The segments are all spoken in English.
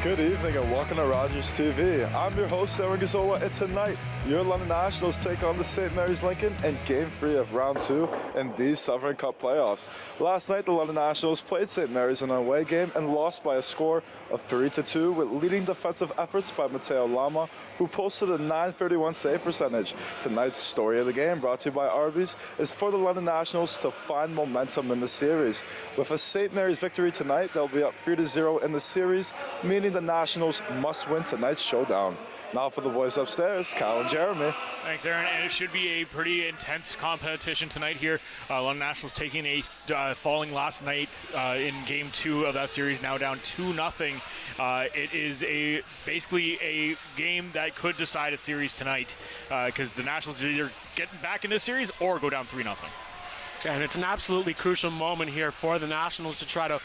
Good evening and welcome to Rogers TV. I'm your host, Aaron Gazzola, and tonight, your London Nationals take on the St. Mary's Lincoln in Game 3 of Round 2 in these Sovereign Cup playoffs. Last night, the London Nationals played St. Mary's in an away game and lost by a score of 3-2 with leading defensive efforts by Mateo Lama, who posted a .931 save percentage. Tonight's story of the game, brought to you by Arby's, is for the London Nationals to find momentum in the series. With a St. Mary's victory tonight, they'll be up 3-0 in the series, meaning the Nationals must win tonight's showdown. Now for the boys upstairs, Kyle and Jeremy. Thanks, Aaron. And it should be a pretty intense competition tonight here. London Nationals taking a falling last night in Game 2 of that series, now down 2-0. It is basically a game that could decide a series tonight because the Nationals are either getting back in this series or go down 3-0. And it's an absolutely crucial moment here for the Nationals to try to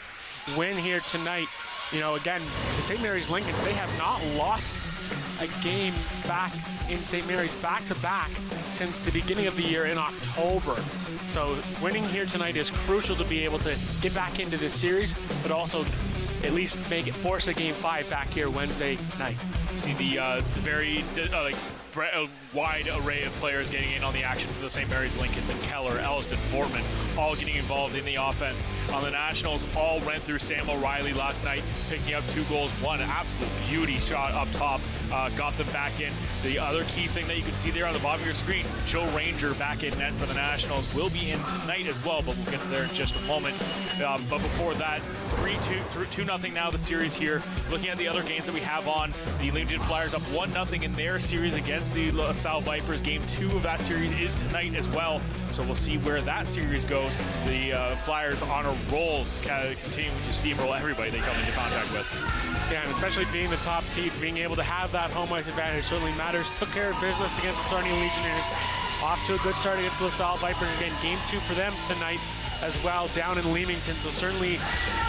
win here tonight. You know, again, the St. Mary's Lincolns, they have not lost a game back in St. Mary's back-to-back since the beginning of the year in October. So winning here tonight is crucial to be able to get back into this series, but also at least force a Game 5 back here Wednesday night. See the very wide array of players getting in on the action for the St. Mary's Lincolns, and Keller, Elliston, Portman, all getting involved in the offense. On the Nationals, all ran through Sam O'Reilly last night, picking up 2 goals, one absolute beauty shot up top, got them back in. The other key thing that you can see there on the bottom of your screen, Joe Ranger back in net for the Nationals, will be in tonight as well, but we'll get there in just a moment. But before that, 2-0 now the series here. Looking at the other games that we have on, the Leamington Flyers up 1-0 in their series against the LaSalle Vipers. Game 2 of that series is tonight as well, so we'll see where that series goes. The Flyers on a roll, continuing to steamroll everybody they come into contact with. Yeah, and especially being the top seed, being able to have that home ice advantage certainly matters. Took care of business against the Sarnia Legionnaires. Off to a good start against the LaSalle Vipers. Again, Game 2 for them tonight as well, down in Leamington. So certainly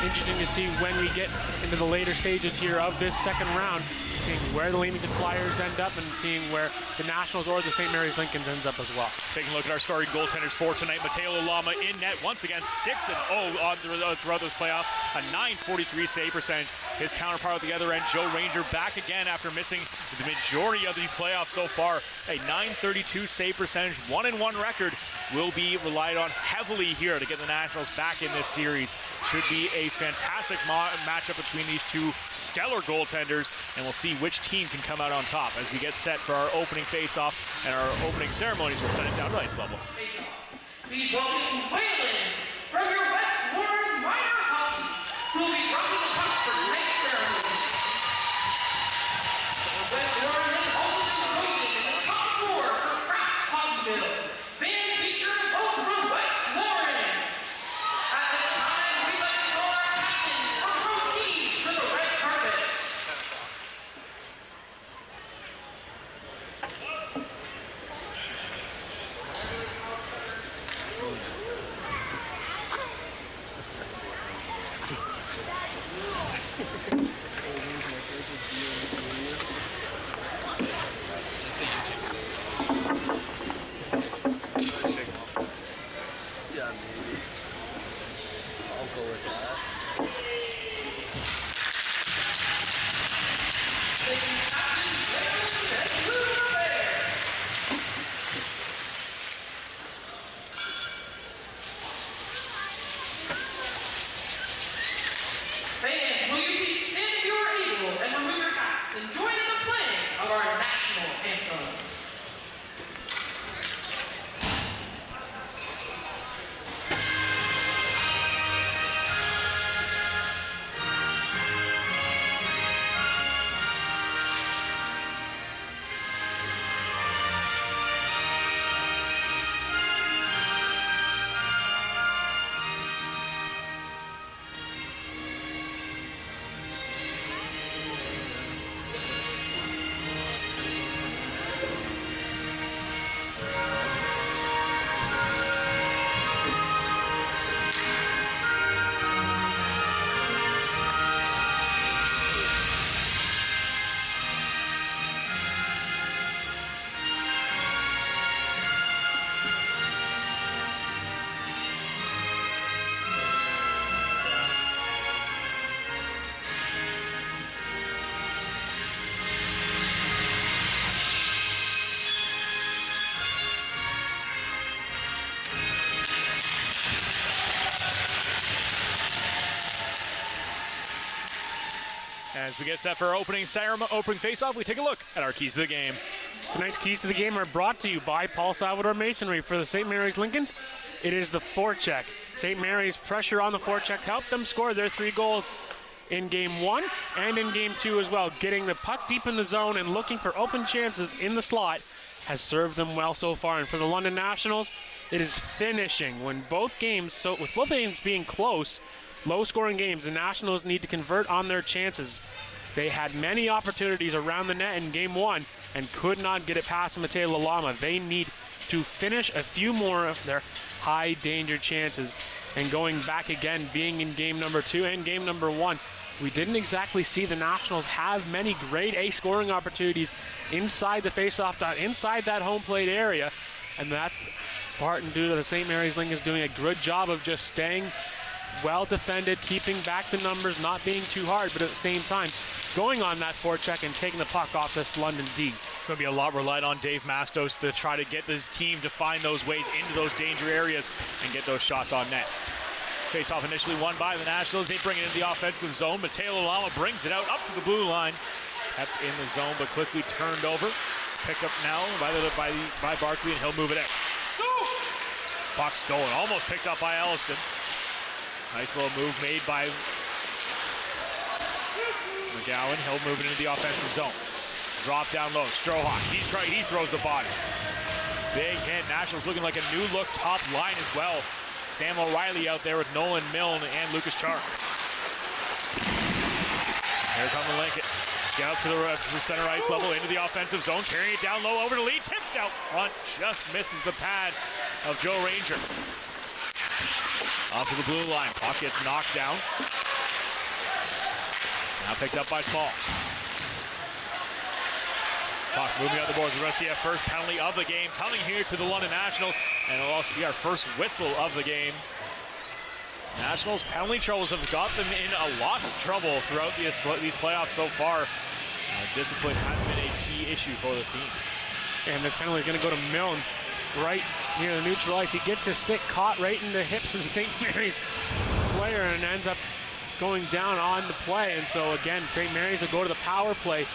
interesting to see when we get into the later stages here of this second round, seeing where the Leamington Flyers end up and seeing where the Nationals or the St. Mary's Lincolns ends up as well. Taking a look at our starting goaltenders for tonight, Mateo Lama in net once again, 6-0 throughout this playoff, a .943 save percentage. His counterpart at the other end, Joe Ranger, back again after missing the majority of these playoffs so far. A .932 save percentage, 1-1 record will be relied on heavily here to get the Nationals back in this series. Should be a fantastic matchup between these two stellar goaltenders, and we'll see which team can come out on top as we get set for our opening face-off and our opening ceremonies. We'll set it down to ice level. Please welcome Whalen from your West Warren Minor Hockey, who will be dropping the puck for tonight's ceremony. West Warren has also been chosen in the top 4 for Craft Hockeyville. Fans, be sure to vote for West Warren. At this time, we'd like to call our captains from both teams to the red carpet. Yeah, maybe. I'll go with that. Fans, will you please stand if you are able and remove your hats and join in the playing of our national anthem. As we get set for our opening face-off, we take a look at our keys to the game. Tonight's keys to the game are brought to you by Paul Salvador Masonry. For the St. Mary's Lincolns, it is the forecheck. St. Mary's pressure on the forecheck helped them score their 3 goals in Game 1 and in Game 2 as well. Getting the puck deep in the zone and looking for open chances in the slot has served them well so far. And for the London Nationals, it is finishing. When both games, with both games being close, low-scoring games, the Nationals need to convert on their chances. They had many opportunities around the net in Game 1 and could not get it past Mateo Lalama. They need to finish a few more of their high-danger chances. And going back again, being in Game number 2 and Game number 1, we didn't exactly see the Nationals have many grade A scoring opportunities inside the face-off dot, inside that home plate area. And that's part and due to the St. Mary's Lincolns doing a good job of just staying well defended, keeping back the numbers, not being too hard, but at the same time, going on that forecheck and taking the puck off this London D. It's going to be a lot relied on Dave Mastos to try to get this team to find those ways into those danger areas and get those shots on net. Face-off initially won by the Nationals. They bring it in the offensive zone. Mateo Lalama brings it out up to the blue line. Kept in the zone, but quickly turned over. Picked up now by Barkley, and he'll move it out. Puck stolen, almost picked up by Elliston. Nice little move made by McGowan. He'll move it into the offensive zone. Drop down low. Strohawk. He throws the body. Big hit. Nationals looking like a new look top line as well. Sam O'Reilly out there with Nolan Milne and Lucas Chark. Here come the Lincoln. Get up to the center ice level into the offensive zone. Carrying it down low over to Lee. Tipped out front. Just misses the pad of Joe Ranger. Off to the blue line. Puck gets knocked down. Now picked up by Small. Puck moving out the boards. We're going to see our first penalty of the game coming here to the London Nationals, and it'll also be our first whistle of the game. Nationals penalty troubles have got them in a lot of trouble throughout these playoffs so far. Discipline has been a key issue for this team. And this penalty is going to go to Milne right near the neutral ice. He gets his stick caught right in the hips of the St. Mary's player and ends up going down on the play. And so again, St. Mary's will go to the power play.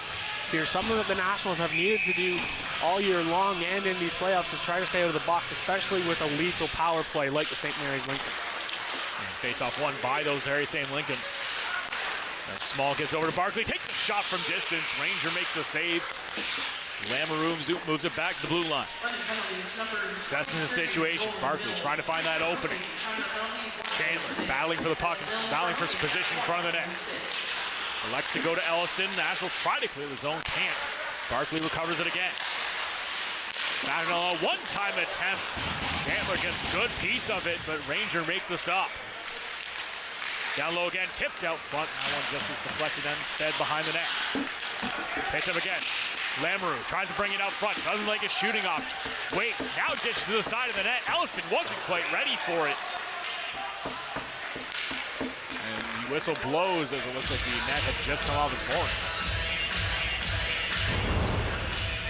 Here's something that the Nationals have needed to do all year long and in these playoffs is try to stay out of the box, especially with a lethal power play like the St. Mary's Lincolns. And face-off won by those very same Lincolns. As Small gets over to Barkley, takes a shot from distance. Ranger makes the save. Lamoureux moves it back to the blue line. Assessing the situation. Barkley trying to find that opening. Chandler battling for the puck, battling for some position in front of the net. Elects to go to Elliston. Nationals try to clear the zone, can't. Barkley recovers it again. Back on a one-time attempt. Chandler gets a good piece of it, but Ranger makes the stop. Down low again, tipped out front. That one just is deflected instead behind the net. Picked up again. Lamoureux tries to bring it out front. Doesn't like his shooting option. Waits, now dishes to the side of the net. Elliston wasn't quite ready for it. And the whistle blows as it looks like the net had just come off his horns.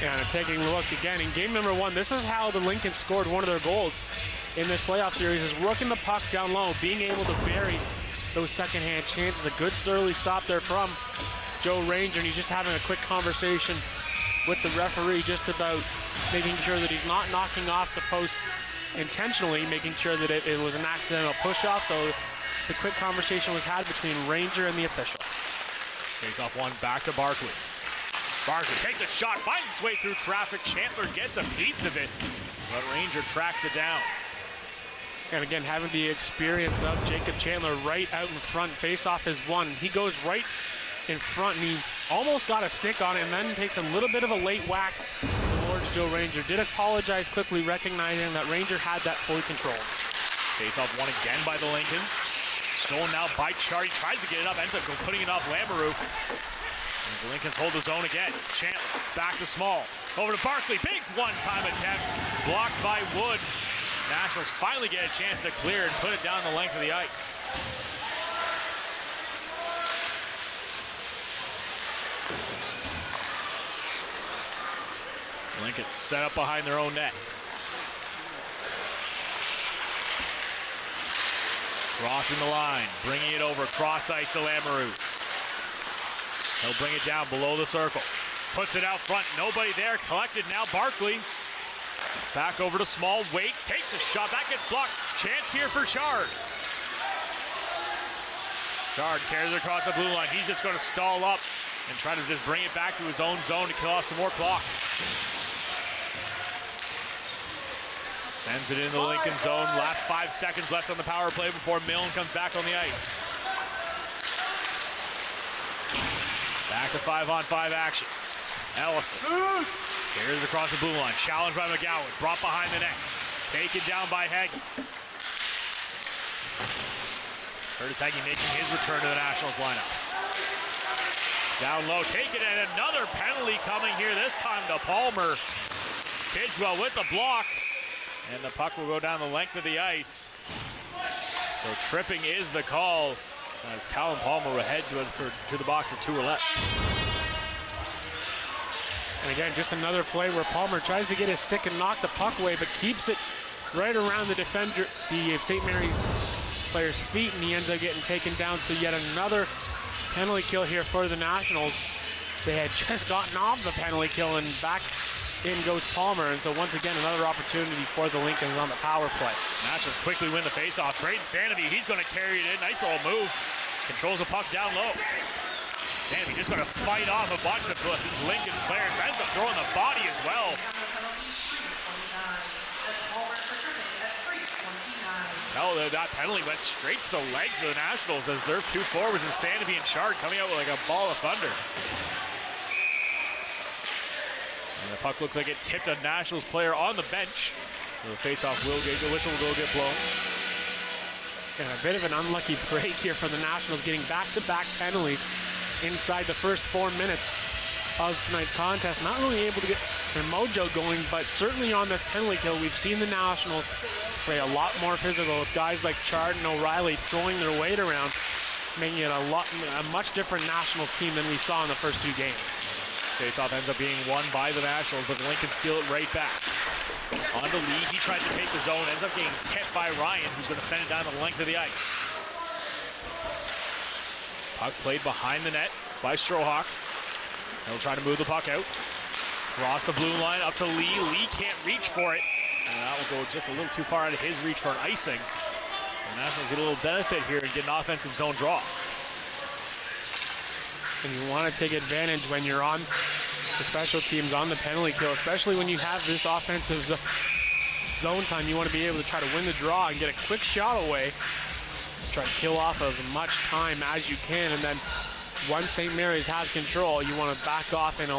Yeah, and taking a look again, in game number 1, this is how the Lincolns scored one of their goals in this playoff series, is working the puck down low, being able to bury those second-hand chances. A good Sterling stop there from Joe Ranger, and he's just having a quick conversation with the referee just about making sure that he's not knocking off the post intentionally, making sure that it was an accidental push-off. So the quick conversation was had between Ranger and the official. Face off one, back to Barkley. Barkley takes a shot, finds its way through traffic. Chandler gets a piece of it, but Ranger tracks it down. And again, having the experience of Jacob Chandler right out in front, face-off is won. He goes right in front, and he almost got a stick on it, and then takes a little bit of a late whack towards Joe Ranger. Did apologize quickly, recognizing that Ranger had that fully controlled. Face-off won again by the Lincolns. Stolen now by Char. He tries to get it up, ends up putting it off Lamoureux. And the Lincolns hold the zone again. Chandler back to Small. Over to Barkley. Big one-time attempt. Blocked by Wood. Nationals finally get a chance to clear and put it down the length of the ice. Lincoln set up behind their own net. Crossing the line, bringing it over, cross ice to Lamoureux. He'll bring it down below the circle. Puts it out front. Nobody there. Collected now. Barkley. Back over to Small. Waits. Takes a shot. That gets blocked. Chance here for Chard. Chard carries it across the blue line. He's just going to stall up and try to just bring it back to his own zone to kill off some more clock. Sends it in the Lincoln zone. Last 5 seconds left on the power play before Milne comes back on the ice. Back to 5-on-5 action. Elliston carries it across the blue line. Challenged by McGowan. Brought behind the net. Taken down by Hagee. Curtis Hagee making his return to the Nationals lineup. Down low, taken, and another penalty coming here, this time to Palmer. Tidgewell with the block, and the puck will go down the length of the ice. So tripping is the call, as Talon Palmer will head to the box with 2 or less. And again, just another play where Palmer tries to get his stick and knock the puck away, but keeps it right around the defender, the St. Mary's player's feet, and he ends up getting taken down. So yet another penalty kill here for the Nationals. They had just gotten off the penalty kill, and back in goes Palmer. And so once again, another opportunity for the Lincolns on the power play. Nationals quickly win the faceoff. Great Sanity, he's going to carry it in. Nice little move. Controls the puck down low. Sanity just going to fight off a bunch of Lincoln players. Ends up throwing the body as well. No, that penalty went straight to the legs of the Nationals as their 2 forwards, Insanity and Chard, coming out with like a ball of thunder. And the puck looks like it tipped a Nationals player on the bench. So the faceoff the whistle will get blown. And a bit of an unlucky break here for the Nationals, getting back-to-back penalties inside the first 4 minutes of tonight's contest. Not really able to get their mojo going, but certainly on this penalty kill, we've seen the Nationals play a lot more physical with guys like Chard and O'Reilly throwing their weight around, making it a much different Nationals team than we saw in the first 2 games. Faceoff ends up being won by the Nationals, but Lincoln steal it right back. On to Lee, he tries to take the zone, ends up getting tipped by Ryan, who's going to send it down the length of the ice. Puck played behind the net by Strohawk. He'll try to move the puck out. Cross the blue line up to Lee. Lee can't reach for it. And that will go just a little too far out of his reach for an icing. The Nationals get a little benefit here and get an offensive zone draw. And you want to take advantage when you're on the special teams on the penalty kill, especially when you have this offensive zone time. You want to be able to try to win the draw and get a quick shot away. Try to kill off as much time as you can, and then once St. Mary's has control, you want to back off, and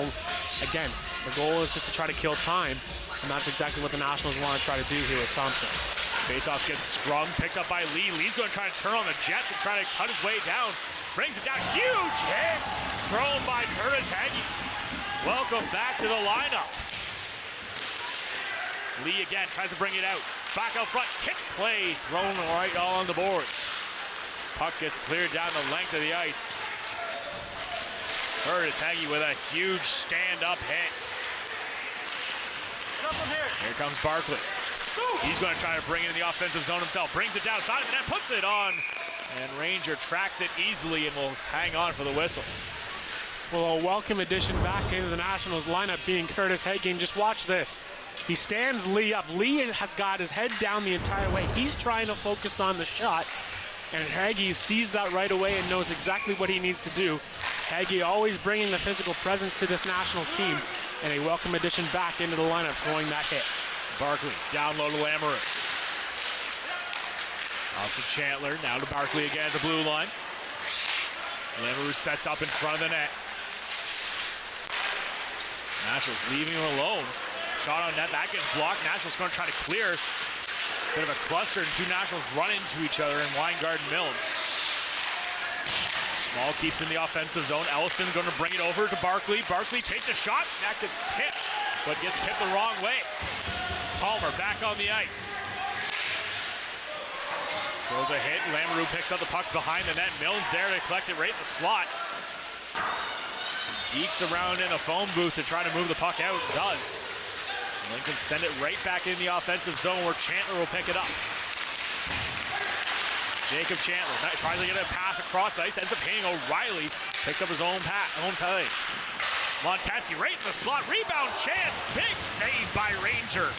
again, the goal is just to try to kill time, and that's exactly what the Nationals want to try to do here with Thompson. Faceoff gets sprung, picked up by Lee. Lee's going to try to turn on the Jets and try to cut his way down. Brings it down, huge hit, thrown by Curtis Hagee. Welcome back to the lineup. Lee again tries to bring it out. Back out front, tip play, thrown right on the boards. Puck gets cleared down the length of the ice. Curtis Hagee with a huge stand-up hit. Here comes Barkley. He's going to try to bring it in the offensive zone himself. Brings it down, side of the net, puts it on. And Ranger tracks it easily and will hang on for the whistle. Well, a welcome addition back into the Nationals lineup being Curtis Hagee. Just watch this. He stands Lee up. Lee has got his head down the entire way. He's trying to focus on the shot. And Hagee sees that right away and knows exactly what he needs to do. Hagee always bringing the physical presence to this Nationals team. And a welcome addition back into the lineup throwing that hit. Barkley down low to Lamoureux. Off to Chandler, now to Barkley again at the blue line. Lamoureux sets up in front of the net. Nationals leaving him alone. Shot on net, that gets blocked. Nationals going to try to clear. Bit of a cluster, and 2 Nationals run into each other in Weingard and Milne. Small keeps in the offensive zone. Elliston going to bring it over to Barkley. Barkley takes a shot. That gets tipped, but gets tipped the wrong way. Palmer back on the ice. Throws a hit. Lamoureux picks up the puck behind the net. Milne's there to collect it right in the slot. Ekes around in a phone booth to try to move the puck out. Does. Lincoln send it right back in the offensive zone where Chandler will pick it up. Jacob Chandler tries to get a pass across ice, ends up hitting O'Reilly, picks up his own play. Montesi right in the slot, rebound chance, big save by Ranger.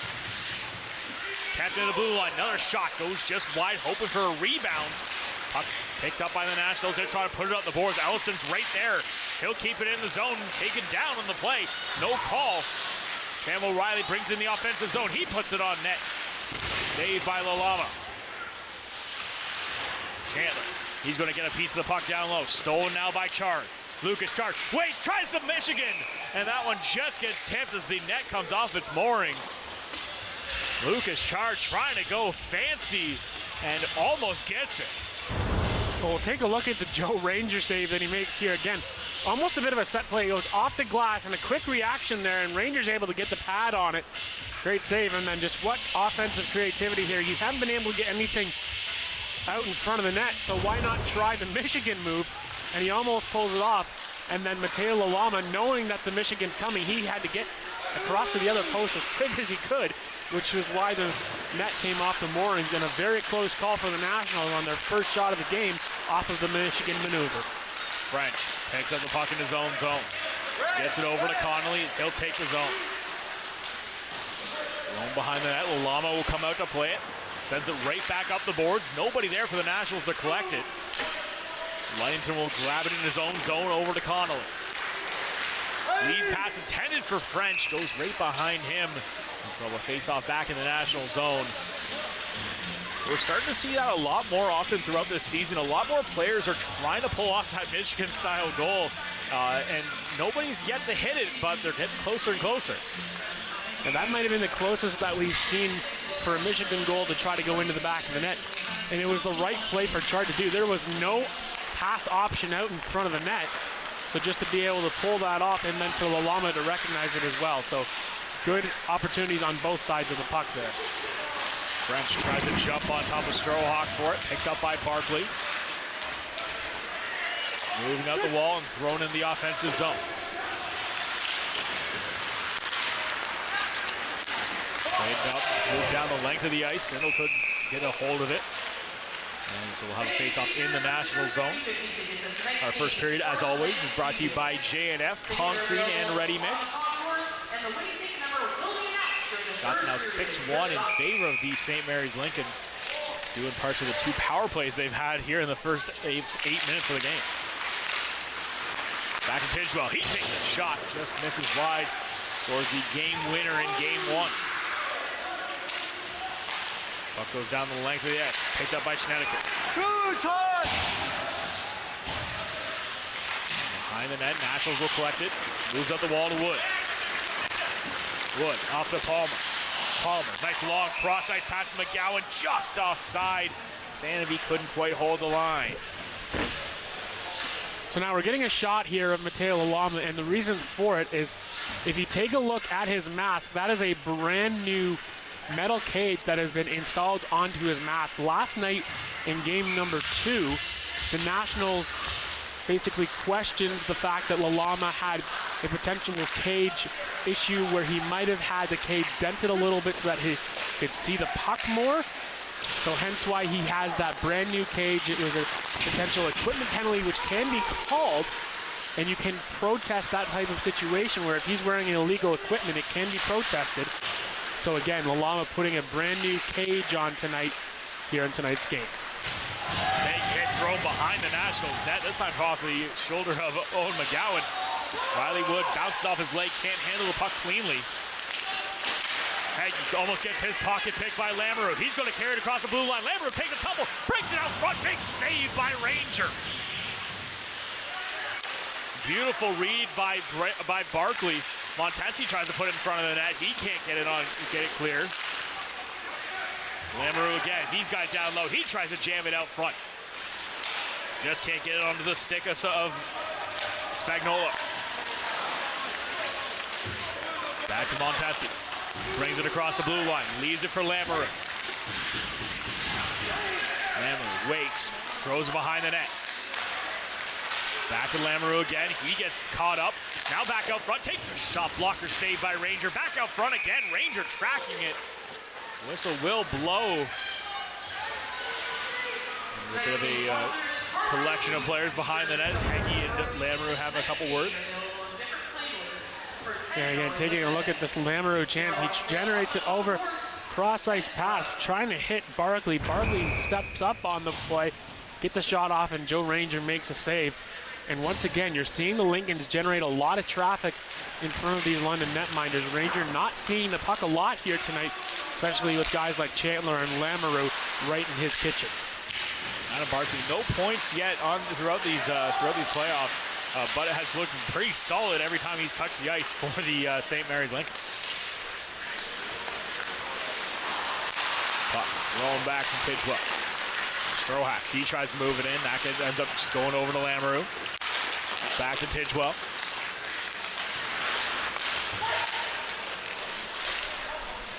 Kept in the blue line, another shot goes just wide, hoping for a rebound. Puck picked up by the Nationals, they're trying to put it up the boards. Elliston's right there, he'll keep it in the zone, taken down on the play, no call. Sam O'Reilly brings in the offensive zone, he puts it on net. Saved by Lalama. Chandler, he's going to get a piece of the puck down low, stolen now by Chard. Lucas Chard, wait, tries the Michigan, and that one just gets tipped as the net comes off its moorings. Lucas Chard trying to go fancy and almost gets it. Well, take a look at the Joe Ranger save that he makes here again. Almost a bit of a set play, goes off the glass and a quick reaction there, and Ranger's able to get the pad on it. Great save, and then just what offensive creativity here. You haven't been able to get anything out in front of the net, so why not try the Michigan move? And he almost pulls it off. And then Mateo Lalama, knowing that the Michigan's coming, he had to get across to the other post as quick as he could, which was why the net came off the moorings, and a very close call for the Nationals on their first shot of the game off of the Michigan maneuver. French picks up the puck in his own zone. Gets it over to Connolly as he'll take the zone. Thrown behind the net, Lalama will come out to play it. Sends it right back up the boards. Nobody there for the Nationals to collect it. Ludington will grab it in his own zone over to Connolly. Lead pass intended for French, goes right behind him. So a face-off back in the National zone. We're starting to see that a lot more often throughout this season. A lot more players are trying to pull off that Michigan-style goal, and nobody's yet to hit it, but they're getting closer and closer. And that might have been the closest that we've seen for a Michigan goal to try to go into the back of the net. And it was the right play for Chard to do. There was no pass option out in front of the net. So just to be able to pull that off, and then for Lalama to recognize it as well. So good opportunities on both sides of the puck there. French tries to jump on top of Strohawk for it, picked up by Barkley. Moving out the wall and thrown in the offensive zone. Played up, moved down the length of the ice. Sindel couldn't get a hold of it. And so we'll have a face-off in the National zone. Our first period, as always, is brought to you by J&F Concrete and Ready Mix. That's now 6-1 in favor of the St. Mary's Lincolns, due in part to the 2 power plays they've had here in the first 8 minutes of the game. Back to Tidgewell, he takes a shot, just misses wide, scores the game winner in game 1. Puck goes down the length of the ice, picked up by Connecticut. Behind the net, Nationals will collect it, moves up the wall to Wood. Wood off to Palmer. Palmer, nice long cross-ice pass to McGowan, just offside. Sanavy couldn't quite hold the line. So now we're getting a shot here of Mateo Lalama, and the reason for it is if you take a look at his mask, that is a brand new metal cage that has been installed onto his mask. Last night in game number 2, the Nationals basically questioned the fact that Lalama had a potential cage issue where he might have had the cage dented a little bit so that he could see the puck more. So hence why he has that brand new cage. It was a potential equipment penalty which can be called, and you can protest that type of situation where if he's wearing illegal equipment, it can be protested. So again, Lalama putting a brand new cage on tonight here in tonight's game. Big hit thrown behind the Nationals net, this time off the shoulder of Owen McGowan. Riley Wood bounced off his leg, can't handle the puck cleanly. Hegg almost gets his pocket picked by Lamoureux. He's going to carry it across the blue line. Lamoureux takes a tumble, breaks it out front, big save by Ranger. Beautiful read by Barkley. Montesi tries to put it in front of the net. He can't get it clear. Lamoureux again, he's got it down low. He tries to jam it out front. Just can't get it onto the stick of Spagnola. Back to Montesi. Brings it across the blue line. Leaves it for Lamoureux. Lamoureux waits. Throws it behind the net. Back to Lamoureux again. He gets caught up. Now back out front. Takes a shot blocker saved by Ranger. Back out front again. Ranger tracking it. Whistle will blow. A bit of a collection of players behind the net. Heggie and Lamoureux have a couple words. Yeah, again, taking a look at this Lamoureux chance, he generates it over cross-ice pass, trying to hit Barkley. Barkley steps up on the play, gets a shot off, and Joe Ranger makes a save. And once again, you're seeing the Lincolns generate a lot of traffic in front of these London netminders. Ranger not seeing the puck a lot here tonight, especially with guys like Chandler and Lamoureux right in his kitchen. Adam Barkley, no points yet throughout these playoffs, but it has looked pretty solid every time he's touched the ice for the St. Mary's Lincolns. Puck rolling back from Tidwell. Strohack, he tries to move it in. That ends up just going over to Lamoureux. Back to Tidwell.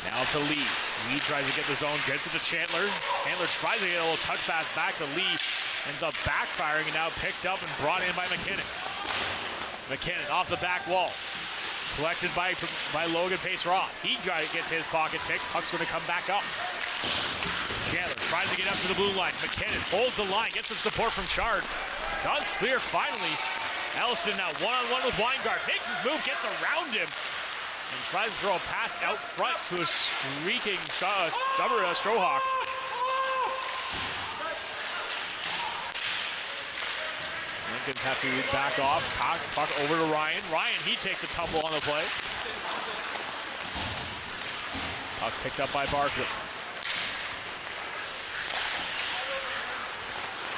Now to Lee. Lee tries to get the zone, gets it to Chandler. Chandler tries to get a little touch pass back to Lee. Ends up backfiring and now picked up and brought in by McKinnon. McKinnon off the back wall. Collected by Logan Pace-Roth. He gets his pocket pick. Puck's going to come back up. Chandler tries to get up to the blue line. McKinnon holds the line, gets some support from Chard. Does clear finally. Elliston now one-on-one with Weingart. Makes his move, gets around him. And tries to throw a pass out front to a streaking Strohawk. Lincolns have to back off. Puck over to Ryan. Ryan, he takes a tumble on the play. Puck picked up by Barkley.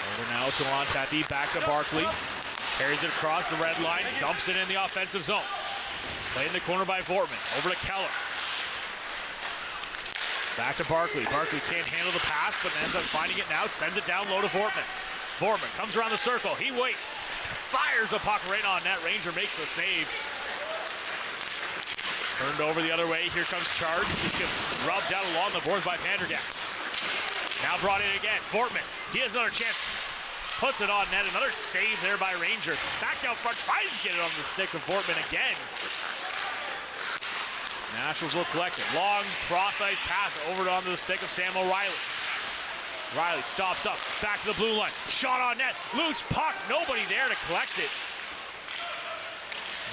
Over now to Montesi, back to Barkley. Carries it across the red line, dumps it in the offensive zone. Played in the corner by Vortman. Over to Keller. Back to Barkley. Barkley can't handle the pass, but ends up finding it now. Sends it down low to Vortman. Vortman comes around the circle. He waits. Fires the puck right on net. Ranger makes the save. Turned over the other way. Here comes Chard. Just gets rubbed out along the boards by Vandergast. Now brought in again. Vortman. He has another chance. Puts it on net. Another save there by Ranger. Back out front. Tries to get it on the stick of Vortman again. Nationals will collect it. Long cross-ice pass over onto the stick of Sam O'Reilly. Riley stops up. Back to the blue line. Shot on net. Loose puck. Nobody there to collect it.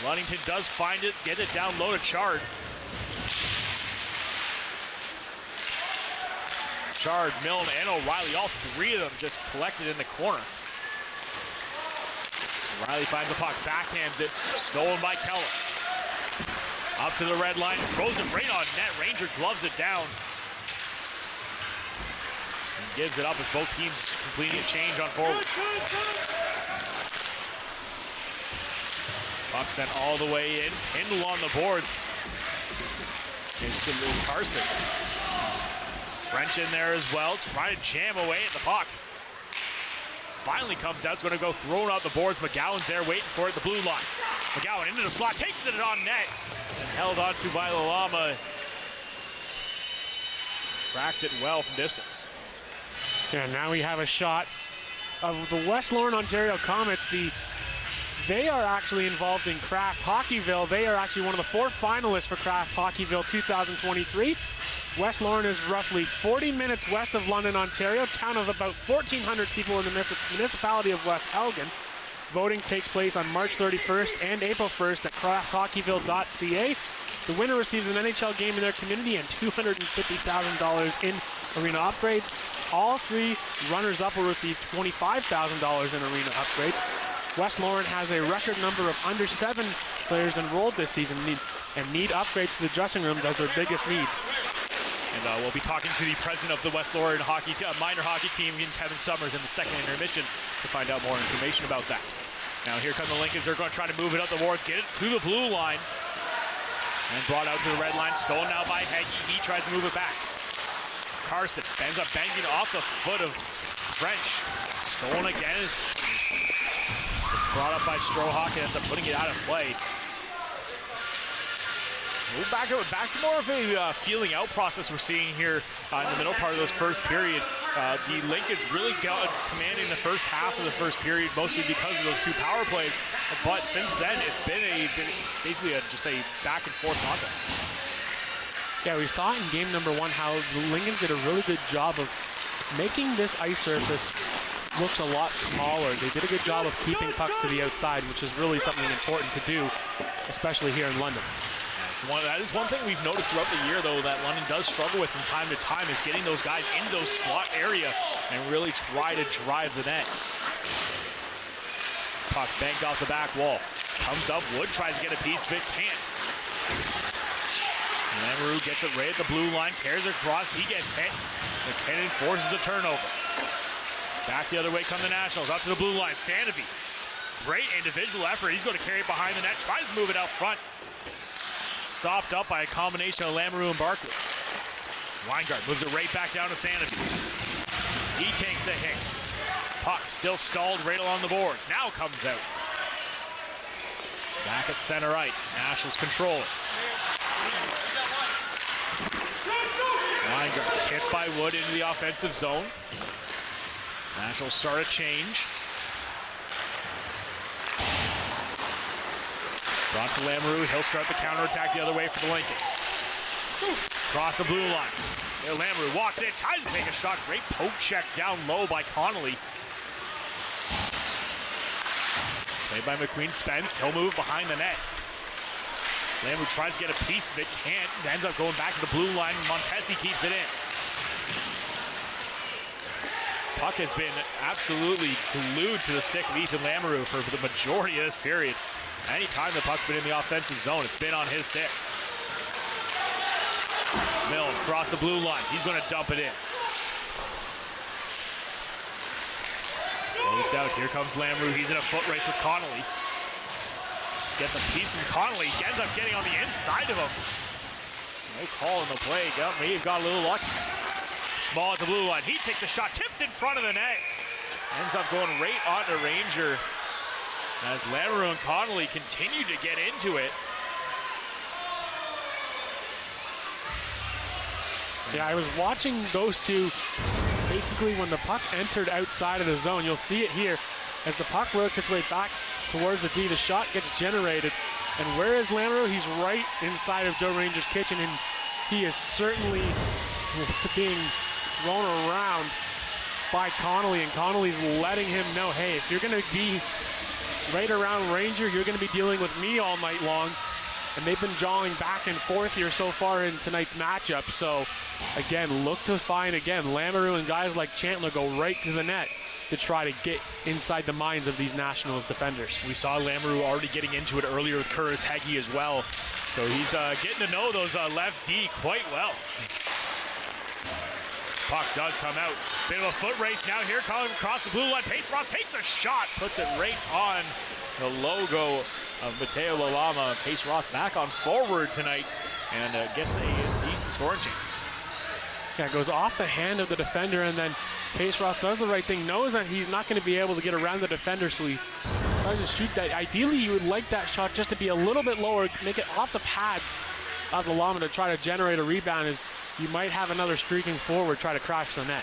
Ludington does find it. Get it down low to Chard. Chard, Milne, and O'Reilly, all three of them just collected in the corner. O'Reilly finds the puck, backhands it, stolen by Keller. Up to the red line, throws it right on net. Ranger gloves it down. And gives it up as both teams completing a change on forward. Puck sent all the way in, pinned along the boards. It's Carson. French in there as well, trying to jam away at the puck. Finally comes out, it's going to go thrown out the boards. McGowan's there waiting for it, the blue line. McGowan into the slot, takes it on net, and held onto by Lalama. Tracks it well from distance. Yeah, now we have a shot of the West Lorne, Ontario Comets. They are actually involved in Kraft Hockeyville. They are actually one of the 4 finalists for Kraft Hockeyville 2023. West Lorne is roughly 40 minutes west of London, Ontario, town of about 1,400 people in the municipality of West Elgin. Voting takes place on March 31st and April 1st at crafthockeyville.ca. The winner receives an NHL game in their community and $250,000 in arena upgrades. All 3 runners-up will receive $25,000 in arena upgrades. West Lorne has a record number of under 7 players enrolled this season and need upgrades to the dressing rooms as their biggest need. And we'll be talking to the president of the West Lorne minor hockey team, Kevin Summers, in the second intermission to find out more information about that. Now here come the Lincolns. They're going to try to move it up the boards, get it to the blue line, and brought out to the red line. Stolen now by Heggie. He tries to move it back. Carson ends up banging off the foot of French. Stolen again. It's brought up by Strohawk and ends up putting it out of play. We're back to more of a feeling out process we're seeing here in the middle part of this first period. The Lincolns really got commanding the first half of the first period, mostly because of those 2 power plays. But since then, it's been basically just a back and forth contest. Yeah, we saw in game number 1 how the Lincolns did a really good job of making this ice surface looks a lot smaller. They did a good job of keeping pucks to the outside, which is really something important to do, especially here in London. That is one thing we've noticed throughout the year, though, that London does struggle with from time to time, is getting those guys into those slot area and really try to drive the net. Puck banked off the back wall. Comes up, Wood tries to get a piece of it, can't. Lamoureux gets it right at the blue line, carries it across, he gets hit. McKinnon forces the turnover. Back the other way come the Nationals, up to the blue line, Sandovi. Great individual effort, he's going to carry it behind the net, tries to move it out front. Stopped up by a combination of Lamoureux and Barkley. Weingart moves it right back down to Sandovi. He takes a hit. Puck still stalled right along the board. Now comes out. Back at center ice. Nationals control it. Weingart hit by Wood into the offensive zone. Nationals start a change. Brought to Lamoureux, he'll start the counterattack the other way for the Lincolns. Across the blue line. There Lamoureux walks in, tries to take a shot. Great poke check down low by Connolly. Played by McQueen Spence, he'll move behind the net. Lamoureux tries to get a piece of it, can't. Ends up going back to the blue line. Montesi keeps it in. Puck has been absolutely glued to the stick of Ethan Lamoureux for the majority of this period. Anytime the puck's been in the offensive zone, it's been on his stick. Mill across the blue line. He's going to dump it in. Closed out. Here comes Lamoureux. He's in a foot race with Connolly. Gets a piece from Connolly. He ends up getting on the inside of him. No call in the play. Maybe got a little lucky. Small at the blue line. He takes a shot. Tipped in front of the net. Ends up going right onto Ranger. As Lamoureux and Connolly continue to get into it. Yeah, I was watching those two. Basically, when the puck entered outside of the zone, you'll see it here. As the puck works its way back towards the D, the shot gets generated. And where is Lamoureux? He's right inside of Joe Ranger's kitchen, and he is certainly being thrown around by Connolly, and Connolly's letting him know, hey, if you're going to be right around Ranger, you're going to be dealing with me all night long. And they've been jawing back and forth here so far in tonight's matchup. So, again, look to find, again, Lamoureux and guys like Chandler go right to the net to try to get inside the minds of these Nationals defenders. We saw Lamoureux already getting into it earlier with Curtis Heggie as well. So he's getting to know those left D quite well. Puck does come out. Bit of a foot race now here, calling across the blue line. Pace Roth takes a shot, puts it right on the logo of Mateo Lalama. Pace Roth back on forward tonight and gets a decent scoring chance. Yeah, it goes off the hand of the defender, and then Pace Roth does the right thing, knows that he's not going to be able to get around the defender, so he tries to shoot that. Ideally, you would like that shot just to be a little bit lower, make it off the pads of the Lalama to try to generate a rebound. As you might have another streaking forward try to crash the net.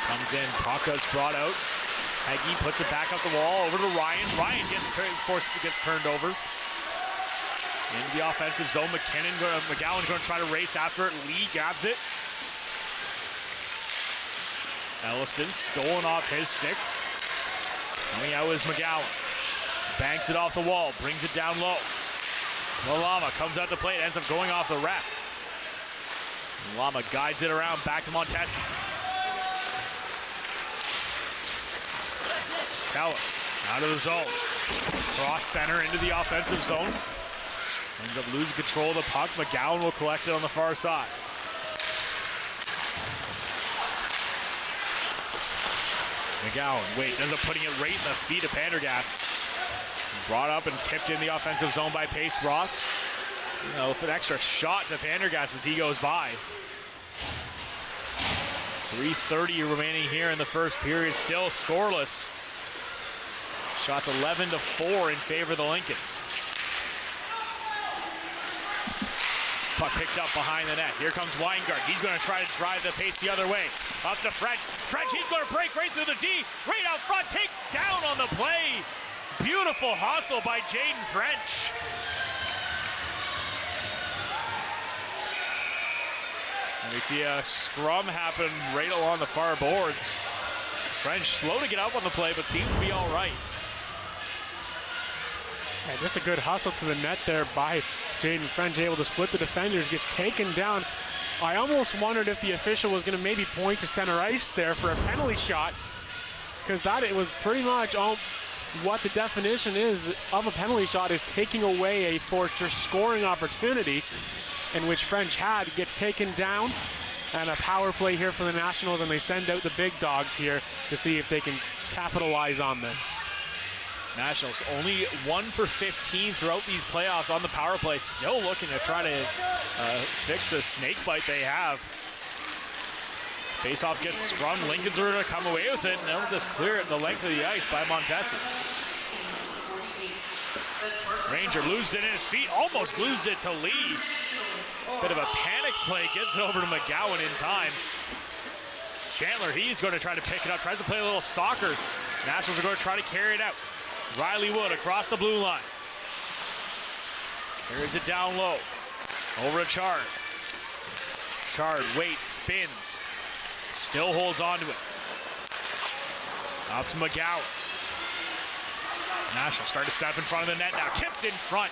Comes in, Paka's brought out. Heggie puts it back up the wall over to Ryan. Ryan gets turned over. Into the offensive zone, McGowan's going to try to race after it. Lee grabs it. Elliston stolen off his stick. Coming out is McGowan. Banks it off the wall, brings it down low. Lalama comes out the plate, ends up going off the ref. Lalama guides it around, back to Montesi. Keller out of the zone. Cross center into the offensive zone. Ends up losing control of the puck. McGowan will collect it on the far side. McGowan waits, ends up putting it right in the feet of Pendergast. Brought up and tipped in the offensive zone by Pace Roth. You know, with an extra shot to Pendergast as he goes by. 3:30 remaining here in the first period, still scoreless. Shots 11-4 in favor of the Lincolns. Puck picked up behind the net. Here comes Weingart. He's going to try to drive the pace the other way. Up to French. French, he's going to break right through the D. Right out front, takes down on the play. Beautiful hustle by Jaden French. And we see a scrum happen right along the far boards French slow to get up on the play, but seems to be all right. And just a good hustle to the net there by Jaden French, able to split the defenders, gets taken down. I almost wondered if the official was going to maybe point to center ice there for a penalty shot, because it was pretty much what the definition is of a penalty shot is taking away a Forster scoring opportunity, in which French gets taken down, and a power play here for the Nationals, and they send out the big dogs here to see if they can capitalize on this. Nationals only 1 for 15 throughout these playoffs on the power play, still looking to try to fix the snake bite they have. Faceoff gets scrummed. Lincoln's are going to come away with it, and they'll just clear it the length of the ice by Montesi. Ranger loses it in his feet, almost loses it to Lee. Bit of a panic play, gets it over to McGowan in time. Chandler, he's going to try to pick it up, tries to play a little soccer. Nationals are going to try to carry it out. Riley Wood across the blue line. Carries it down low. Over to Chard. Chard waits, spins. Still holds on to it. Up to McGowan. Nationals start to set up in front of the net now. Tipped in front.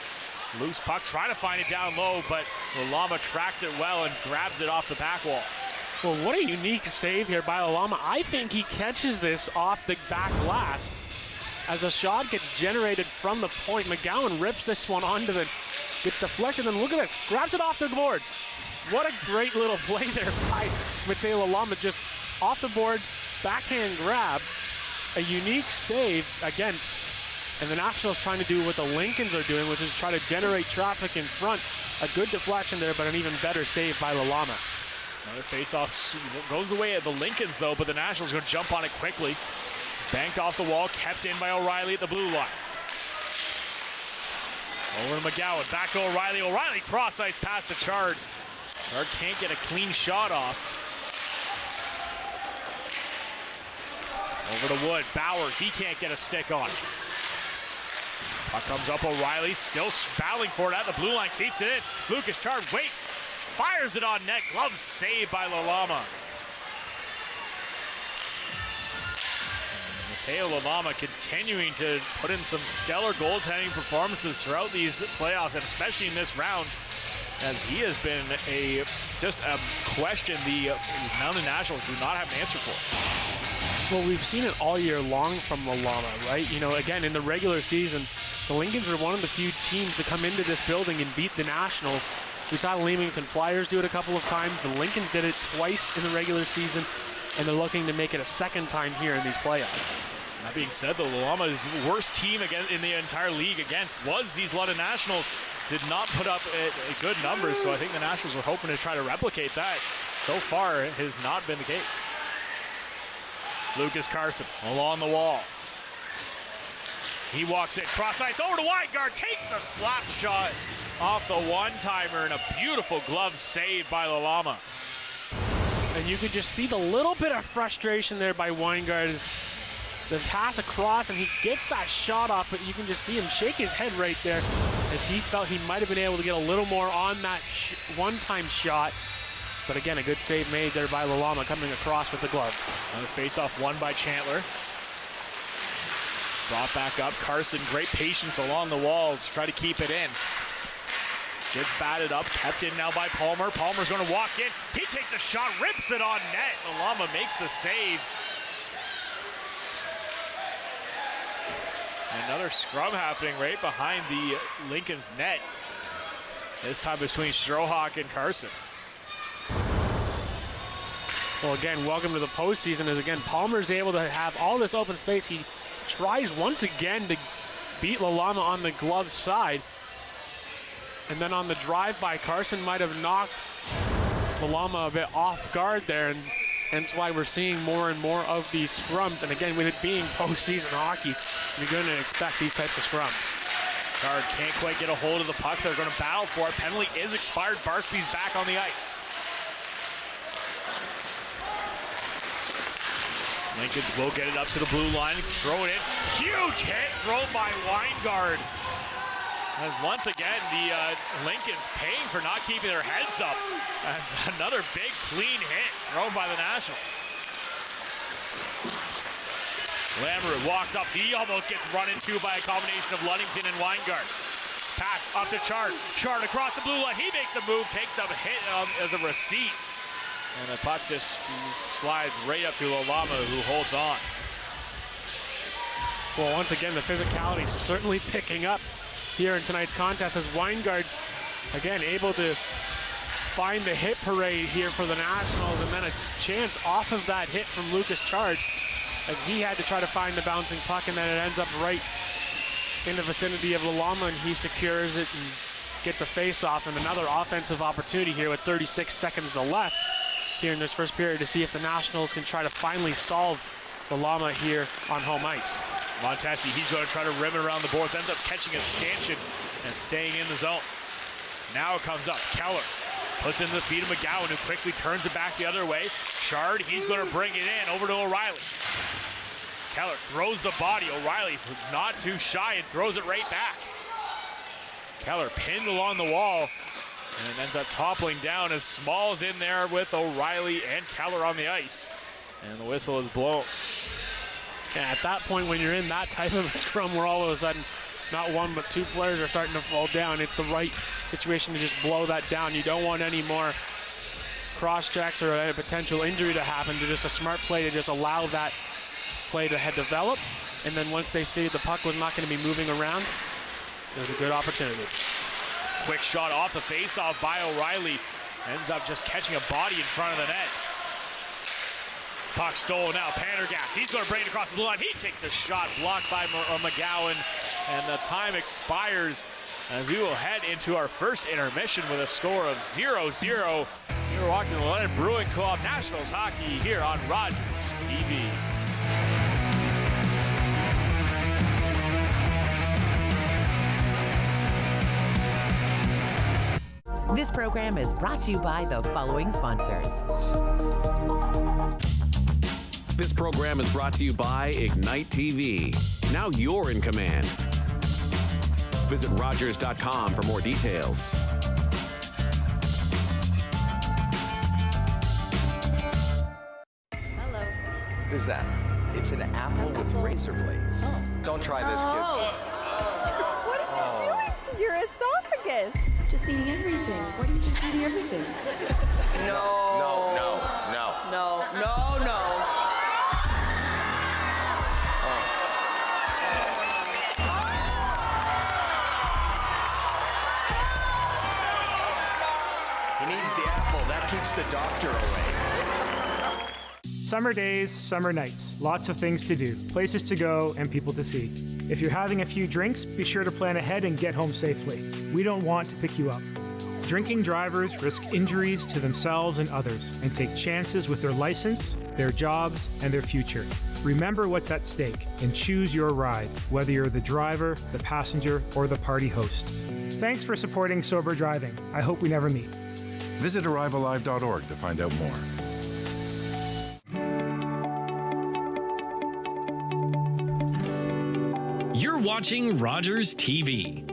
Loose puck, trying to find it down low, but Lalama tracks it well and grabs it off the back wall. Well, what a unique save here by Lalama. I think he catches this off the back glass. As a shot gets generated from the point, McGowan rips this one onto gets deflected, and look at this, grabs it off the boards. What a great little play there by Mateo Lalama, just off the boards, backhand grab, a unique save, again, and the Nationals trying to do what the Lincolns are doing, which is try to generate traffic in front. A good deflection there, but an even better save by Lalama. Another face-off goes the way of the Lincolns, though, but the Nationals going to jump on it quickly. Banked off the wall, kept in by O'Reilly at the blue line. Over to McGowan, back to O'Reilly. O'Reilly cross-ice pass to Chard. Chard can't get a clean shot off. Over to Wood, Bowers, he can't get a stick on it. Puck comes up, O'Reilly still battling for it at the blue line, keeps it in. Lucas Chard waits, fires it on net, glove saved by Lalama. Mateo Lalama continuing to put in some stellar goaltending performances throughout these playoffs, and especially in this round, as he has been just a question the Mountain Nationals do not have an answer for. Well, we've seen it all year long from Lalama, right? You know, again, in the regular season, the Lincolns are one of the few teams to come into this building and beat the Nationals. We saw the Leamington Flyers do it a couple of times. The Lincolns did it twice in the regular season, and they're looking to make it a second time here in these playoffs. That being said, the Lalama's worst team again in the entire league against was these London Nationals. Did not put up good numbers, so I think the Nationals were hoping to try to replicate that. So far, it has not been the case. Lucas Carson along the wall. He walks it, cross ice over to Weingart, takes a slap shot off the one-timer, and a beautiful glove save by Lalama. And you could just see the little bit of frustration there by Weingart as the pass across, and he gets that shot off, but you can just see him shake his head right there as he felt he might have been able to get a little more on that one-time shot. But again, a good save made there by Lalama coming across with the glove. Another face-off won by Chandler. Brought back up. Carson, great patience along the wall to try to keep it in. Gets batted up, kept in now by Palmer. Palmer's going to walk in. He takes a shot, rips it on net. Lalama makes the save. Another scrum happening right behind the Lincoln's net. This time between Strohawk and Carson. Well, again, welcome to the postseason, as again, Palmer's able to have all this open space. He tries once again to beat Lalama on the glove side. And then on the drive by, Carson might have knocked Lalama a bit off guard there, and hence why we're seeing more and more of these scrums. And again, with it being postseason hockey, you're going to expect these types of scrums. Chard can't quite get a hold of the puck. They're going to battle for it. Penalty is expired. Barkby's back on the ice. Lincolns will get it up to the blue line, throw it in. Huge hit thrown by Weingart. As once again, the Lincolns paying for not keeping their heads up. As another big clean hit thrown by the Nationals. Lamoureux walks up. He almost gets run into by a combination of Ludington and Weingart. Pass up to Chard. Chard across the blue line. He makes a move, takes a hit as a receipt. And the puck just slides right up to Lalama, who holds on. Well, once again, the physicality is certainly picking up here in tonight's contest as Weingart, again, able to find the hit parade here for the Nationals, and then a chance off of that hit from Lucas Chard as he had to try to find the bouncing puck, and then it ends up right in the vicinity of Lalama, and he secures it and gets a face-off, and another offensive opportunity here with 36 seconds left here in this first period to see if the Nationals can try to finally solve Lalama here on home ice. Montesi, he's going to try to rim it around the boards, ends up catching a stanchion and staying in the zone. Now it comes up. Keller puts in the feet of McGowan, who quickly turns it back the other way. Chard, he's going to bring it in over to O'Reilly. Keller throws the body. O'Reilly, not too shy, and throws it right back. Keller pinned along the wall, and it ends up toppling down as Small's in there with O'Reilly and Keller on the ice. And the whistle is blown. Yeah, at that point, when you're in that type of a scrum where all of a sudden not one but two players are starting to fall down, it's the right situation to just blow that down. You don't want any more cross checks or a potential injury to happen. To just a smart play to just allow that play to develop, and then once they figured the puck was not going to be moving around, there's a good opportunity. Quick shot off the face-off by O'Reilly. Ends up just catching a body in front of the net. Puck stolen now. Pendergast, he's going to bring it across the blue line. He takes a shot blocked by McGowan, and the time expires as we will head into our first intermission with a score of 0-0. You're watching the London Brewing Co-op Nationals hockey here on Rogers TV. This program is brought to you by the following sponsors. This program is brought to you by Ignite TV. Now you're in command. Visit Rogers.com for more details. Hello. What is that? It's an apple with razor blades. Oh. Don't try this, kids. What are you doing to your esophagus? Just eating everything. What are you just eating everything? No. No. No, no, no. He needs the apple. That keeps the doctor away. Summer days, summer nights, lots of things to do, places to go, and people to see. If you're having a few drinks, be sure to plan ahead and get home safely. We don't want to pick you up. Drinking drivers risk injuries to themselves and others and take chances with their license, their jobs, and their future. Remember what's at stake and choose your ride, whether you're the driver, the passenger, or the party host. Thanks for supporting sober driving. I hope we never meet. Visit ArriveAlive.org to find out more. You're watching Rogers TV.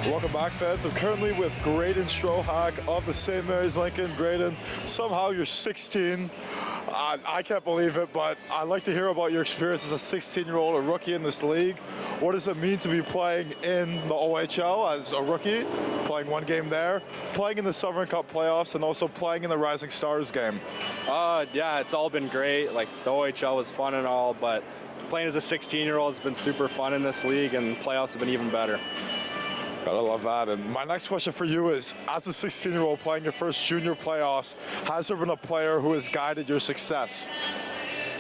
Welcome back, fans. I'm currently with Graydon Strohak of the St. Mary's Lincoln. Graydon, somehow you're 16. I can't believe it, but I'd like to hear about your experience as a 16-year-old, a rookie in this league. What does it mean to be playing in the OHL as a rookie, playing one game there, playing in the Sovereign Cup playoffs, and also playing in the Rising Stars game? Yeah, it's all been great. Like, the OHL was fun and all, but playing as a 16-year-old has been super fun in this league, and playoffs have been even better. Gotta love that. And my next question for you is, as a 16-year-old playing your first junior playoffs, has there been a player who has guided your success?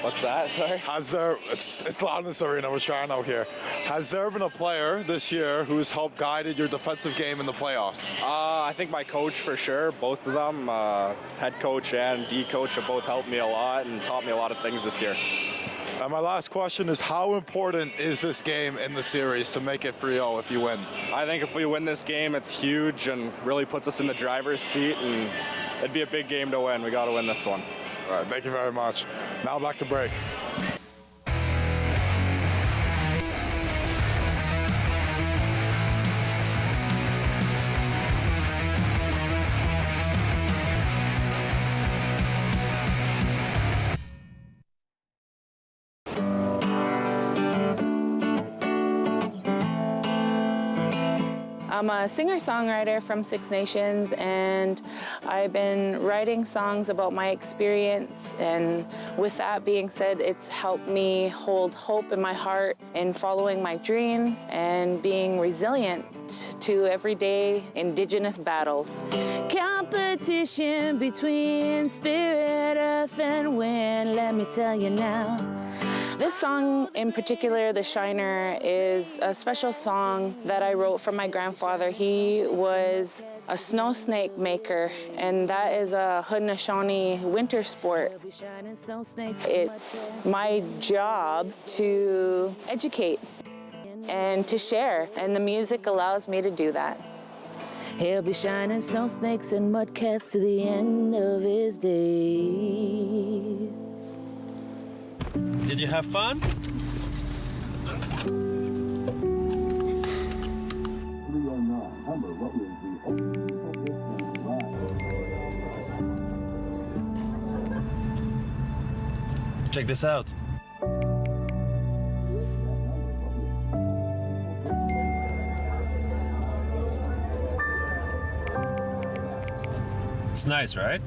What's that, sorry? Has there, it's loud in this arena, we're trying out here. Has there been a player this year who has helped guided your defensive game in the playoffs? I think my coach for sure, both of them, head coach and D coach have both helped me a lot and taught me a lot of things this year. And my last question is, how important is this game in the series to make it 3-0 if you win? I think if we win this game, it's huge and really puts us in the driver's seat, and it'd be a big game to win. We got to win this one. All right, thank you very much. Now back to break. I'm a singer-songwriter from Six Nations, and I've been writing songs about my experience, and with that being said, it's helped me hold hope in my heart in following my dreams and being resilient to everyday Indigenous battles. Competition between spirit, earth, and wind, let me tell you now. This song in particular, The Shiner, is a special song that I wrote for my grandfather. He was a snow snake maker, and that is a Haudenosaunee winter sport. It's my job to educate and to share, and the music allows me to do that. He'll be shining snow snakes and mudcats to the end of his days. Did you have fun? Check this out. It's nice, right?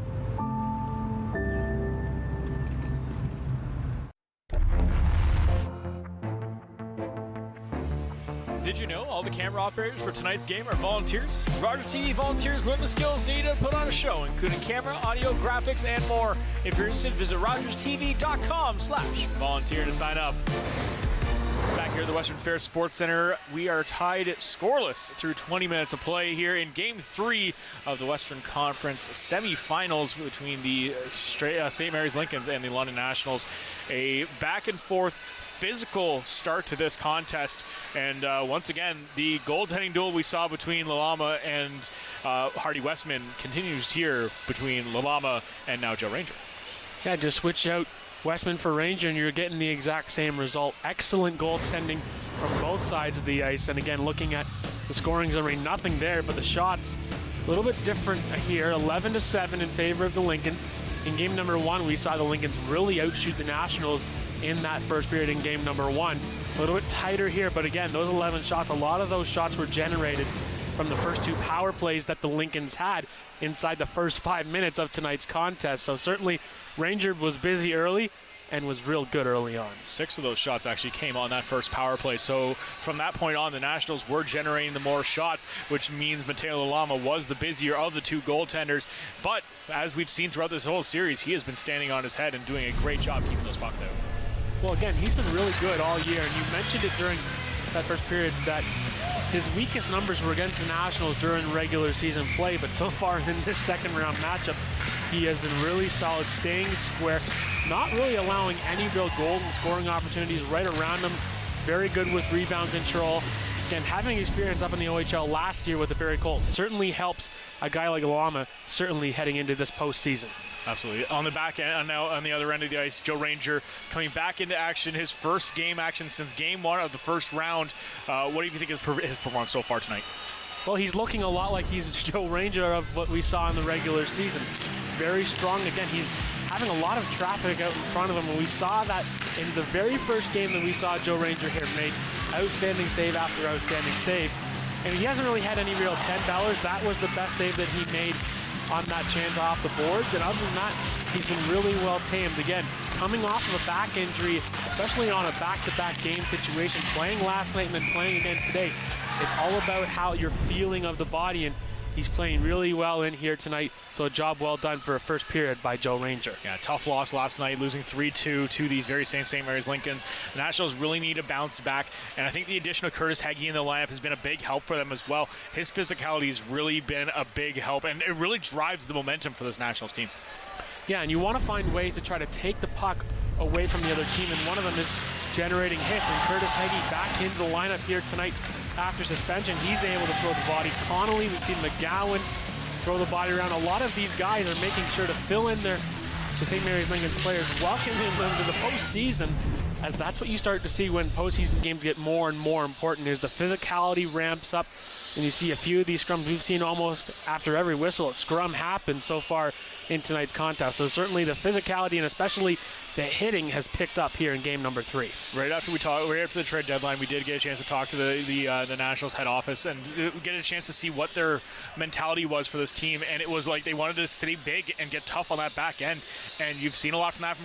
Did you know all the camera operators for tonight's game are volunteers? Rogers TV volunteers learn the skills needed to put on a show, including camera, audio, graphics, and more. If you're interested, visit rogerstv.com/volunteer to sign up. Back here at the Western Fair Sports Center, we are tied scoreless through 20 minutes of play here in Game 3 of the Western Conference semifinals between the St. Mary's Lincolns and the London Nationals. A back-and-forth physical start to this contest, and once again the goaltending duel we saw between Lalama and Hardy Westman continues here between Lalama and now Joe Ranger. Yeah, just switch out Westman for Ranger and you're getting the exact same result. Excellent goaltending from both sides of the ice, and again looking at the scoring summary, nothing there, but the shots a little bit different here. 11-7 in favor of the Lincolns. In game number 1 we saw the Lincolns really outshoot the Nationals in that first period in game number 1. A little bit tighter here, but again, those 11 shots, a lot of those shots were generated from the first 2 power plays that the Lincolns had inside the first 5 minutes of tonight's contest. So certainly Ranger was busy early and was real good early on. 6 of those shots actually came on that first power play. So from that point on, the Nationals were generating the more shots, which means Mateo Lalama was the busier of the 2 goaltenders. But as we've seen throughout this whole series, he has been standing on his head and doing a great job keeping those pucks out. Well, again, he's been really good all year, and you mentioned it during that first period that his weakest numbers were against the Nationals during regular season play, but so far in this second round matchup, he has been really solid, staying square, not really allowing any real golden scoring opportunities right around him. Very good with rebound control. Again, having experience up in the OHL last year with the Barrie Colts certainly helps a guy like Lalama, certainly heading into this postseason. Absolutely. On the back end, now on the other end of the ice, Joe Ranger coming back into action, his first game action since game 1 of the first round. What do you think is his performance so far tonight? Well, he's looking a lot like he's Joe Ranger of what we saw in the regular season. Very strong. Again, he's having a lot of traffic out in front of him, and we saw that in the very first game that we saw Joe Ranger here make outstanding save after outstanding save. And he hasn't really had any real $10. That was the best save that he made on that chance off the boards, and other than that, he's been really well tamed. Again, coming off of a back injury, especially on a back-to-back game situation, playing last night and then playing again today, it's all about how you're feeling of the body, and he's playing really well in here tonight, so a job well done for a first period by Joe Ranger. Yeah, tough loss last night, losing 3-2 to these very same St. Mary's Lincolns. The Nationals really need to bounce back, and I think the addition of Curtis Heggie in the lineup has been a big help for them as well. His physicality has really been a big help, and it really drives the momentum for this Nationals team. Yeah, and you want to find ways to try to take the puck away from the other team, and one of them is generating hits, and Curtis Heggie back into the lineup here tonight after suspension. He's able to throw the body. Connolly, we've seen McGowan throw the body around. A lot of these guys are making sure to fill in the St. Mary's Lincoln players, welcoming them to the postseason as that's what you start to see when postseason games get more and more important, is the physicality ramps up, and you see a few of these scrums. We've seen almost after every whistle a scrum happen so far in tonight's contest. So certainly the physicality and especially the hitting has picked up here in game number 3. Right after the trade deadline, we did get a chance to talk to the Nationals head office and get a chance to see what their mentality was for this team. And it was like they wanted to stay big and get tough on that back end. And you've seen a lot from that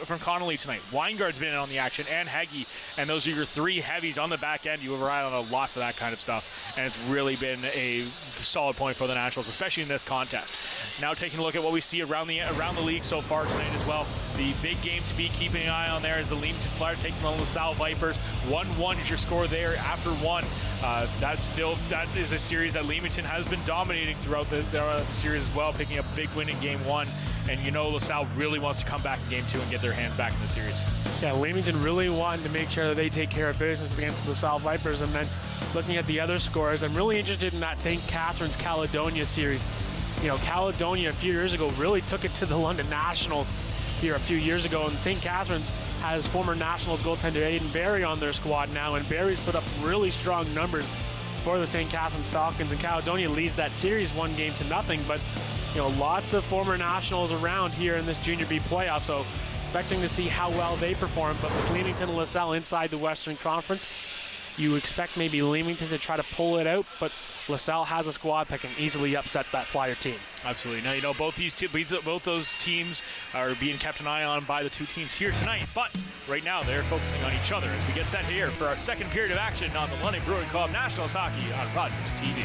from Connolly tonight. Weingard's been in on the action, and Heggie, and those are your 3 heavies on the back end. You rely on a lot for that kind of stuff, and it's really been a solid point for the Nationals, especially in this contest. Now taking a look at what we see around the league so far tonight as well. The big game to be keeping an eye on there is the Leamington Flyers taking on the LaSalle Vipers. 1-1 is your score there after 1. That is a series that Leamington has been dominating throughout the series as well, picking up a big win in game 1. And you know LaSalle really wants to come back in game 2 and get their hands back in the series. Yeah, Leamington really wanting to make sure that they take care of business against the LaSalle Vipers. And then looking at the other scores, I'm really interested in that St. Catharines Caledonia series. You know, Caledonia a few years ago really took it to the London Nationals here a few years ago, and St. Catharines has former Nationals goaltender Aiden Barry on their squad now, and Barry's put up really strong numbers for the St. Catharines Falcons, and Caledonia leads that series 1-0, but you know, lots of former Nationals around here in this Junior B playoff, so expecting to see how well they perform. But with Leamington and LaSalle inside the Western Conference, you expect maybe Leamington to try to pull it out, but LaSalle has a squad that can easily upset that Flyer team. Absolutely. Now, you know, both those teams are being kept an eye on by the 2 teams here tonight, but right now they're focusing on each other as we get set here for our second period of action on the London Brewing Club Nationals Hockey on Rogers TV.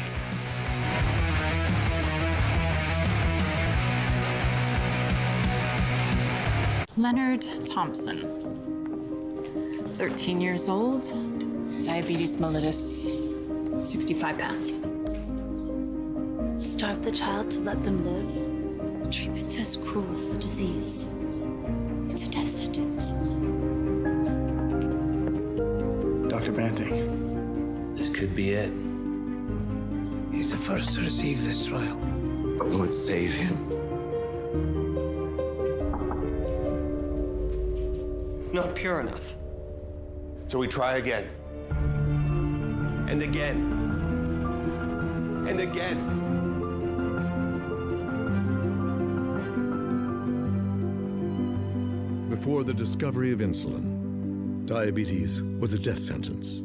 Leonard Thompson, 13 years old, diabetes mellitus, 65 pounds. Starve the child to let them live. The treatment's as cruel as the disease. It's a death sentence. Dr. Banting, this could be it. He's the first to receive this trial. But will it save him? It's not pure enough. So we try again. And again. And again. Before the discovery of insulin, diabetes was a death sentence.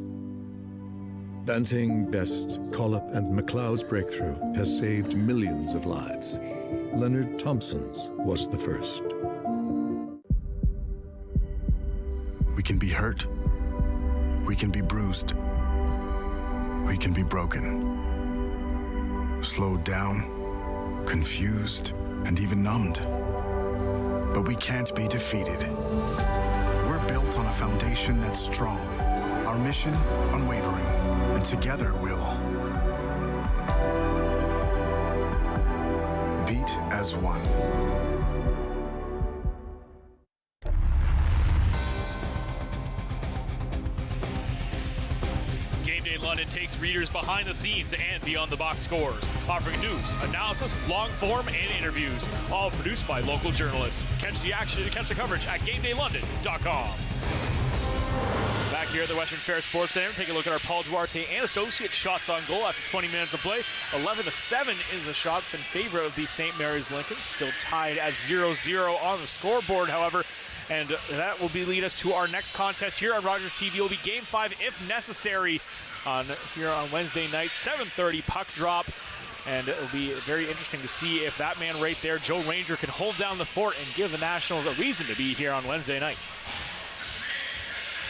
Banting, Best, Collop, and McLeod's breakthrough has saved millions of lives. Leonard Thompson's was the first. We can be hurt. We can be bruised. We can be broken. Slowed down, confused, and even numbed. But we can't be defeated. We're built on a foundation that's strong. Our mission, unwavering. And together we'll beat as one. London takes readers behind the scenes and beyond the box scores, offering news, analysis, long form, and interviews, all produced by local journalists. Catch the coverage at GameDayLondon.com. Back here at the Western Fair Sports Center, take a look at our Paul Duarte and Associates shots on goal after 20 minutes of play. 11-7 is the shots in favor of the St. Mary's Lincoln, still tied at 0-0 on the scoreboard, however. And that will lead us to our next contest here on Rogers TV. It will be Game 5 if necessary here on Wednesday night, 7:30 puck drop. And it'll be very interesting to see if that man right there, Joe Ranger, can hold down the fort and give the Nationals a reason to be here on Wednesday night.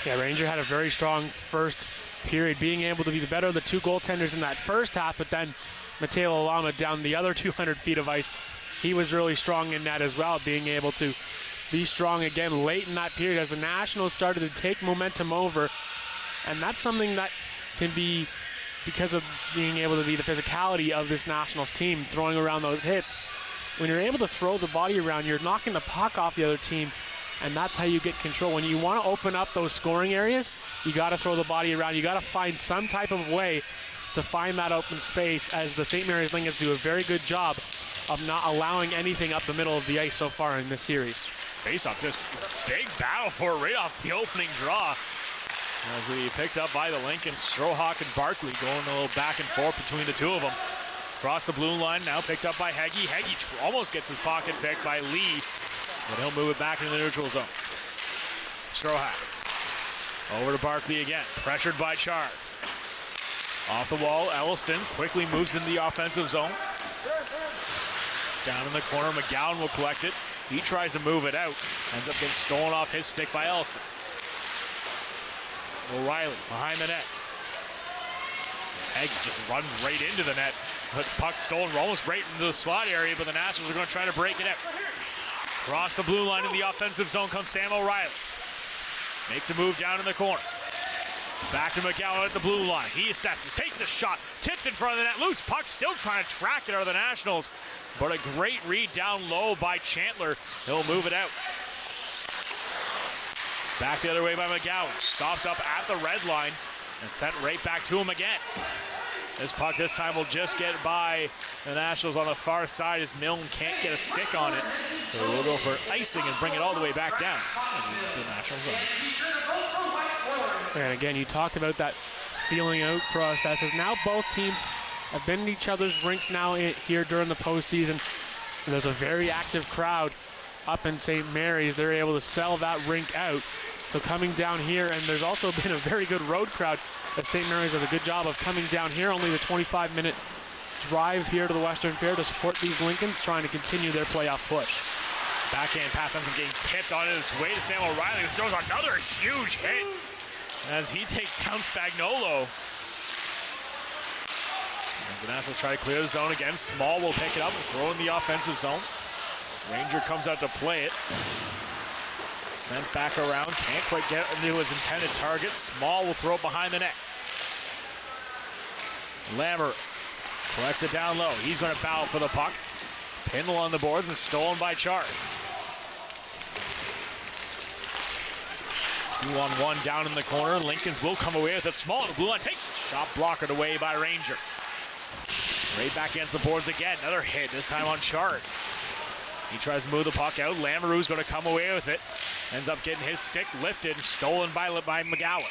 Yeah, Ranger had a very strong first period, being able to be the better of the 2 goaltenders in that first half, but then Mateo Alama down the other 200 feet of ice. He was really strong in that as well, being able to be strong again late in that period as the Nationals started to take momentum over. And that's something that can be because of being able to be the physicality of this Nationals team, throwing around those hits. When you're able to throw the body around, you're knocking the puck off the other team, and that's how you get control. When you want to open up those scoring areas, you got to throw the body around. You got to find some type of way to find that open space, as the St. Mary's Lincolns do a very good job of not allowing anything up the middle of the ice so far in this series. face-off. Just big battle for it right off the opening draw. As he picked up by the Lincoln, Strohawk and Barkley going a little back and forth between the two of them. Across the blue line now, picked up by Heggie. Heggie almost gets his pocket picked by Lee, but he'll move it back into the neutral zone. Strohawk over to Barkley again, pressured by Char. Off the wall, Elliston quickly moves into the offensive zone. Down in the corner, McGowan will collect it. He tries to move it out, ends up getting stolen off his stick by Elliston. O'Reilly behind the net. Heggie just runs right into the net. Puck stolen almost right into the slot area, but the Nationals are going to try to break it out. Across the blue line in the offensive zone comes Sam O'Reilly. Makes a move down in the corner. Back to McGowan at the blue line. He assesses, takes a shot, tipped in front of the net, loose puck, still trying to track it out of the Nationals. But a great read down low by Chandler. He'll move it out. Back the other way by McGowan. Stopped up at the red line and sent right back to him again. This puck this time will just get by the Nationals on the far side as Milne can't get a stick on it. So we'll go for icing and bring it all the way back down to the National zone. And again, you talked about that feeling out process. As now both teams have been in each other's rinks now here during the postseason. There's a very active crowd up in St. Mary's. They're able to sell that rink out. So coming down here, and there's also been a very good road crowd as St. Mary's does a good job of coming down here. Only the 25-minute drive here to the Western Fair to support these Lincolns, trying to continue their playoff push. Backhand pass ends up getting tipped on its way to Sam O'Reilly, who throws another huge hit as he takes down Spagnuolo. As the Nationals try to clear the zone again, Small will pick it up and throw in the offensive zone. Ranger comes out to play it. Sent back around, can't quite get into his intended target. Small will throw it behind the net. Lambert collects it down low. He's going to battle for the puck. Pindle on the board and stolen by Char. 2-on-1 down in the corner. Lincolns will come away with it. Small on the blue line, takes it. Shot blockered away by Ranger. Right back against the boards again. Another hit, this time on Char. He tries to move the puck out. Lamoureux's going to come away with it. Ends up getting his stick lifted, stolen by McGowan.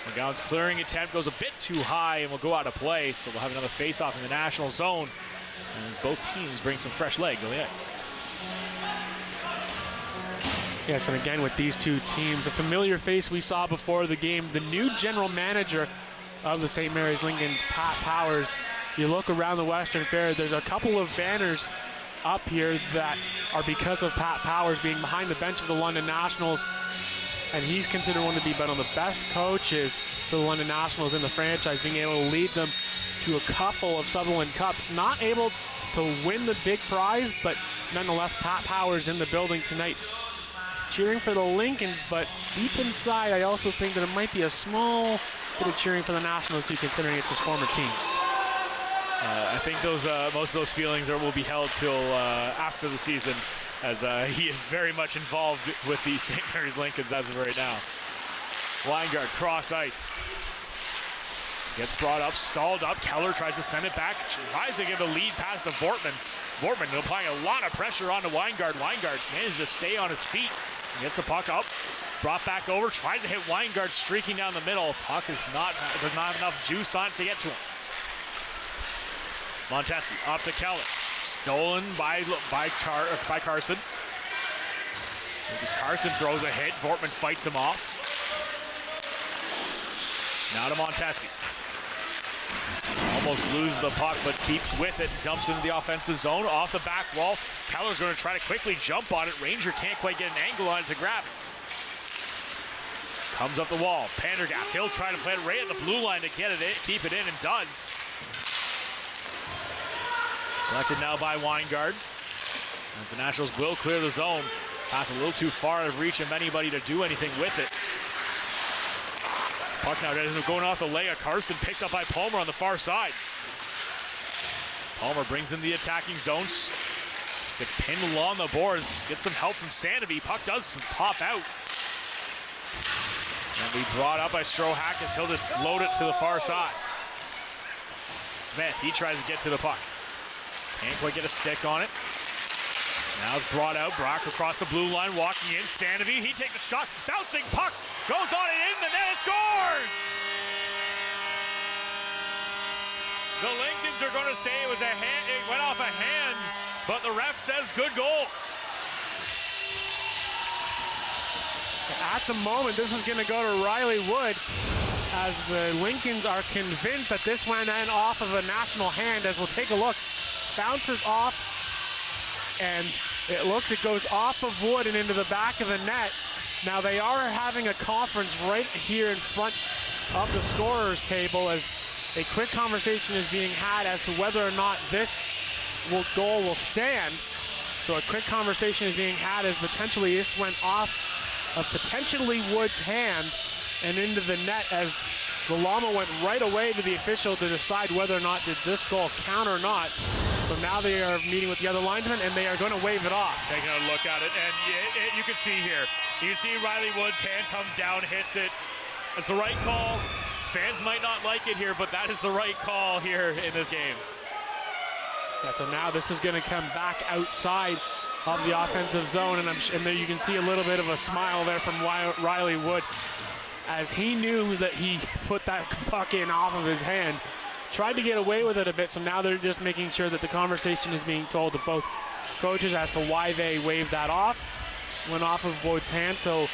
McGowan's clearing attempt goes a bit too high and will go out of play, so we'll have another face-off in the National zone as both teams bring some fresh legs on the ice. Yes, and again with these two teams, a familiar face we saw before the game, the new general manager of the St. Mary's Lincolns, Pat Powers. You look around the Western Fair, there's a couple of banners up here that are because of Pat Powers being behind the bench of the London Nationals, and he's considered one to be one of the best coaches for the London Nationals in the franchise, being able to lead them to a couple of Sutherland Cups. Not able to win the big prize, but nonetheless, Pat Powers in the building tonight cheering for the Lincolns, but deep inside, I also think that it might be a small bit of cheering for the Nationals too, considering it's his former team. I think those most of those feelings will be held till after the season, as he is very much involved with the St. Mary's Lincolns as of right now. Weingart cross ice. Gets brought up, stalled up. Keller tries to send it back. Tries to give the lead pass to Vortman. Vortman applying a lot of pressure onto Weingart. Weingart manages to stay on his feet. Gets the puck up. Brought back over. Tries to hit Weingart streaking down the middle. Puck is there's not enough juice on it to get to him. Montesi off to Keller. Stolen by Carson. As Carson throws a hit, Vortman fights him off. Now to Montesi. Almost loses the puck, but keeps with it. Dumps into the offensive zone. Off the back wall. Keller's going to try to quickly jump on it. Ranger can't quite get an angle on it to grab it. Comes up the wall. Pendergast. He'll try to play it right at the blue line to get it in, keep it in, and does. Collected now by Weingart. As the Nationals will clear the zone. Pass a little too far out of reach of anybody to do anything with it. Puck now going off the leg of Carson, picked up by Palmer on the far side. Palmer brings in the attacking zones. Gets pinned along the boards. Gets some help from Sandovi. Puck does pop out. And be brought up by Strohawk as he'll just float it to the far side. Smith, he tries to get to the puck. Can't quite get a stick on it. Now it's brought out. Brock across the blue line, walking in. Sanavy, he takes a shot. Bouncing puck. Goes on and in the net and scores! The Lincolns are going to say it was a hand. It went off a hand, but the ref says good goal. At the moment, this is going to go to Riley Wood, as the Lincolns are convinced that this went in off of a national hand. As we'll take a look, bounces off, and it goes off of Wood and into the back of the net. Now they are having a conference right here in front of the scorer's table, as a quick conversation is being had as to whether or not this goal will stand. So a quick conversation is being had as potentially this went off of potentially Wood's hand and into the net, as the Llama went right away to the official to decide whether or not did this goal count or not. So now they are meeting with the other linesman, and they are going to wave it off. Taking a look at it, and you can see here. You can see Riley Wood's hand comes down, hits it. It's the right call. Fans might not like it here, but that is the right call here in this game. Yeah, so now this is going to come back outside of the offensive zone, and there you can see a little bit of a smile there from Riley Wood, as he knew that he put that puck in off of his hand. Tried to get away with it a bit, so now they're just making sure that the conversation is being told to both coaches as to why they waved that off. Went off of Wood's hand, so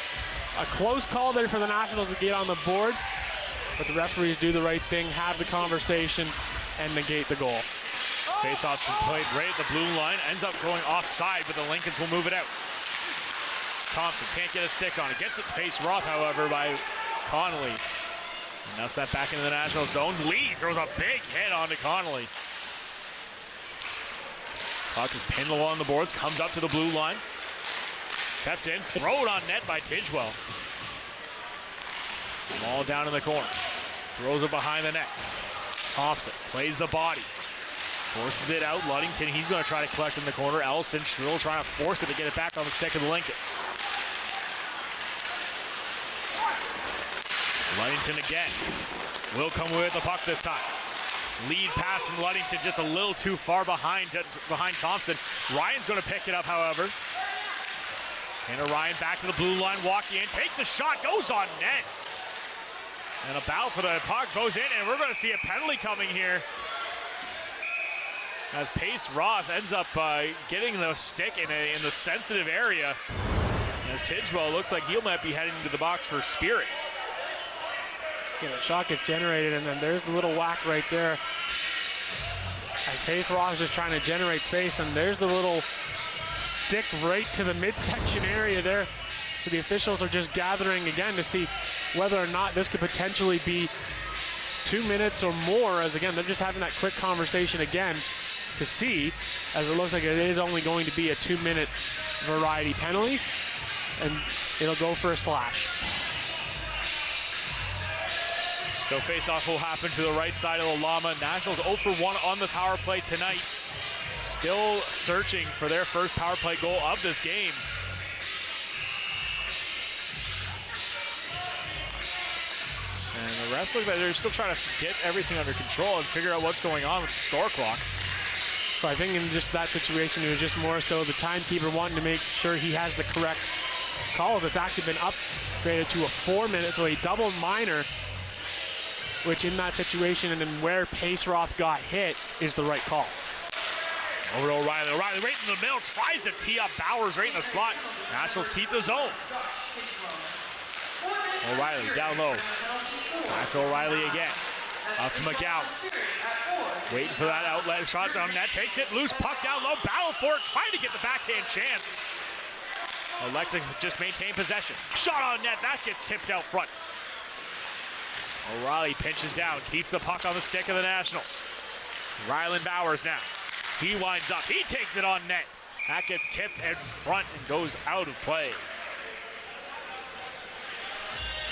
a close call there for the Nationals to get on the board, but the referees do the right thing, have the conversation, and negate the goal. Face-off's played right at the blue line, ends up going offside, but the Lincolns will move it out. Thompson can't get a stick on it, gets it to Pace Roth, however, by Connolly. And now sent back into the national zone. Lee throws a big hit onto Connolly. Puck is pinned along the boards, comes up to the blue line. Kept in, thrown on net by Tidgewell. Small down in the corner. Throws it behind the net. Thompson plays the body. Forces it out. Ludington, he's going to try to collect in the corner. Ellison still trying to force it to get it back on the stick of the Lincolns. Ludington again. Will come with the puck this time. Lead pass from Ludington, just a little too far behind Thompson. Ryan's going to pick it up, however. Tanner Ryan back to the blue line, walking in, takes a shot, goes on net. And a bout for the puck goes in, and we're going to see a penalty coming here, as Pace Roth ends up getting the stick in the sensitive area. As Tidgewell looks like he might be heading to the box for Spirit. Yeah, the shot gets generated, and then there's the little whack right there. As Pace Roth is just trying to generate space, and there's the little stick right to the midsection area there. So the officials are just gathering again to see whether or not this could potentially be 2 minutes or more, as again, they're just having that quick conversation again to see, as it looks like it is only going to be a 2-minute variety penalty, and it'll go for a slash. So face-off will happen to the right side of the Llama. Nationals 0 for 1 on the power play tonight. Still searching for their first power play goal of this game. And the refs look like they're still trying to get everything under control and figure out what's going on with the score clock. So I think in just that situation, it was just more so the timekeeper wanting to make sure he has the correct calls. It's actually been upgraded to a 4-minute, so a double minor, which in that situation and then where Pace Roth got hit is the right call. Over to O'Reilly. O'Reilly right in the middle, tries to tee up Bowers right in the slot. Nationals keep the zone. O'Reilly down low. Back to O'Reilly again. Up to McGowan. Waiting for that outlet shot down net. Takes it loose, puck down low. Battle for it, trying to get the backhand chance. Electing just maintain possession. Shot on net, that gets tipped out front. O'Reilly pinches down, keeps the puck on the stick of the Nationals. Rylan Bowers now. He winds up, he takes it on net. That gets tipped in front and goes out of play.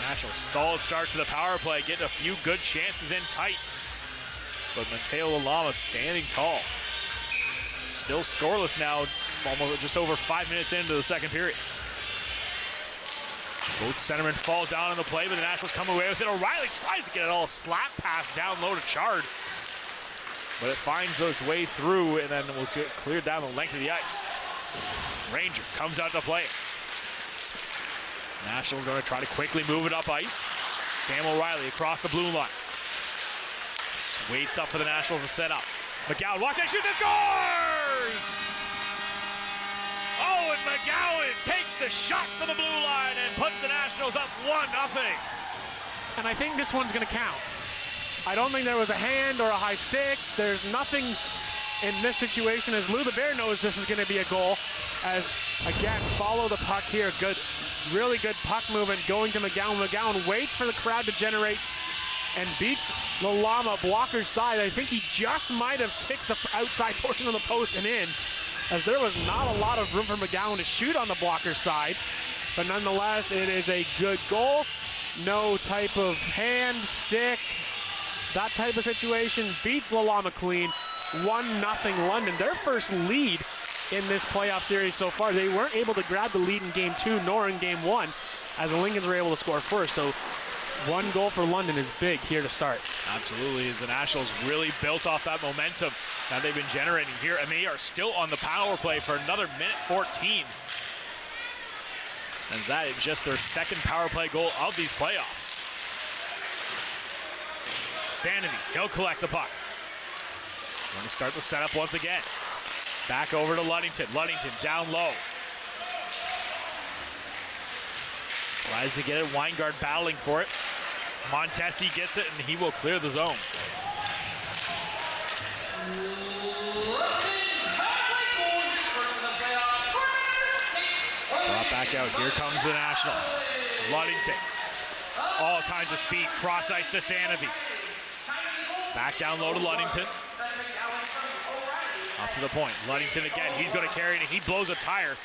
Nationals solid start to the power play, getting a few good chances in tight. But Mateo Lalama standing tall. Still scoreless now, almost just over 5 minutes into the second period. Both centermen fall down on the play, but the Nationals come away with it. O'Reilly tries to get it all slap pass down low to Chard. But it finds its way through and then will get cleared down the length of the ice. Ranger comes out to play it. Nationals going to try to quickly move it up ice. Sam O'Reilly across the blue line. Waits up for the Nationals to set up. McGowan, watch that shoot, that scores! Oh, and McGowan takes a shot for the blue line and puts the Nationals up 1-0. And I think this one's going to count. I don't think there was a hand or a high stick. There's nothing in this situation, as Lou the Bear knows this is going to be a goal. As, again, follow the puck here. Good, really good puck movement going to McGowan. McGowan waits for the crowd to generate and beats Lalama blocker's side. I think he just might have ticked the outside portion of the post and in, as there was not a lot of room for McGowan to shoot on the blocker's side. But nonetheless, it is a good goal. No type of hand, stick, that type of situation. Beats Lalama clean. 1-0 London. Their first lead in this playoff series so far. They weren't able to grab the lead in game 2 nor in game 1, as the Lincolns were able to score first. So 1 goal for London is big here to start. Absolutely, as the Nationals really built off that momentum that they've been generating here, and they are still on the power play for another minute 14. And that is just their second power play goal of these playoffs. Sanity, he'll collect the puck. Going to start the setup once again. Back over to Ludington. Ludington down low. Tries to get it. Weingart battling for it. Montesi gets it, and he will clear the zone. Brought back out. Here comes the Nationals. Ludington. All kinds of speed. Cross ice to Sanavy. Back down low to Ludington. Up to the point. Ludington again. He's going to carry it, and he blows a tire.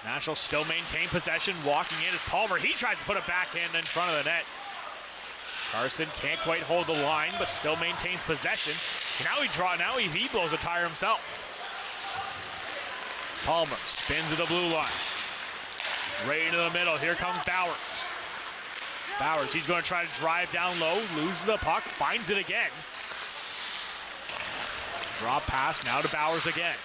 Nationals still maintain possession. Walking in is Palmer. He tries to put it back in front of the net. Carson can't quite hold the line, but still maintains possession. Now he blows a tire himself. Palmer spins to the blue line. Right into the middle. Here comes Bowers. Bowers, he's going to try to drive down low, loses the puck, finds it again. Drop pass now to Bowers again.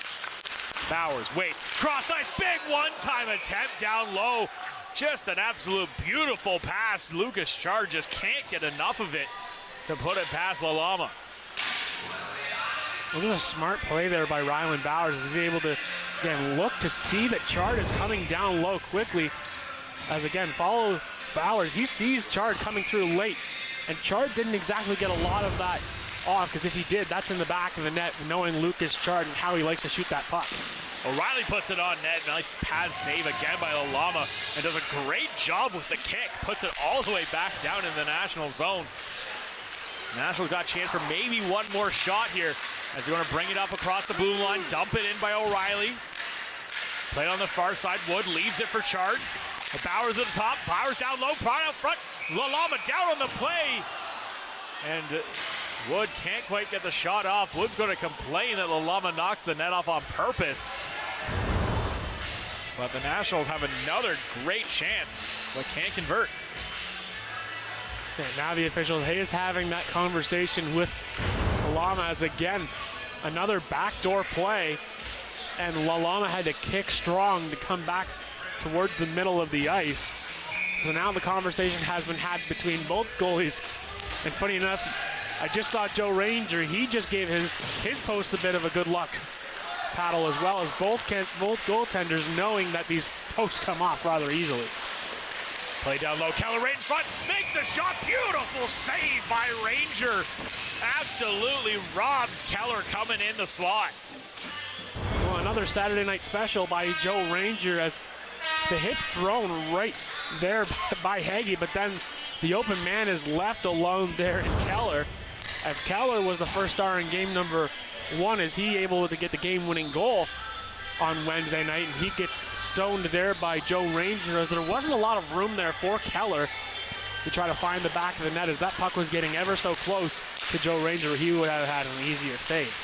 Bowers, wait, cross ice, big one-time attempt down low. Just an absolute beautiful pass. Lucas Chard just can't get enough of it to put it past Lalama. Well, this is a smart play there by Rylan Bowers. He's able to, again, look to see that Chard is coming down low quickly. As again, follow Bowers. He sees Chard coming through late, and Chard didn't exactly get a lot of that off, because if he did, that's in the back of the net, knowing Lucas Chard and how he likes to shoot that puck. O'Reilly puts it on net. Nice pad save again by Lalama, and does a great job with the kick. Puts it all the way back down in the National zone. Nationals got a chance for maybe one more shot here, as they're going to bring it up across the blue line, dump it in by O'Reilly. Play on the far side. Wood leaves it for Chard. Bowers at the top. Bowers down low. Prod out front. Lalama down on the play. And Wood can't quite get the shot off. Wood's going to complain that Lalama knocks the net off on purpose. But the Nationals have another great chance, but can't convert. And now the officials, he is having that conversation with Lalama, as again, another backdoor play. And Lalama had to kick strong to come back towards the middle of the ice. So now the conversation has been had between both goalies. And funny enough, I just saw Joe Ranger. He just gave his post a bit of a good luck paddle, as well as both goaltenders, knowing that these posts come off rather easily. Play down low. Keller right in front. Makes a shot. Beautiful save by Ranger. Absolutely robs Keller coming in the slot. Well, another Saturday night special by Joe Ranger, as the hit's thrown right there by Hagee, but then the open man is left alone there in Keller, as Keller was the first star in game number 1, as he able to get the game-winning goal on Wednesday night, and he gets stoned there by Joe Ranger, as there wasn't a lot of room there for Keller to try to find the back of the net, as that puck was getting ever so close to Joe Ranger. He would have had an easier save.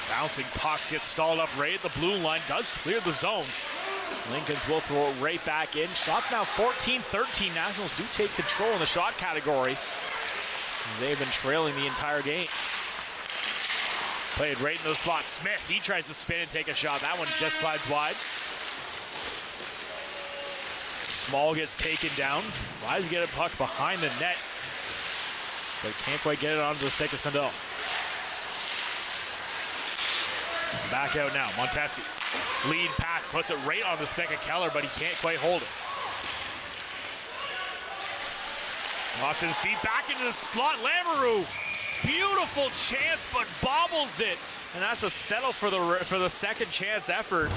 Bouncing puck gets stalled up right at the blue line, does clear the zone. Lincolns will throw it right back in. Shots now 14-13. Nationals do take control in the shot category. They've been trailing the entire game. Played right into the slot. Smith, he tries to spin and take a shot. That one just slides wide. Small gets taken down. Tries to get a puck behind the net, but can't quite get it onto the stick of Sandell. Back out now, Montesi. Lead pass, puts it right on the stick of Keller, but he can't quite hold it. Lost his feet back into the slot. Lamoureux, beautiful chance, but bobbles it, and that's a settle for the second chance effort.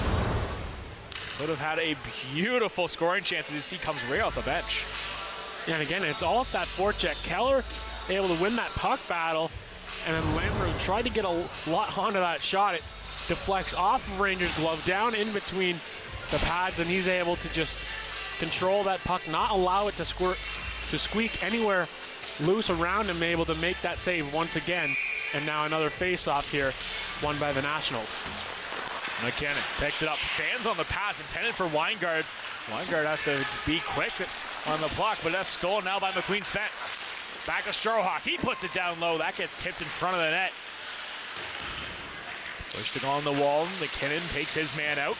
Could have had a beautiful scoring chance as you see comes right off the bench. And again, it's all up that forecheck. Keller able to win that puck battle, and then Lamoureux tried to get a lot onto that shot. It deflects off of Rangers' glove, down in between the pads, and he's able to just control that puck, not allow it to squeak anywhere loose around him, able to make that save once again. And now another face-off here, won by the Nationals. McKinnon picks it up, fans on the pass, intended for Weingard. Weingard has to be quick on the block, but that's stolen now by McQueen Spence. Back to Strohawk, he puts it down low. That gets tipped in front of the net. Pushed along the wall, McKinnon takes his man out.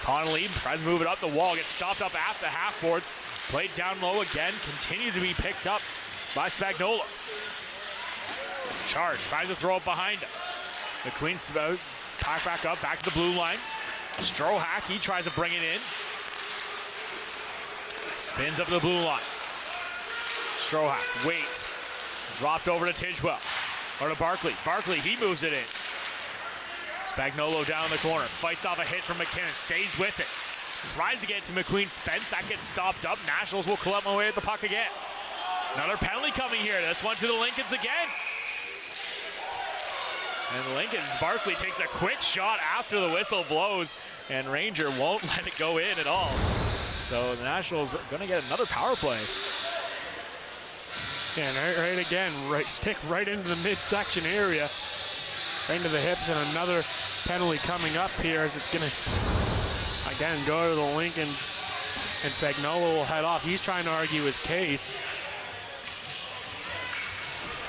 Connolly tries to move it up the wall, gets stopped up at the half boards. Played down low again, continued to be picked up by Spagnola. Chard tries to throw it behind him. McQueen pack back up, back to the blue line. Strohawk, he tries to bring it in. Spins up to the blue line. Strohawk waits. Dropped over to Tidgewell. Or to Barkley. Barkley, he moves it in. Spagnuolo down in the corner. Fights off a hit from McKinnon. Stays with it. Tries to get to McQueen Spence. That gets stopped up. Nationals will collect away at the puck again. Another penalty coming here. This one to the Lincolns again. And Lincoln's Barkley takes a quick shot after the whistle blows, and Ranger won't let it go in at all. So the Nationals are going to get another power play. Yeah, and right again, stick right into the midsection area, right into the hips, and another penalty coming up here as it's going to, again, go to the Lincolns, and Spagnuolo will head off. He's trying to argue his case.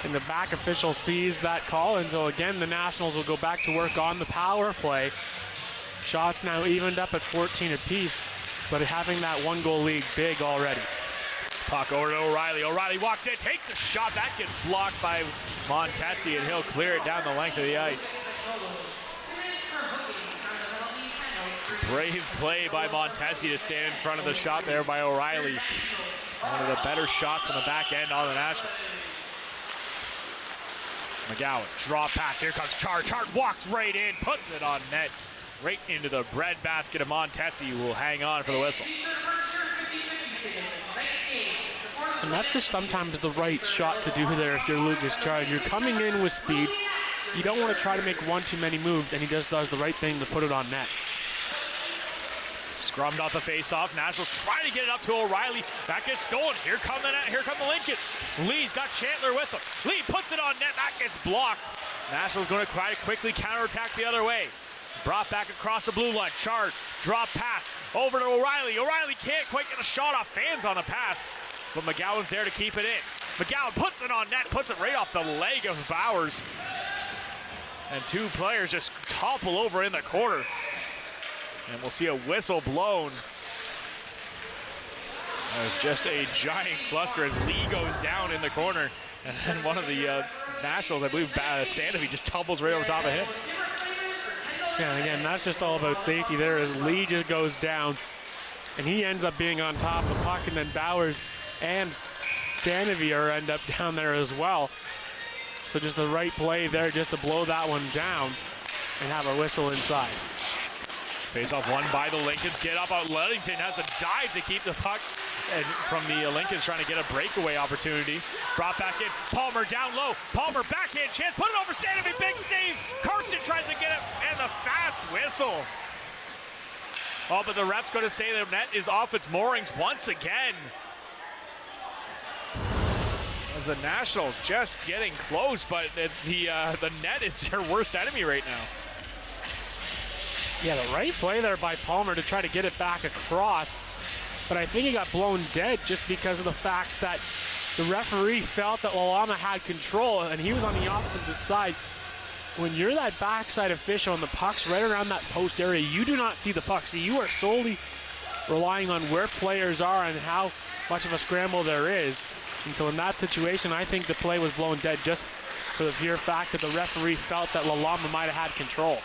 And the back official sees that call, and so again, the Nationals will go back to work on the power play. Shots now evened up at 14 apiece, but having that one-goal lead big already. Puck over to O'Reilly. O'Reilly walks in, takes a shot. That gets blocked by Montesi, and he'll clear it down the length of the ice. Brave play by Montesi to stand in front of the shot there by O'Reilly. One of the better shots on the back end on the Nationals. McGowan, draw pass, here comes Chard. Chard walks right in, puts it on net, right into the bread basket of Montesi, who will hang on for the whistle. And that's just sometimes the right shot to do there if you're Lucas Chard. You're coming in with speed. You don't want to try to make one too many moves, and he just does the right thing to put it on net. Scrummed off the face-off. Nationals trying to get it up to O'Reilly. That gets stolen. Here come the Lincolns. Lee's got Chandler with him. Lee puts it on net. That gets blocked. Nationals going to try to quickly counterattack the other way. Brought back across the blue line. Chard, drop pass over to O'Reilly. O'Reilly can't quite get a shot off. Fans on the pass, but McGowan's there to keep it in. McGowan puts it on net, puts it right off the leg of Bowers. And two players just topple over in the corner. And we'll see a whistle blown. Just a giant cluster as Lee goes down in the corner. And then one of the Nationals, I believe Sandovi, just tumbles right over top of him. Yeah, and again, that's just all about safety there as Lee just goes down. And he ends up being on top of the puck, and then Bowers and Sandovi end up down there as well. So just the right play there just to blow that one down and have a whistle inside. Face off one by the Lincolns. Get up. Ludington has to dive to keep the puck. And from the Lincolns trying to get a breakaway opportunity. Brought back in. Palmer down low. Palmer backhand chance. Put it over Sandovi. Big save. Karsten tries to get it. And the fast whistle. Oh, but the ref's going to say the net is off its moorings once again. As the Nationals just getting close, but the net is their worst enemy right now. Yeah, the right play there by Palmer to try to get it back across. But I think he got blown dead just because of the fact that the referee felt that Lalama had control and he was on the opposite side. When you're that backside official and the puck's right around that post area, you do not see the puck. So you are solely relying on where players are and how much of a scramble there is. And so in that situation, I think the play was blown dead just for the pure fact that the referee felt that Lalama might have had control.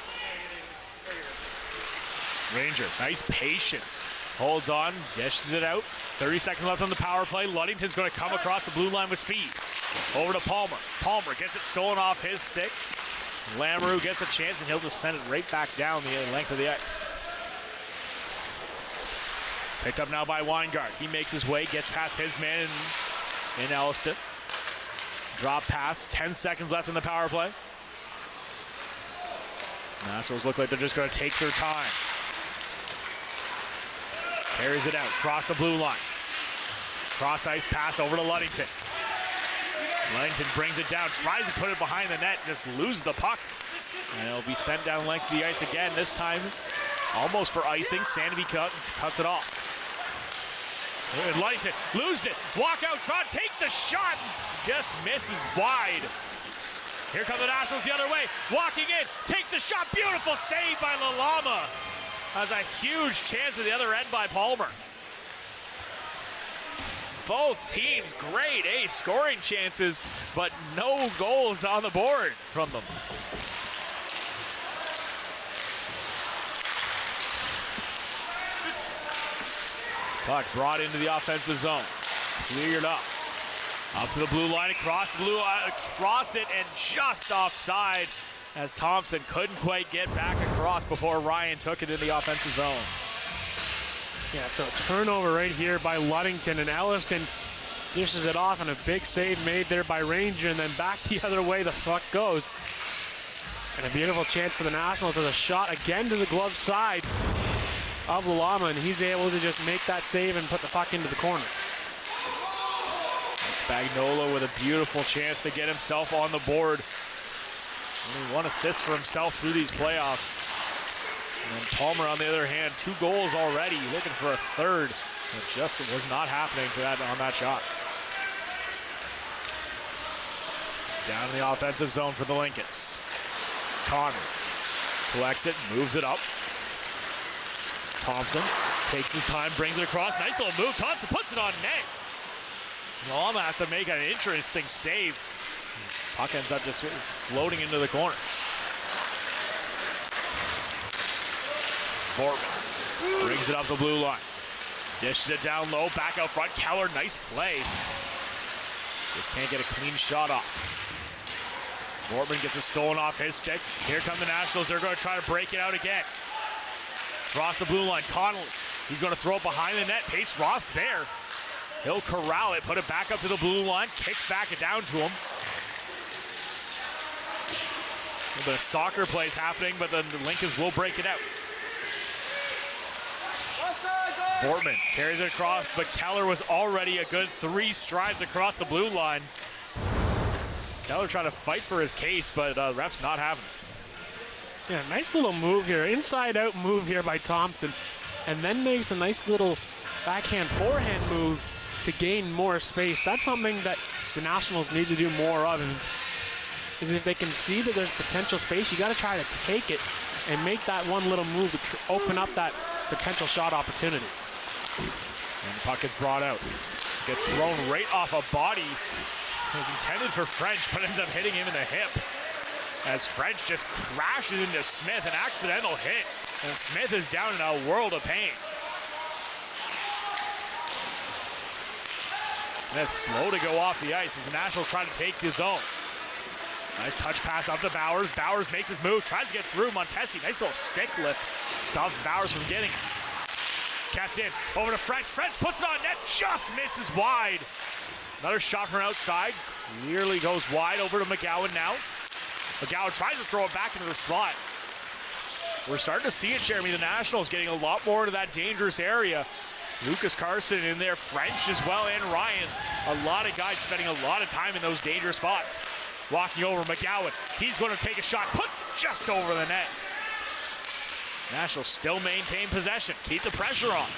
Ranger, nice patience. Holds on, dishes it out. 30 seconds left on the power play. Ludington's going to come across the blue line with speed. Over to Palmer. Palmer gets it stolen off his stick. Lamoureux gets a chance, and he'll just send it right back down the length of the ice. Picked up now by Weingart. He makes his way, gets past his man in Elliston. Drop pass, 10 seconds left in the power play. Nationals look like they're just going to take their time. Carries it out, across the blue line. Cross ice pass over to Ludington. Ludington brings it down, tries to put it behind the net, just loses the puck. And it'll be sent down length of the ice again, this time almost for icing. Sandy cuts it off. And Ludington loses it, walk out, Trot takes a shot, just misses wide. Here come the Nationals the other way, walking in, takes a shot, beautiful save by Lalama. Has a huge chance at the other end by Palmer. Both teams, great ace scoring chances, but no goals on the board from them. Puck brought into the offensive zone. Cleared up. Up to the blue line, across the blue line, across it, and just offside, as Thompson couldn't quite get back across before Ryan took it in the offensive zone. Yeah, so turnover right here by Ludington, and Elliston dishes it off, and a big save made there by Ranger, and then back the other way the puck goes. And a beautiful chance for the Nationals as a shot again to the glove side of Lalama, and he's able to just make that save and put the puck into the corner. Spagnola with a beautiful chance to get himself on the board. Only one assist for himself through these playoffs. And then Palmer, on the other hand, 2 goals already, looking for a third. It just was not happening for that on that shot. Down in the offensive zone for the Lincolns. Connor collects it, moves it up. Thompson takes his time, brings it across. Nice little move. Thompson puts it on net. Lalama has to make an interesting save. Puck ends up just floating into the corner. Bortman brings it up the blue line. Dishes it down low, back out front. Keller, nice play. Just can't get a clean shot off. Bortman gets it stolen off his stick. Here come the Nationals. They're going to try to break it out again. Across the blue line, Connolly. He's going to throw it behind the net. Pace Ross there. He'll corral it, put it back up to the blue line, kick back it down to him. A little bit of soccer plays happening, but then the Lincolns will break it out. Bortman carries it across, but Keller was already a good 3 strides across the blue line. Keller trying to fight for his case, but ref's not having it. Yeah, nice little move here, inside out move here by Thompson, and then makes a nice little backhand forehand move to gain more space. That's something that the Nationals need to do more of, is if they can see that there's potential space, you got to try to take it and make that one little move to open up that potential shot opportunity. And the puck gets brought out. Gets thrown right off a body. It was intended for French, but ends up hitting him in the hip. As French just crashes into Smith, an accidental hit. And Smith is down in a world of pain. Smith slow to go off the ice as the Nationals try to take the zone. Nice touch pass up to Bowers. Bowers makes his move, tries to get through. Montesi, nice little stick lift. Stops Bowers from getting it. Kept in, over to French. French puts it on net, just misses wide. Another shot from outside, clearly goes wide over to McGowan now. McGowan tries to throw it back into the slot. We're starting to see it, Jeremy. The Nationals getting a lot more into that dangerous area. Lucas Carson in there, French as well, and Ryan. A lot of guys spending a lot of time in those dangerous spots. Walking over McGowan. He's going to take a shot, puts it just over the net. Nationals still maintain possession, keep the pressure on.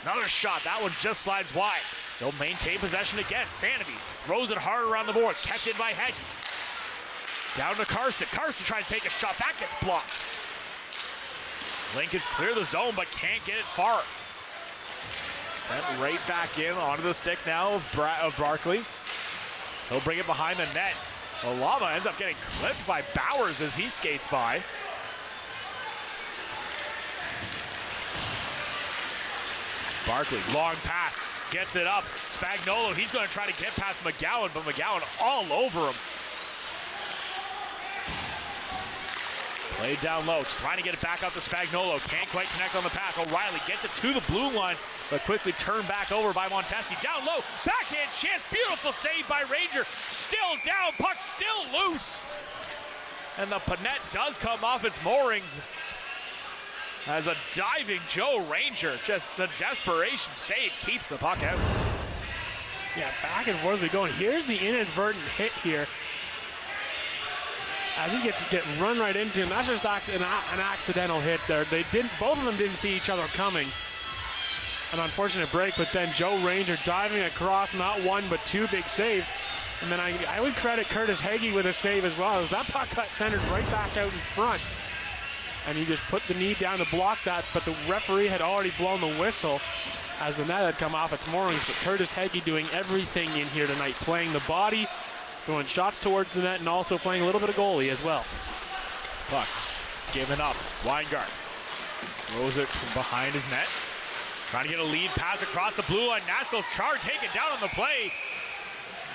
Another shot, that one just slides wide. They'll maintain possession again. Sanity throws it hard around the board, kept in by Hedges. Down to Carson. Carson trying to take a shot, that gets blocked. Lincolns clear the zone, but can't get it far. Sent right back in onto the stick now of Barkley. He'll bring it behind the net. Alama ends up getting clipped by Bowers as he skates by. Barkley, long pass, gets it up. Spagnuolo, he's going to try to get past McGowan, but McGowan all over him. Played down low, trying to get it back up to Spagnuolo. Can't quite connect on the pass. O'Reilly gets it to the blue line, but quickly turned back over by Montesi. Down low, backhand chance, beautiful save by Ranger. Still down, puck still loose. And the Panette does come off its moorings as a diving Joe Ranger, just the desperation save keeps the puck out. Yeah, back and forth we go. And here's the inadvertent hit here. As he gets run right into him. That's just an accidental hit there. Both of them didn't see each other coming. An unfortunate break, but then Joe Ranger diving across, not one but two big saves. And then I would credit Curtis Hagee with a save as well, as that puck got centered right back out in front. And he just put the knee down to block that, but the referee had already blown the whistle as the net had come off its moorings. But Curtis Hagee doing everything in here tonight, playing the body, throwing shots towards the net, and also playing a little bit of goalie as well. Puck given up. Weingart throws it from behind his net. Trying to get a lead pass across the blue line. Nashville Char taken down on the play.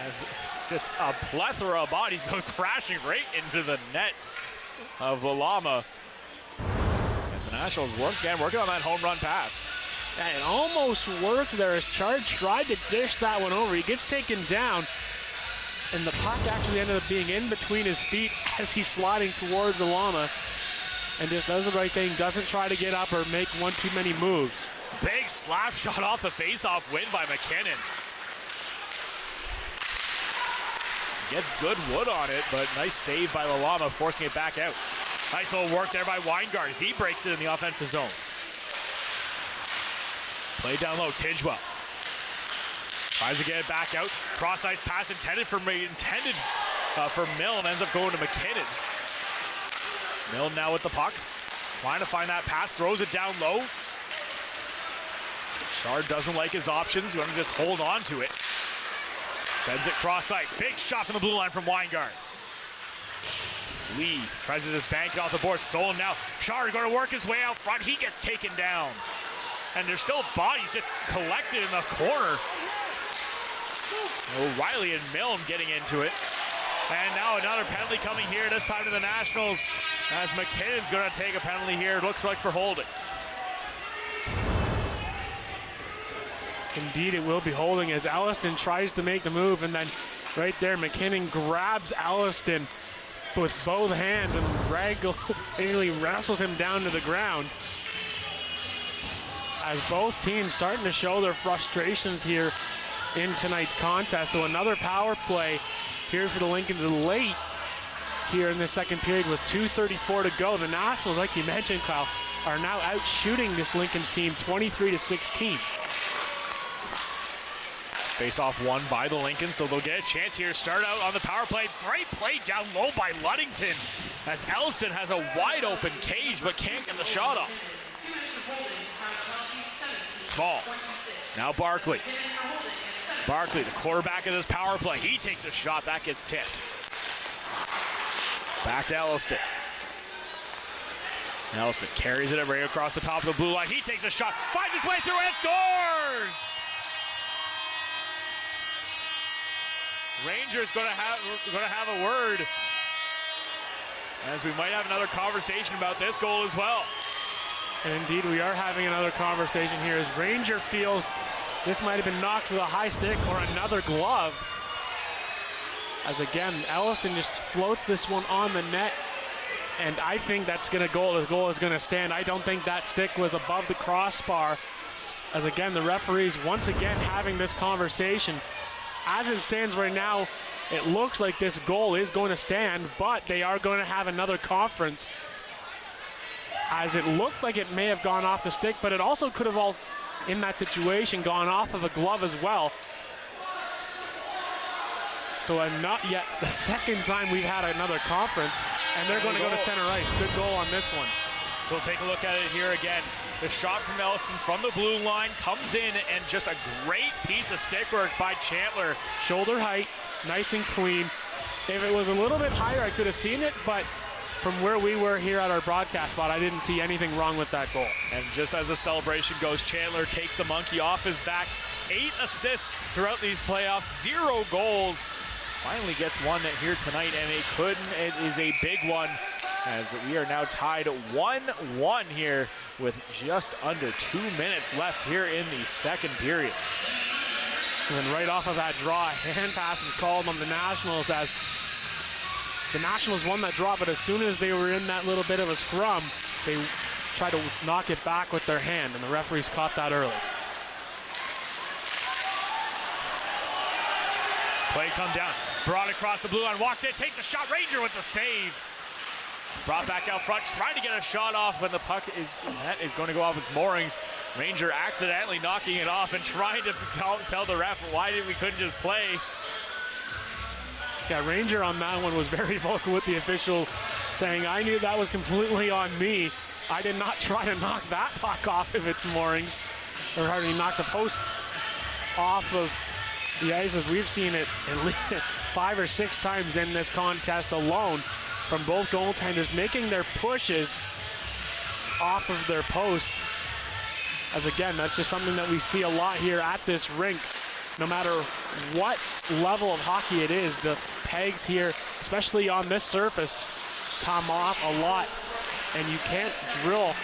As just a plethora of bodies go crashing right into the net of Alama. As the Nationals once again working on that home run pass. And it almost worked there as Char tried to dish that one over. He gets taken down, and the puck actually ended up being in between his feet as he's sliding towards Alama, and just does the right thing, doesn't try to get up or make one too many moves. Big slap shot off the face-off win by McKinnon. Gets good wood on it, but nice save by Lalama, forcing it back out. Nice little work there by Weingart. He breaks it in the offensive zone. Played down low, Tidgewell. Tries to get it back out. Cross-ice pass intended for Milne, ends up going to McKinnon. Milne now with the puck. Trying to find that pass, throws it down low. Shard doesn't like his options, going to just hold on to it. Sends it cross-ice. Big shot from the blue line from Weingart. Lee tries to just bank it off the board. Stolen now. Shard going to work his way out front. He gets taken down. And there's still bodies just collected in the corner. O'Reilly and Milne getting into it. And now another penalty coming here, this time to the Nationals, as McKinnon's going to take a penalty here, it looks like for holding. Indeed, it will be holding as Alliston tries to make the move, and then right there, McKinnon grabs Alliston with both hands and regularly wrestles him down to the ground. As both teams starting to show their frustrations here in tonight's contest. So another power play here for the Lincolns late here in the second period with 2:34 to go. The Nationals, like you mentioned, Kyle, are now out shooting this Lincolns team 23-16. Face-off won by the Lincolns, so they'll get a chance here. Start out on the power play. Great play down low by Ludington as Ellison has a wide-open cage but can't get the shot off. Small. Now Barkley. Barkley, the quarterback of this power play. He takes a shot. That gets tipped. Back to Elliston. Elliston carries it right across the top of the blue line. He takes a shot, finds his way through and scores! Rangers going to have a word, as we might have another conversation about this goal as well. And indeed, we are having another conversation here as Ranger feels this might have been knocked with a high stick or another glove. As again, Elliston just floats this one on the net, and I think that's going to go. The goal is going to stand. I don't think that stick was above the crossbar. As again, the referees once again having this conversation. As it stands right now, it looks like this goal is going to stand, but they are going to have another conference. As it looked like it may have gone off the stick, but it also could have all, in that situation, gone off of a glove as well. So not yet the second time we've had another conference, and they're going to go to center ice. Good goal on this one. So we'll take a look at it here again. The shot from Elliston from the blue line comes in, and just a great piece of stick work by Chandler. Shoulder height, nice and clean. If it was a little bit higher, I could have seen it, but from where we were here at our broadcast spot, I didn't see anything wrong with that goal. And just as the celebration goes, Chandler takes the monkey off his back. 8 assists throughout these playoffs, 0 goals. Finally gets one here tonight, and it is a big one, as we are now tied 1-1 here with just under 2 minutes left here in the second period. And then right off of that draw, a hand pass is called on the Nationals, as the Nationals won that draw, but as soon as they were in that little bit of a scrum, they tried to knock it back with their hand, and the referees caught that early. Play come down, brought across the blue line, walks in, takes a shot, Ranger with the save. Brought back out front, trying to get a shot off when the puck is going to go off its moorings. Ranger accidentally knocking it off and trying to tell the ref why we couldn't just play. Yeah, Ranger on that one was very vocal with the official, saying, I knew that was completely on me. I did not try to knock that puck off of its moorings, or hardly knock the posts off of the ice, as we've seen it at least 5 or 6 times in this contest alone, from both goaltenders making their pushes off of their posts. As again, that's just something that we see a lot here at this rink. No matter what level of hockey it is, the pegs here, especially on this surface, come off a lot. And you can't drill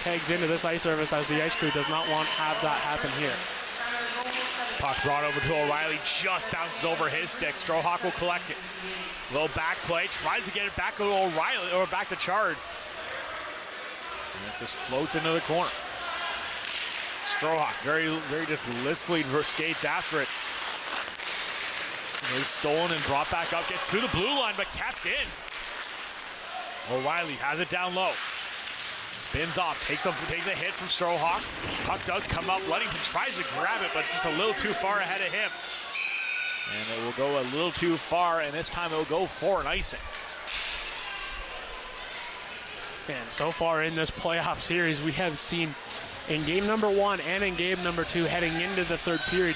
pegs into this ice surface, as the ice crew does not want to have that happen here. Puck brought over to O'Reilly, just bounces over his stick. Strohawk will collect it. Little back play, tries to get it back to O'Reilly, or back to Chard. And it just floats into the corner. Strohawk very just listfully skates after it. It is stolen and brought back up, gets to the blue line, but kept in. O'Reilly has it down low. Spins off, takes a hit from Strohawk. Puck does come up, Ludington tries to grab it, but just a little too far ahead of him. And it will go a little too far, and this time it will go for an icing. And so far in this playoff series, we have seen in game number 1 and in game number 2, heading into the third period,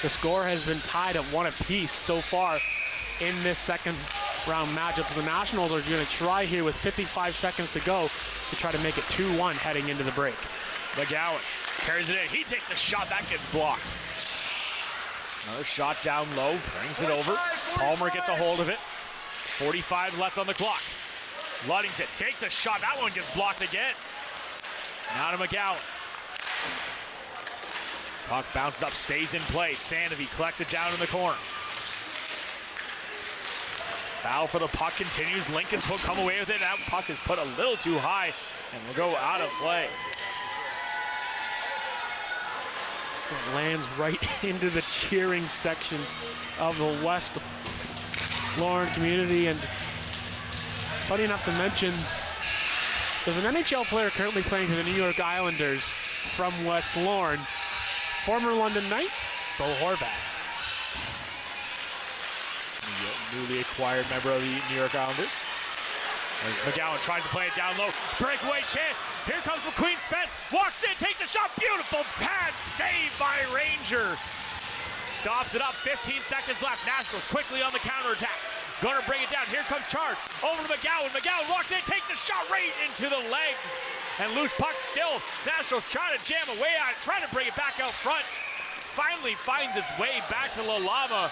the score has been tied at 1 apiece so far in this second round matchup. So the Nationals are going to try here with 55 seconds to go to try to make it 2-1 heading into the break. McGowan carries it in. He takes a shot. That gets blocked. Another shot down low. Brings it over. Palmer gets a hold of it. 45 left on the clock. Ludington takes a shot. That one gets blocked again. Now to McGowan. Puck bounces up, stays in play. Sandovi collects it down in the corner. Battle for the puck continues. Lincoln's will come away with it. That puck is put a little too high and will go out of play. It lands right into the cheering section of the West Lorne community. And funny enough to mention, there's an NHL player currently playing for the New York Islanders from West Lorne, former London Knight, Bo Horvat. Newly acquired member of the New York Islanders. As McGowan tries to play it down low. Breakaway chance. Here comes McQueen Spence. Walks in, takes a shot. Beautiful pad save by Ranger. Stops it up. 15 seconds left. Nationals quickly on the counterattack. Gonna bring it down. Here comes Chard. Over to McGowan. McGowan walks in, takes a shot right into the legs. And loose puck still. Nationals trying to jam away on it, trying to bring it back out front. Finally finds its way back to Lalama.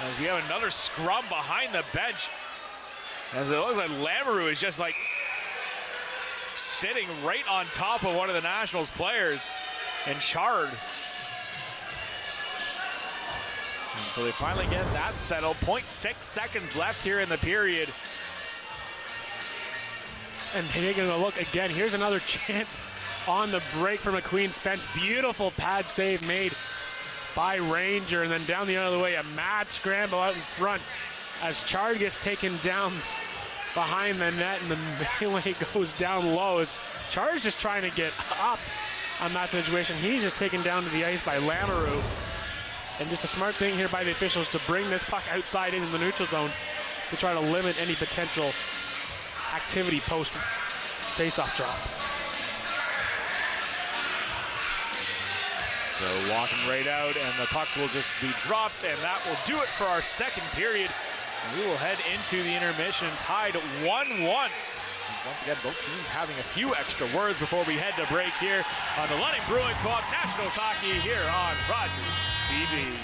As we have another scrum behind the bench. As it looks like Lamoureux is just like sitting right on top of one of the Nationals players, and Chard. And so they finally get that settled. 0.6 seconds left here in the period. And taking a look again, here's another chance on the break for McQueen Spence. Beautiful pad save made by Ranger, and then down the other way, a mad scramble out in front as Chard gets taken down behind the net, and the melee goes down low as Chard's just trying to get up on that situation. He's just taken down to the ice by Lamoureux, and just a smart thing here by the officials to bring this puck outside into the neutral zone to try to limit any potential activity post face-off drop. So walking right out, and the puck will just be dropped, and that will do it for our second period. And we will head into the intermission tied 1-1. Once again, both teams having a few extra words before we head to break here on the London Brewing Club Nationals Hockey here on Rogers TV.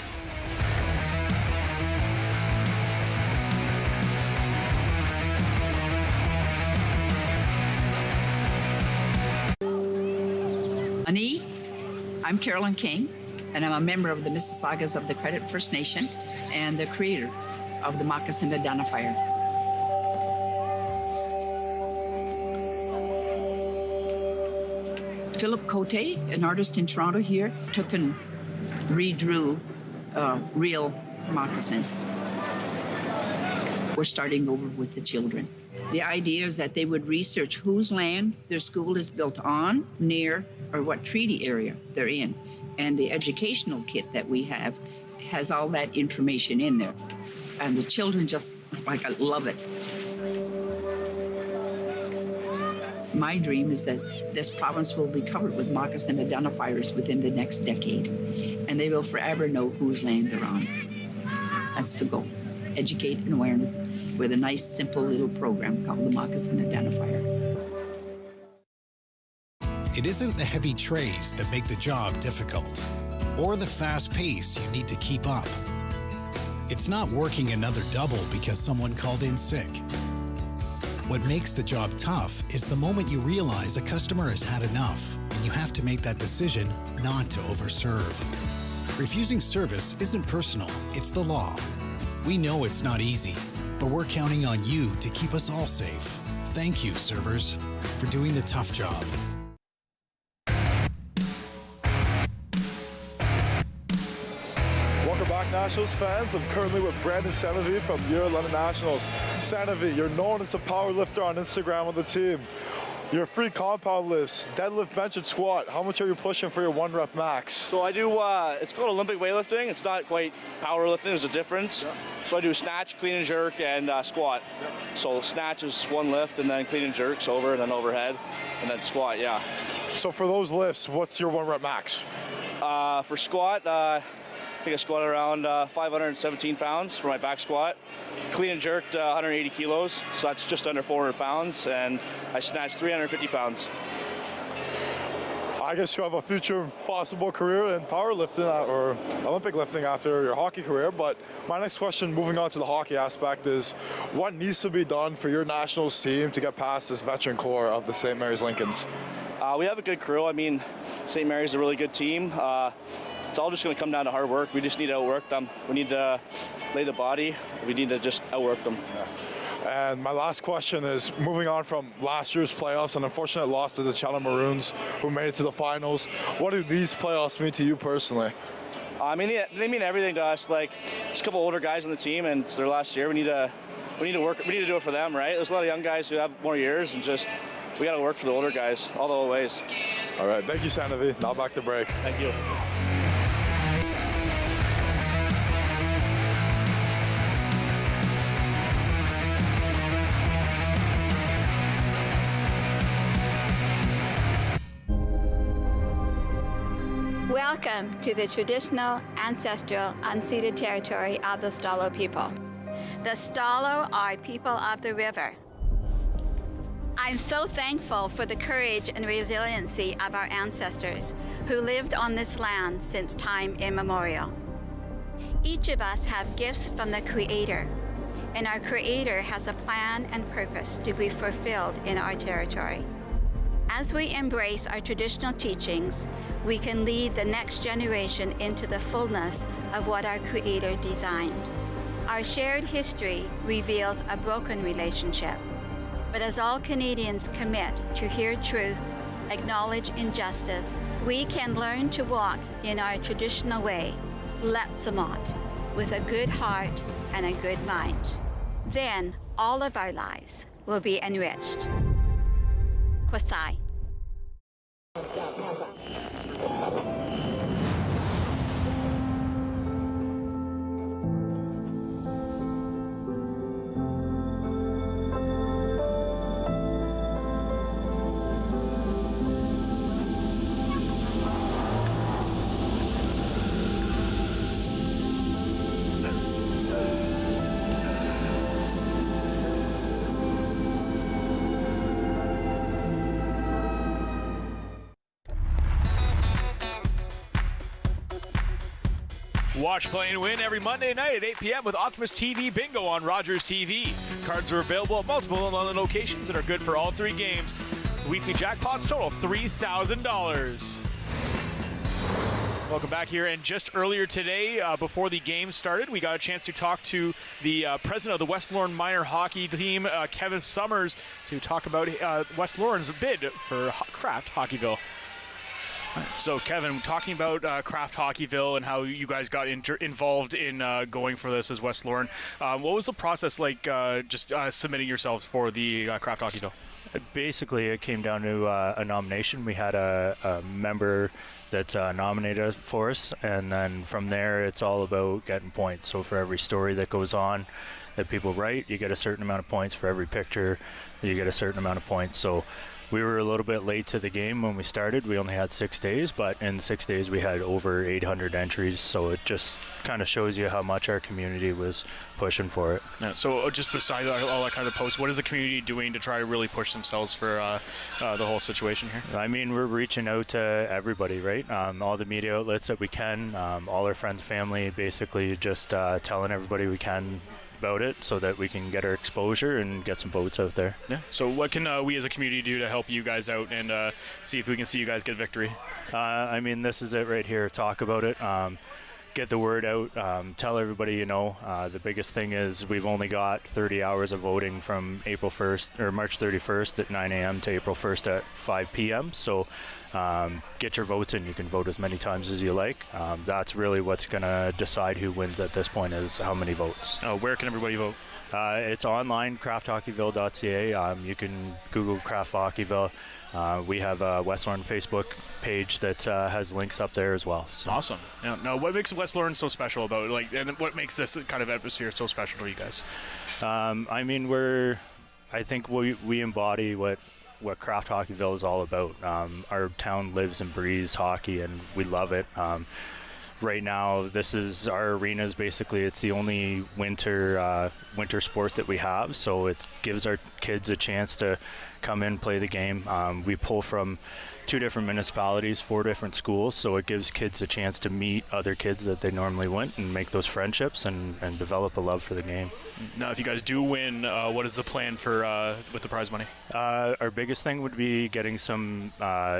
I'm Carolyn King, and I'm a member of the Mississaugas of the Credit First Nation and the creator of the Moccasin Identifier. Philip Cote, an artist in Toronto here, took and redrew real moccasins. We're starting over with the children. The idea is that they would research whose land their school is built on, near, or what treaty area they're in. And the educational kit that we have has all that information in there. And the children just, love it. My dream is that this province will be covered with moccasin identifiers within the next decade. And they will forever know whose land they're on. That's the goal. Educate and awareness with a nice, simple little program called the Moccasin Identifier. It isn't the heavy trays that make the job difficult, or the fast pace you need to keep up. It's not working another double because someone called in sick. What makes the job tough is the moment you realize a customer has had enough, and you have to make that decision not to overserve. Refusing service isn't personal, it's the law. We know it's not easy, but we're counting on you to keep us all safe. Thank you, servers, for doing the tough job. Welcome back, Nationals fans. I'm currently with Brandon Sanavy from your London Nationals. Sanavy, you're known as a power lifter on Instagram on the team. Your free compound lifts, deadlift, bench, and squat, how much are you pushing for your 1 rep max? So I do, it's called Olympic weightlifting. It's not quite powerlifting, there's a difference. Yeah. So I do snatch, clean and jerk, and squat. Yeah. So snatch is 1 lift, and then clean and jerks over, and then overhead, and then squat, yeah. So for those lifts, what's your 1 rep max? For squat, I think I squatted around 517 pounds for my back squat. Clean and jerked 180 kilos, so that's just under 400 pounds, and I snatched 350 pounds. I guess you have a future possible career in powerlifting or Olympic lifting after your hockey career, but my next question, moving on to the hockey aspect, is what needs to be done for your Nationals team to get past this veteran core of the St. Mary's Lincolns? We have a good crew. I mean, St. Mary's is a really good team. It's all just going to come down to hard work. We just need to outwork them. We need to lay the body. We need to just outwork them. Yeah. And my last question is, moving on from last year's playoffs, an unfortunate loss to the Cheltenham Maroons, who made it to the finals. What do these playoffs mean to you personally? I mean, they mean everything to us. Like, there's a couple older guys on the team, and it's their last year. We need to work. We need to do it for them, right? There's a lot of young guys who have more years, and just we got to work for the older guys all the ways. All right, thank you, Sanavy. Now back to break. Thank you. Welcome to the traditional, ancestral, unceded territory of the Stalo people. The Stalo are people of the river. I'm so thankful for the courage and resiliency of our ancestors who lived on this land since time immemorial. Each of us have gifts from the Creator, and our Creator has a plan and purpose to be fulfilled in our territory. As we embrace our traditional teachings, we can lead the next generation into the fullness of what our Creator designed. Our shared history reveals a broken relationship. But as all Canadians commit to hear truth, acknowledge injustice, we can learn to walk in our traditional way, Letsamot, with a good heart and a good mind. Then all of our lives will be enriched. Kwasai. Watch, play, and win every Monday night at 8 p.m. with Optimus TV Bingo on Rogers TV. Cards are available at multiple London locations and are good for all 3 games. The weekly jackpots total $3,000. Welcome back here. And just earlier today, before the game started, we got a chance to talk to the president of the West Lorne minor hockey team, Kevin Summers, to talk about West Lorne's bid for Kraft Hockeyville. So, Kevin, talking about Kraft Hockeyville and how you guys got involved in going for this as West Lorne, what was the process like just submitting yourselves for the Kraft Hockeyville? Basically, it came down to a nomination. We had a member that nominated for us, and then from there, it's all about getting points. So for every story that goes on that people write, you get a certain amount of points. For every picture, you get a certain amount of points. So we were a little bit late to the game when we started. We only had 6 days, but in 6 days we had over 800 entries. So it just kind of shows you how much our community was pushing for it. Yeah, so just besides all that kind of posts, what is the community doing to try to really push themselves for the whole situation here? I mean, we're reaching out to everybody, right? All the media outlets that we can, all our friends, family, basically just telling everybody we can about it so that we can get our exposure and get some votes out there. Yeah. So what can we as a community do to help you guys out and see if we can see you guys get victory? I mean, this is it right here. Talk about it. Get the word out. Tell everybody you know. The biggest thing is we've only got 30 hours of voting from April 1st or March 31st at 9 a.m. to April 1st at 5 p.m. So get your votes in. You can vote as many times as you like. That's really what's going to decide who wins at this point is how many votes. Where can everybody vote? It's online, krafthockeyville.ca. You can Google Kraft Hockeyville. We have a West Lorne Facebook page that has links up there as well. So. Awesome. Now, what makes West Lorne so special about it? And what makes this kind of atmosphere so special to you guys? I mean, I think we embody what Kraft Hockeyville is all about. Our town lives and breathes hockey, and we love it. Right now, this is our arenas. Basically, it's the only winter sport that we have, so it gives our kids a chance to come in, play the game. We pull from 2 different municipalities, 4 different schools, so it gives kids a chance to meet other kids that they normally wouldn't and make those friendships and develop a love for the game. Now, if you guys do win, what is the plan for with the prize money? Our biggest thing would be getting some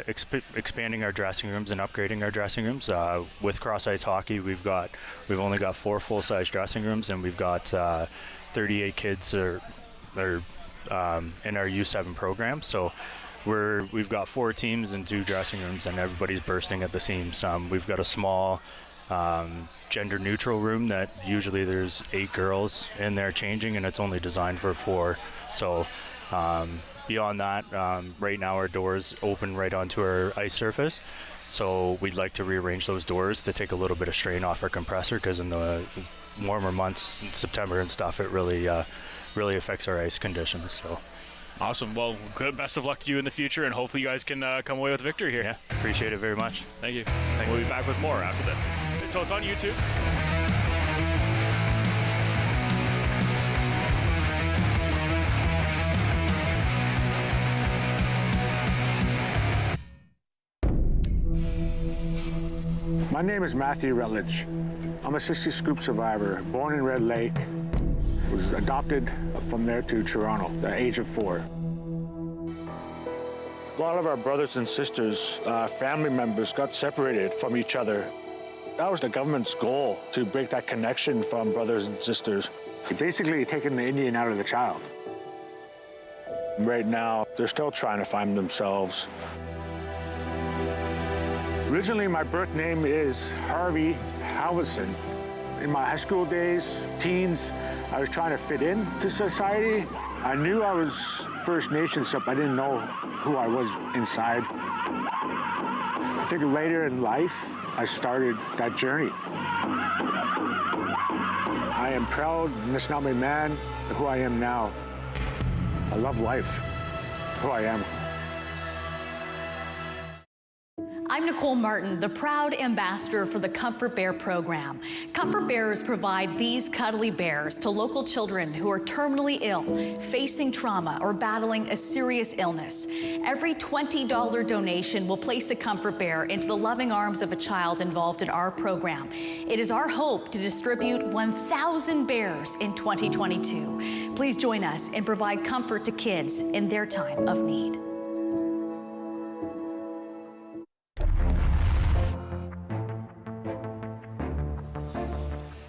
expanding our dressing rooms and upgrading our dressing rooms. With cross ice hockey, we've only got 4 full-size dressing rooms, and we've got 38 kids in our U7 program. So we've got 4 teams and 2 dressing rooms, and everybody's bursting at the seams. We've got a small gender neutral room that usually there's 8 girls in there changing, and it's only designed for 4. So beyond that, right now our doors open right onto our ice surface. So we'd like to rearrange those doors to take a little bit of strain off our compressor, because in the warmer months, September and stuff, it really affects our ice conditions. So. Awesome. Well, best of luck to you in the future, and hopefully you guys can come away with victory here. Yeah, appreciate it very much. Thank you. We'll be back with more after this. So it's on YouTube. My name is Matthew Rutledge. I'm a 60 scoop survivor, born in Red Lake. Was adopted from there to Toronto at the age of 4. A lot of our brothers and sisters, family members, got separated from each other. That was the government's goal, to break that connection from brothers and sisters. Basically taking the Indian out of the child. Right now, they're still trying to find themselves. Originally, my birth name is Harvey Halverson. In my high school days, teens, I was trying to fit into society. I knew I was First Nations, but I didn't know who I was inside. I think later in life, I started that journey. I am proud, Anishinaabe man, of who I am now. I love life, who I am. I'm Nicole Martin, the proud ambassador for the Comfort Bear program. Comfort Bears provide these cuddly bears to local children who are terminally ill, facing trauma, or battling a serious illness. Every $20 donation will place a Comfort Bear into the loving arms of a child involved in our program. It is our hope to distribute 1,000 bears in 2022. Please join us and provide comfort to kids in their time of need.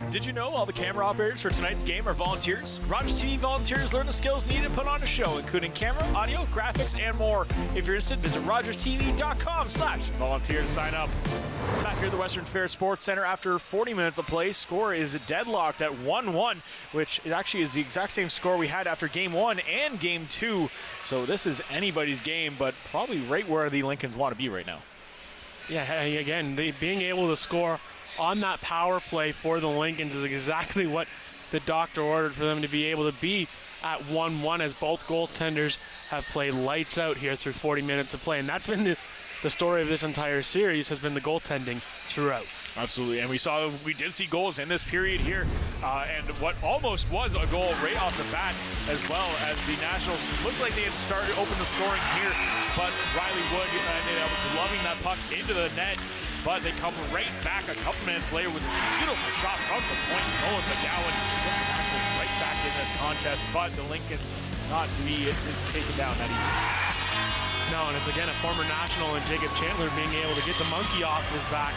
Did you know all the camera operators for tonight's game are volunteers? Rogers TV volunteers learn the skills needed to put on a show, including camera, audio, graphics, and more. If you're interested, visit rogerstv.com/volunteer to sign up. Back here at the Western Fair Sports Center after 40 minutes of play, score is deadlocked at 1-1, which actually is the exact same score we had after Game 1 and Game 2. So this is anybody's game, but probably right where the Lincolns want to be right now. Yeah, again, being able to score on that power play for the Lincolns is exactly what the doctor ordered for them to be able to be at 1-1, as both goaltenders have played lights out here through 40 minutes of play. And that's been the story of this entire series, has been the goaltending throughout. Absolutely, and we did see goals in this period here, and what almost was a goal right off the bat, as well as the Nationals looked like they had opened the scoring here, but Riley Wood ended up loving that puck into the net. But they come right back a couple minutes later with a beautiful shot from the point. Nolan McGowan right back in this contest, but the Lincolns not to be taken down that easily. No, and it's again a former National and Jacob Chandler being able to get the monkey off his back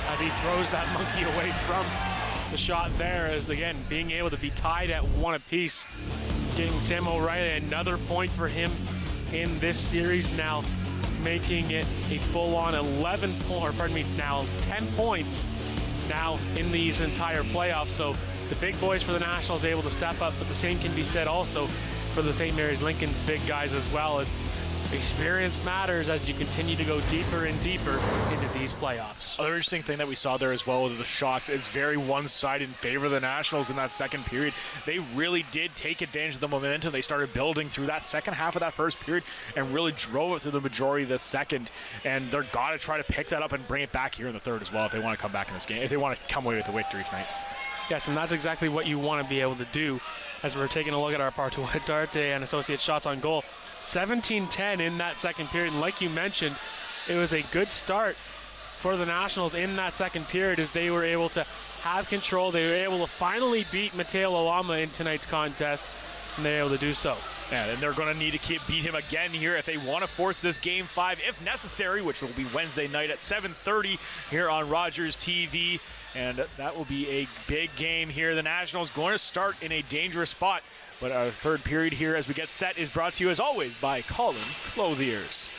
as he throws that monkey away from the shot there, as again being able to be tied at 1 apiece, getting Sam O'Reilly another point for him in this series now, making it a full-on 10 points now in these entire playoffs. So the big boys for the Nationals able to step up, but the same can be said also for the St. Mary's Lincoln's big guys as well, as experience matters as you continue to go deeper and deeper into these playoffs. Other interesting thing that we saw there as well with the shots, it's very one-sided in favor of the Nationals in that second period. They really did take advantage of the momentum. They started building through that second half of that first period and really drove it through the majority of the second. And they're got to try to pick that up and bring it back here in the third as well if they want to come back in this game, if they want to come away with the victory tonight. Yes, and that's exactly what you want to be able to do, as we're taking a look at our Partois Darte and associate shots on goal. 17-10 in that second period, and like you mentioned, it was a good start for the Nationals in that second period, as they were able to have control. They were able to finally beat Mateo Lalama in tonight's contest, and they were able to do so. Yeah, and they're going to need to beat him again here if they want to force this Game 5, if necessary, which will be Wednesday night at 7:30 here on Rogers TV. And that will be a big game here. The Nationals going to start in a dangerous spot. But our third period here as we get set is brought to you as always by Collins Clothiers.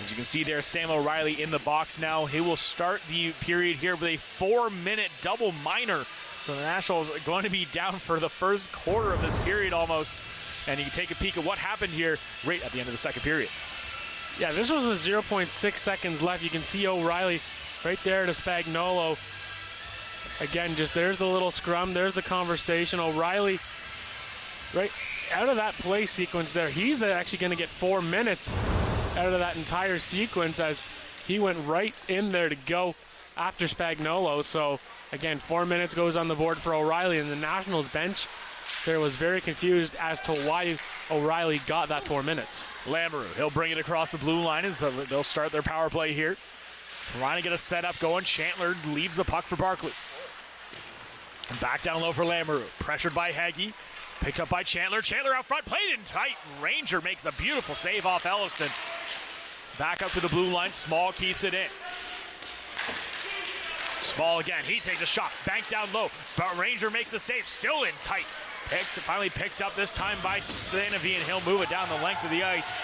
As you can see there, Sam O'Reilly in the box now. He will start the period here with a 4-minute double minor. So the Nationals are going to be down for the first quarter of this period almost. And you can take a peek at what happened here right at the end of the second period. Yeah, this was with 0.6 seconds left. You can see O'Reilly right there to Spagnuolo. Again, just there's the little scrum, there's the conversation. O'Reilly, right out of that play sequence there, he's actually going to get 4 minutes out of that entire sequence, as he went right in there to go after Spagnuolo. So again, 4 minutes goes on the board for O'Reilly, and the Nationals bench there was very confused as to why O'Reilly got that 4 minutes. Lamoureux, he'll bring it across the blue line as they'll start their power play here. Trying to get a setup going. Chandler leaves the puck for Barkley. And back down low for Lamoureux. Pressured by Hagee. Picked up by Chandler. Chandler out front. Played in tight. Ranger makes a beautiful save off Elliston. Back up to the blue line. Small keeps it in. Small again. He takes a shot. Banked down low. But Ranger makes a save. Still in tight. Finally picked up this time by Stanovi, and he'll move it down the length of the ice.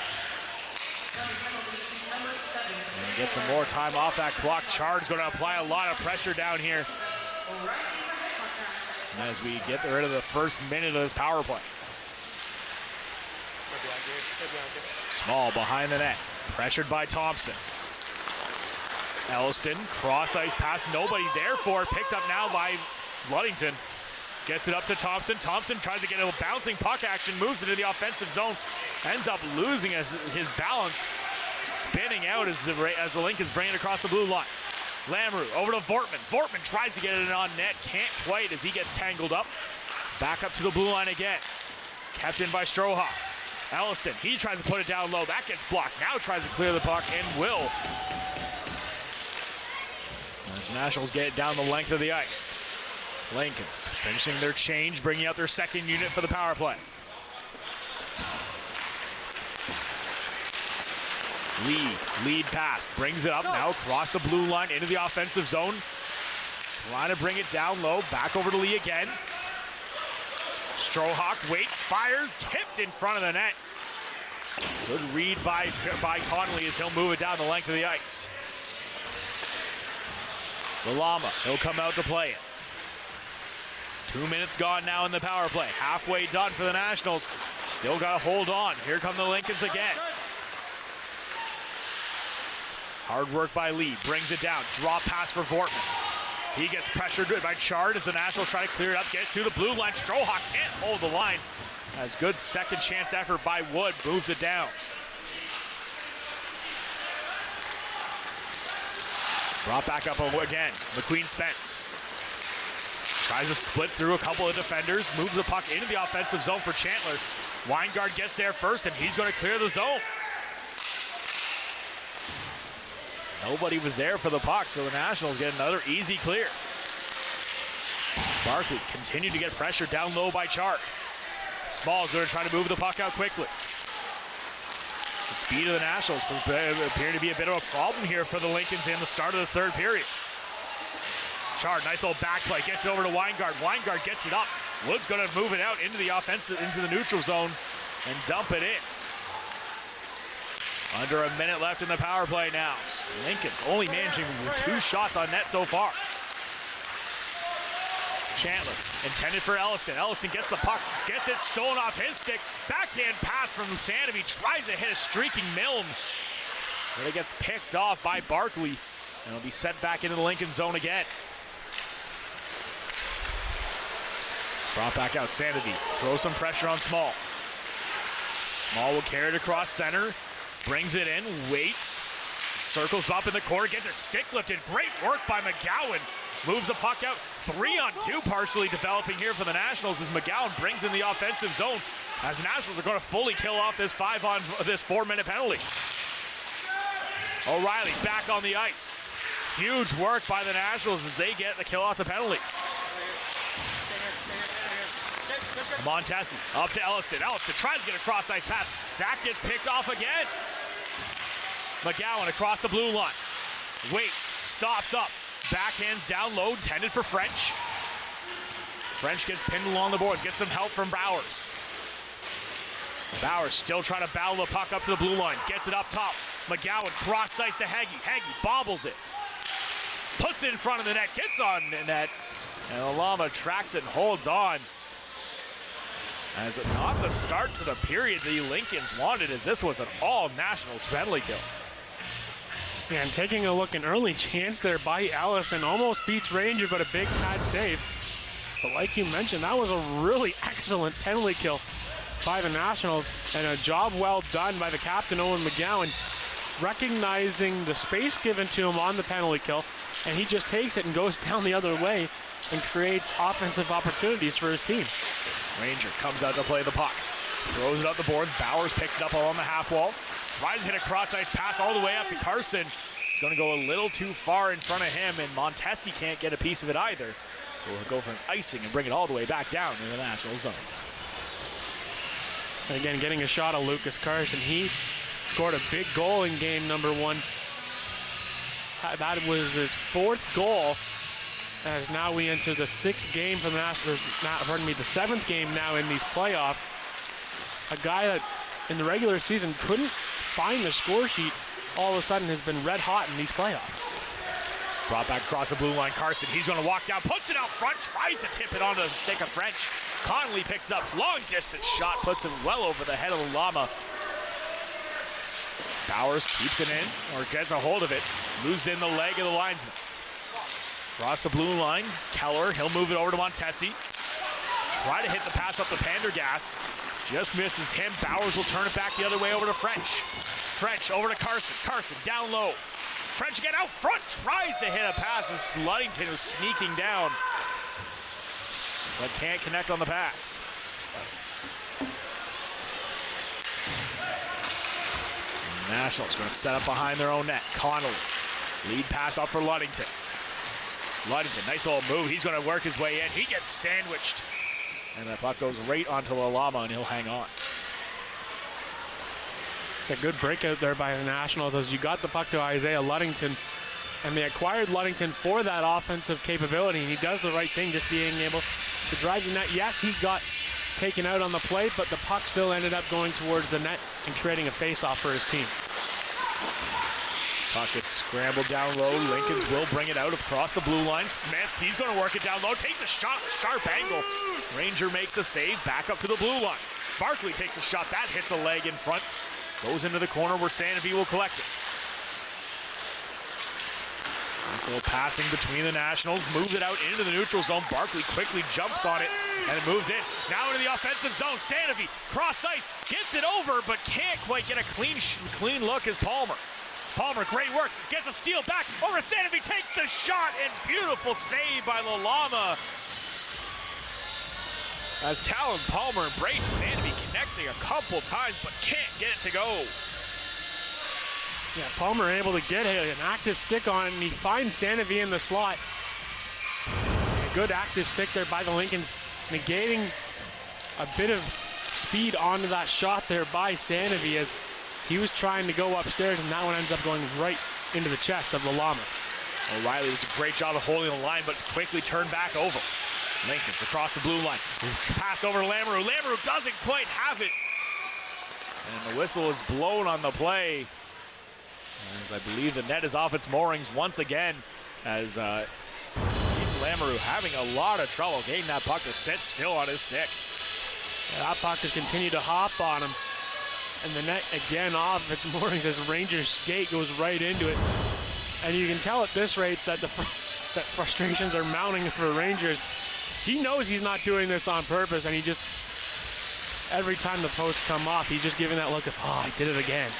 And get some more time off that clock. Chard's going to apply a lot of pressure down here as we get rid of the first minute of this power play. Small behind the net. Pressured by Thompson. Elliston, cross ice pass, nobody there for it. Picked up now by Ludington. Gets it up to Thompson. Thompson tries to get a bouncing puck action, moves into the offensive zone, ends up losing his balance. spinning out as the Lincolns bring it across the blue line. Lamoureux over to Vortman. Vortman tries to get it on net, can't quite as he gets tangled up. Back up to the blue line again. Kept in by Strohawk. Elliston, he tries to put it down low. That gets blocked. Now tries to clear the puck and will. As the Nationals get it down the length of the ice. Lincoln finishing their change, bringing out their second unit for the power play. Lead pass, brings it up now across the blue line into the offensive zone. Trying to bring it down low, back over to Lee again. Strohawk waits, fires, tipped in front of the net. Good read by Connolly as he'll move it down the length of the ice. Lalama, he'll come out to play it. 2 minutes gone now in the power play. Halfway done for the Nationals. Still got to hold on. Here come the Lincolns again. Hard work by Lee, brings it down. Draw pass for Vortman. He gets pressured by Chard as the Nationals try to clear it up, get it to the blue line. Strohawk can't hold the line. As good second chance effort by Wood, moves it down. Brought back up again. McQueen Spence tries to split through a couple of defenders, moves the puck into the offensive zone for Chandler. Weingard gets there first, and he's going to clear the zone. Nobody was there for the puck, so the Nationals get another easy clear. Barkley continued to get pressure down low by Chart. Small's going to try to move the puck out quickly. The speed of the Nationals appear to be a bit of a problem here for the Lincolns in the start of this third period. Chard, nice little back play, gets it over to Weingard. Weingard gets it up. Wood's going to move it out into the offensive, into the neutral zone and dump it in. Under a minute left in the power play now. Lincoln's only managing 2 shots on net so far. Chandler, intended for Elliston. Elliston gets the puck, gets it stolen off his stick. Backhand pass from Sandovi, tries to hit a streaking Milne. But it gets picked off by Barkley, and it'll be sent back into the Lincoln zone again. Brought back out Sandovi, throws some pressure on Small. Small will carry it across center, brings it in, waits, circles up in the corner, gets a stick lifted. Great work by McGowan. Moves the puck out. 3-on-2 partially developing here for the Nationals as McGowan brings in the offensive zone as the Nationals are going to fully kill off this 4-minute penalty. O'Reilly back on the ice. Huge work by the Nationals as they get the kill off the penalty. Montesi up to Elliston. Elliston tries to get a cross-ice pass. That gets picked off again. McGowan across the blue line. Waits, stops up. Backhands down low, intended for French. French gets pinned along the boards, gets some help from Bowers. Bowers still trying to battle the puck up to the blue line, gets it up top. McGowan cross-ice to Heggie. Heggie bobbles it. Puts it in front of the net, gets on the net. And Alama tracks it and holds on. As not the start to the period the Lincolns wanted, as this was an all-Nationals penalty kill. Yeah, and taking a look, an early chance there by Elliston, almost beats Ranger, but a big pad save. But like you mentioned, that was a really excellent penalty kill by the Nationals, and a job well done by the captain, Owen McGowan, recognizing the space given to him on the penalty kill, and he just takes it and goes down the other way and creates offensive opportunities for his team. Ranger comes out to play the puck, throws it up the boards. Bowers picks it up along the half wall. Tries to hit a cross-ice pass all the way up to Carson. He's going to go a little too far in front of him, and Montesi can't get a piece of it either. So we'll go for an icing and bring it all the way back down in the National zone. And again, getting a shot of Lucas Carson. He scored a big goal in game number 1. That was his 4th goal, as now we enter the 6th game for the Nationals. The 7th game now in these playoffs. A guy that in the regular season couldn't find the score sheet, all of a sudden has been red hot in these playoffs. Brought back across the blue line, Carson. He's going to walk down, puts it out front, tries to tip it onto the stick of French. Connolly picks it up, long distance shot, puts it well over the head of Lama. Bowers keeps it in, or gets a hold of it, loses in the leg of the linesman. Across the blue line, Keller, he'll move it over to Montesi. Try to hit the pass up to Pendergast. Just misses him. Bowers will turn it back the other way over to French. French over to Carson. Carson down low. French again out front, tries to hit a pass as Ludington was sneaking down, but can't connect on the pass. Nationals going to set up behind their own net. Connolly, lead pass up for Ludington. Ludington, nice little move. He's going to work his way in. He gets sandwiched. And that puck goes right onto Lalama, and he'll hang on. A good breakout there by the Nationals as you got the puck to Isaiah Ludington. And they acquired Ludington for that offensive capability. And he does the right thing, just being able to drive the net. Yes, he got taken out on the play, but the puck still ended up going towards the net and creating a face-off for his team. Puck gets scrambled down low. Lincolns will bring it out across the blue line. Smith, he's going to work it down low. Takes a shot, sharp angle. Ranger makes a save, back up to the blue line. Barkley takes a shot. That hits a leg in front. Goes into the corner where Sanavy will collect it. Nice little passing between the Nationals. Moves it out into the neutral zone. Barkley quickly jumps on it and it moves in. Now into the offensive zone. Sanavy, cross ice, gets it over, but can't quite get a clean look as Palmer. Palmer, great work, gets a steal back over Sanavy, takes the shot, and beautiful save by Lalama. As Talon, Palmer, and Braden Sanavy connecting a couple times, but can't get it to go. Yeah, Palmer able to get an active stick on it, and he finds Sanavy in the slot. A good active stick there by the Lincolns, negating a bit of speed onto that shot there by Sanavy as he was trying to go upstairs, and that one ends up going right into the chest of Lalama. O'Reilly does a great job of holding the line, but it's quickly turned back over. Lincoln's across the blue line. Passed over to Lamoureux. Lamoureux doesn't quite have it. And the whistle is blown on the play. As I believe the net is off its moorings once again, as Lamoureux having a lot of trouble getting that puck to sit still on his stick. Yeah, that puck has continued to hop on him. And the net again off its moorings as Rangers skate goes right into it. And you can tell at this rate that that frustrations are mounting for Rangers. He knows he's not doing this on purpose, and he just, every time the posts come off, he's just giving that look of, oh, I did it again.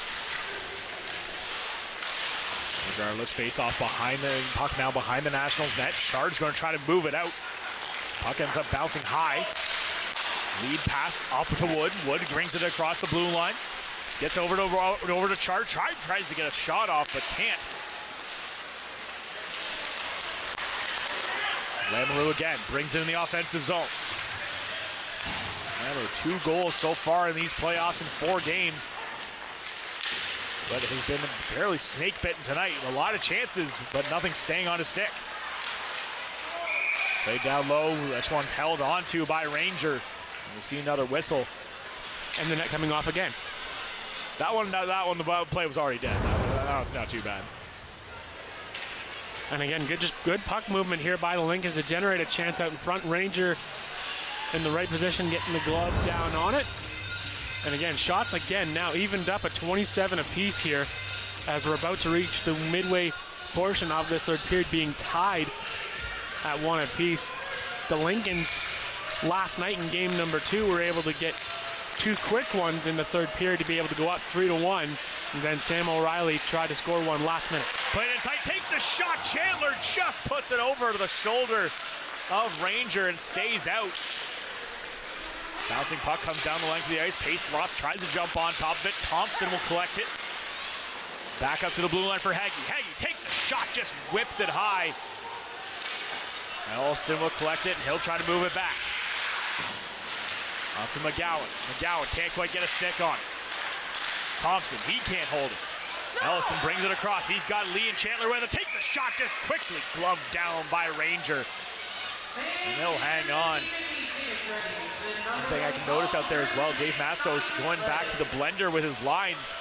Regardless, face off behind the puck now behind the Nationals net. Shard's going to try to move it out. Puck ends up bouncing high. Lead pass up to Wood. Wood brings it across the blue line. Gets over to Chard. Chard tries to get a shot off, but can't. Lamoureux again brings it in the offensive zone. Lamoureux 2 goals so far in these playoffs in 4 games. But has been barely snake bitten tonight. A lot of chances, but nothing staying on his stick. Played down low. This one held onto by Ranger. We'll see another whistle. And the net coming off again. That one, the play was already dead. That was not too bad. And again, good puck movement here by the Lincolns to generate a chance out in front. Ranger in the right position, getting the glove down on it. And again, shots again now evened up at 27 apiece here as we're about to reach the midway portion of this third period, being tied at 1 apiece. The Lincolns last night in game number 2 were able to get 2 quick ones in the third period to be able to go up 3-1. And then Sam O'Reilly tried to score one last minute. Played it tight, takes a shot. Chandler just puts it over to the shoulder of Ranger and stays out. Bouncing puck comes down the length of the ice. Pace Roth tries to jump on top of it. Thompson will collect it. Back up to the blue line for Haggy. Haggy takes a shot, just whips it high. Elston will collect it, and he'll try to move it back. Up to McGowan. McGowan can't quite get a stick on it. Thompson, he can't hold it. Elliston brings it across. He's got Lee and Chandler with it. Takes a shot, just quickly gloved down by Ranger. And they'll hang on. One thing I can notice out there as well, Dave Mastos going back to the blender with his lines.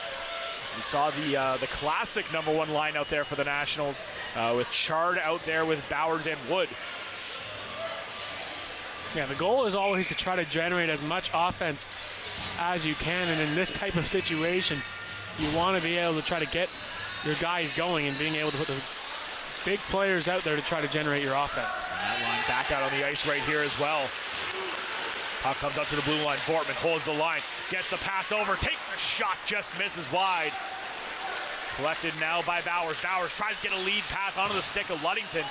We saw the classic #1 line out there for the Nationals with Chard out there with Bowers and Wood. Yeah, the goal is always to try to generate as much offense as you can, and in this type of situation, you want to be able to try to get your guys going and being able to put the big players out there to try to generate your offense. And that line back out on the ice right here as well. Puck comes up to the blue line. Vortman holds the line, gets the pass over, takes the shot, just misses wide. Collected now by Bowers. Bowers tries to get a lead pass onto the stick of Ludington.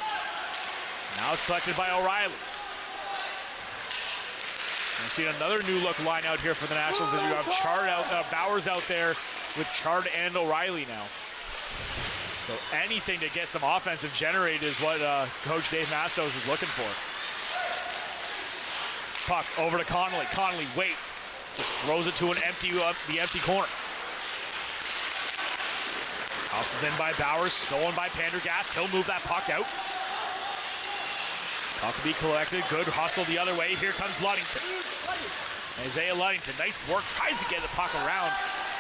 Now it's collected by O'Reilly. We've seen another new look line out here for the Nationals as you have Bowers out there with Chard and O'Reilly now. So anything to get some offensive generated is what Coach Dave Mastos is looking for. Puck over to Connolly. Connolly waits, just throws it to the empty corner. Tosses in by Bowers, stolen by Pendergast. He'll move that puck out. Puck to be collected. Good hustle the other way. Here comes Ludington. Isaiah Ludington, nice work. Tries to get the puck around.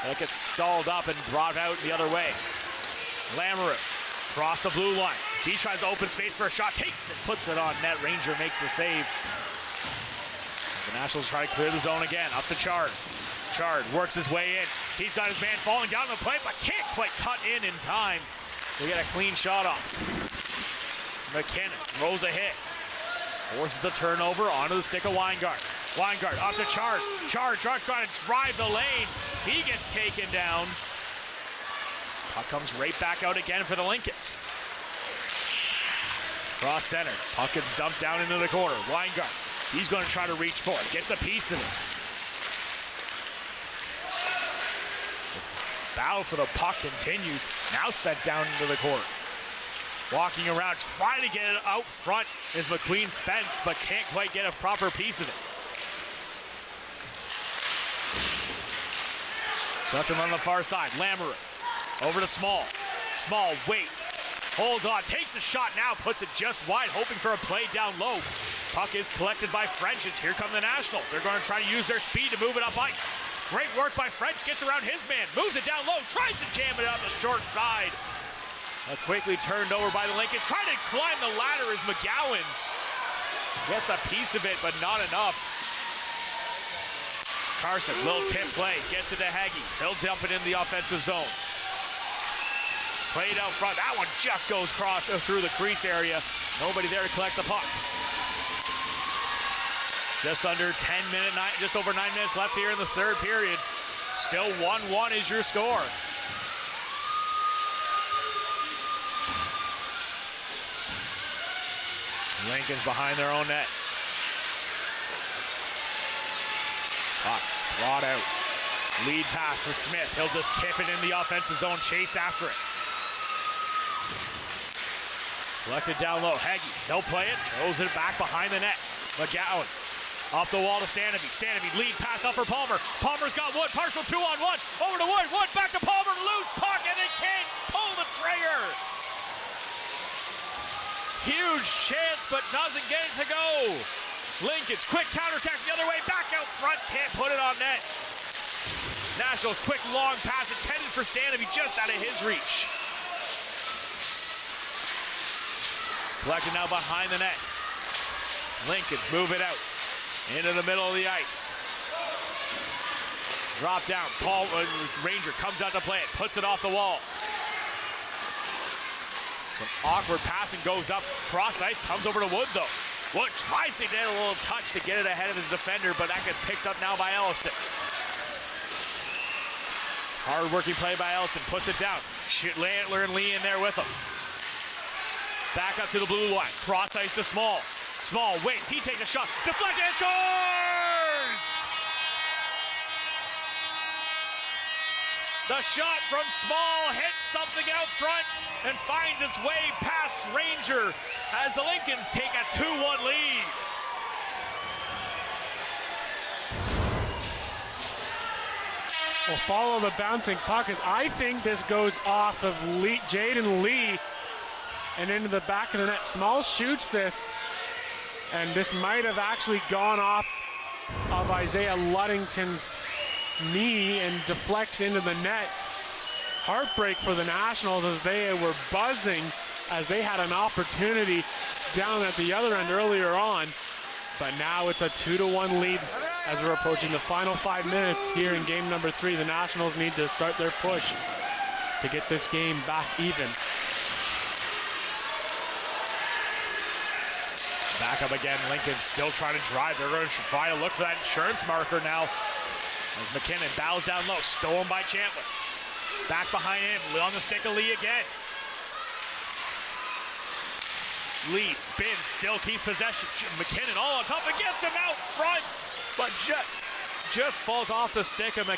That gets stalled up and brought out the other way. Lamoureux across the blue line. He tries to open space for a shot. Takes it, puts it on net. Ranger makes the save. The Nationals try to clear the zone again. Up to Chard. Chard works his way in. He's got his man falling down the plate, but can't quite cut in time to get a clean shot off. McKinnon throws a hit. Forces the turnover onto the stick of Weingart. Weingart up to Chard. Chard trying to drive the lane. He gets taken down. Puck comes right back out again for the Lincolns. Cross center. Puck gets dumped down into the corner. Weingart. He's going to try to reach for it. Gets a piece of it. Battle for the puck continued. Now set down into the corner. Walking around, trying to get it out front is McQueen Spence, but can't quite get a proper piece of it. Nothing on the far side. Lamoureux over to Small. Small waits. Holds on, takes a shot now, puts it just wide, hoping for a play down low. Puck is collected by French as here come the Nationals. They're going to try to use their speed to move it up ice. Great work by French, gets around his man, moves it down low, tries to jam it out the short side. Quickly turned over by the Lincoln. Trying to climb the ladder is McGowan. Gets a piece of it, but not enough. Carson, little tip play, gets it to Hagee. He'll dump it in the offensive zone. Played out front. That one just goes through the crease area. Nobody there to collect the puck. Just over 9 minutes left here in the third period. Still 1-1 is your score. Lincoln's behind their own net. Puck's brought out. Lead pass for Smith. He'll just tip it in the offensive zone. Chase after it. Collected down low. Hagee, he'll play it. Throws it back behind the net. McGowan up the wall to Sanity. Sanity lead pass up for Palmer. Palmer's got Wood. Partial 2-on-1. Over to Wood. Wood back to Palmer. Loose puck and they can't pull the trigger. Huge chance, but doesn't get it to go. Lincoln's quick counterattack the other way, back out front, can't put it on net. Nationals quick long pass intended for Sanity, just out of his reach. Collected now behind the net. Lincoln's move it out into the middle of the ice. Drop down. Ranger comes out to play it, puts it off the wall. Some awkward passing goes up, cross ice, comes over to Wood though. Wood tries to get a little touch to get it ahead of his defender, but that gets picked up now by Elliston. Hard working play by Elliston, puts it down. Landler and Lee in there with him. Back up to the blue line, cross ice to Small. Small waits, he takes a shot, deflected and scores! The shot from Small hits something out front and finds its way past Ranger as the Lincolns take a 2-1 lead. Well, follow the bouncing puck as I think this goes off of Jaden Lee and into the back of the net. Small shoots this, and this might have actually gone off of Isaiah Ludington's knee and deflects into the net. Heartbreak for the Nationals as they were buzzing as they had an opportunity down at the other end earlier on. But now it's a 2-1 lead as we're approaching the final 5 minutes here in game number 3. The Nationals need to start their push to get this game back even. Back up again, Lincoln still trying to drive. They're going to try to look for that insurance marker now. As McKinnon bows down low, stolen by Chandler. Back behind him, on the stick of Lee again. Lee spins, still keeps possession. McKinnon all on top and gets him out front, but just falls off the stick of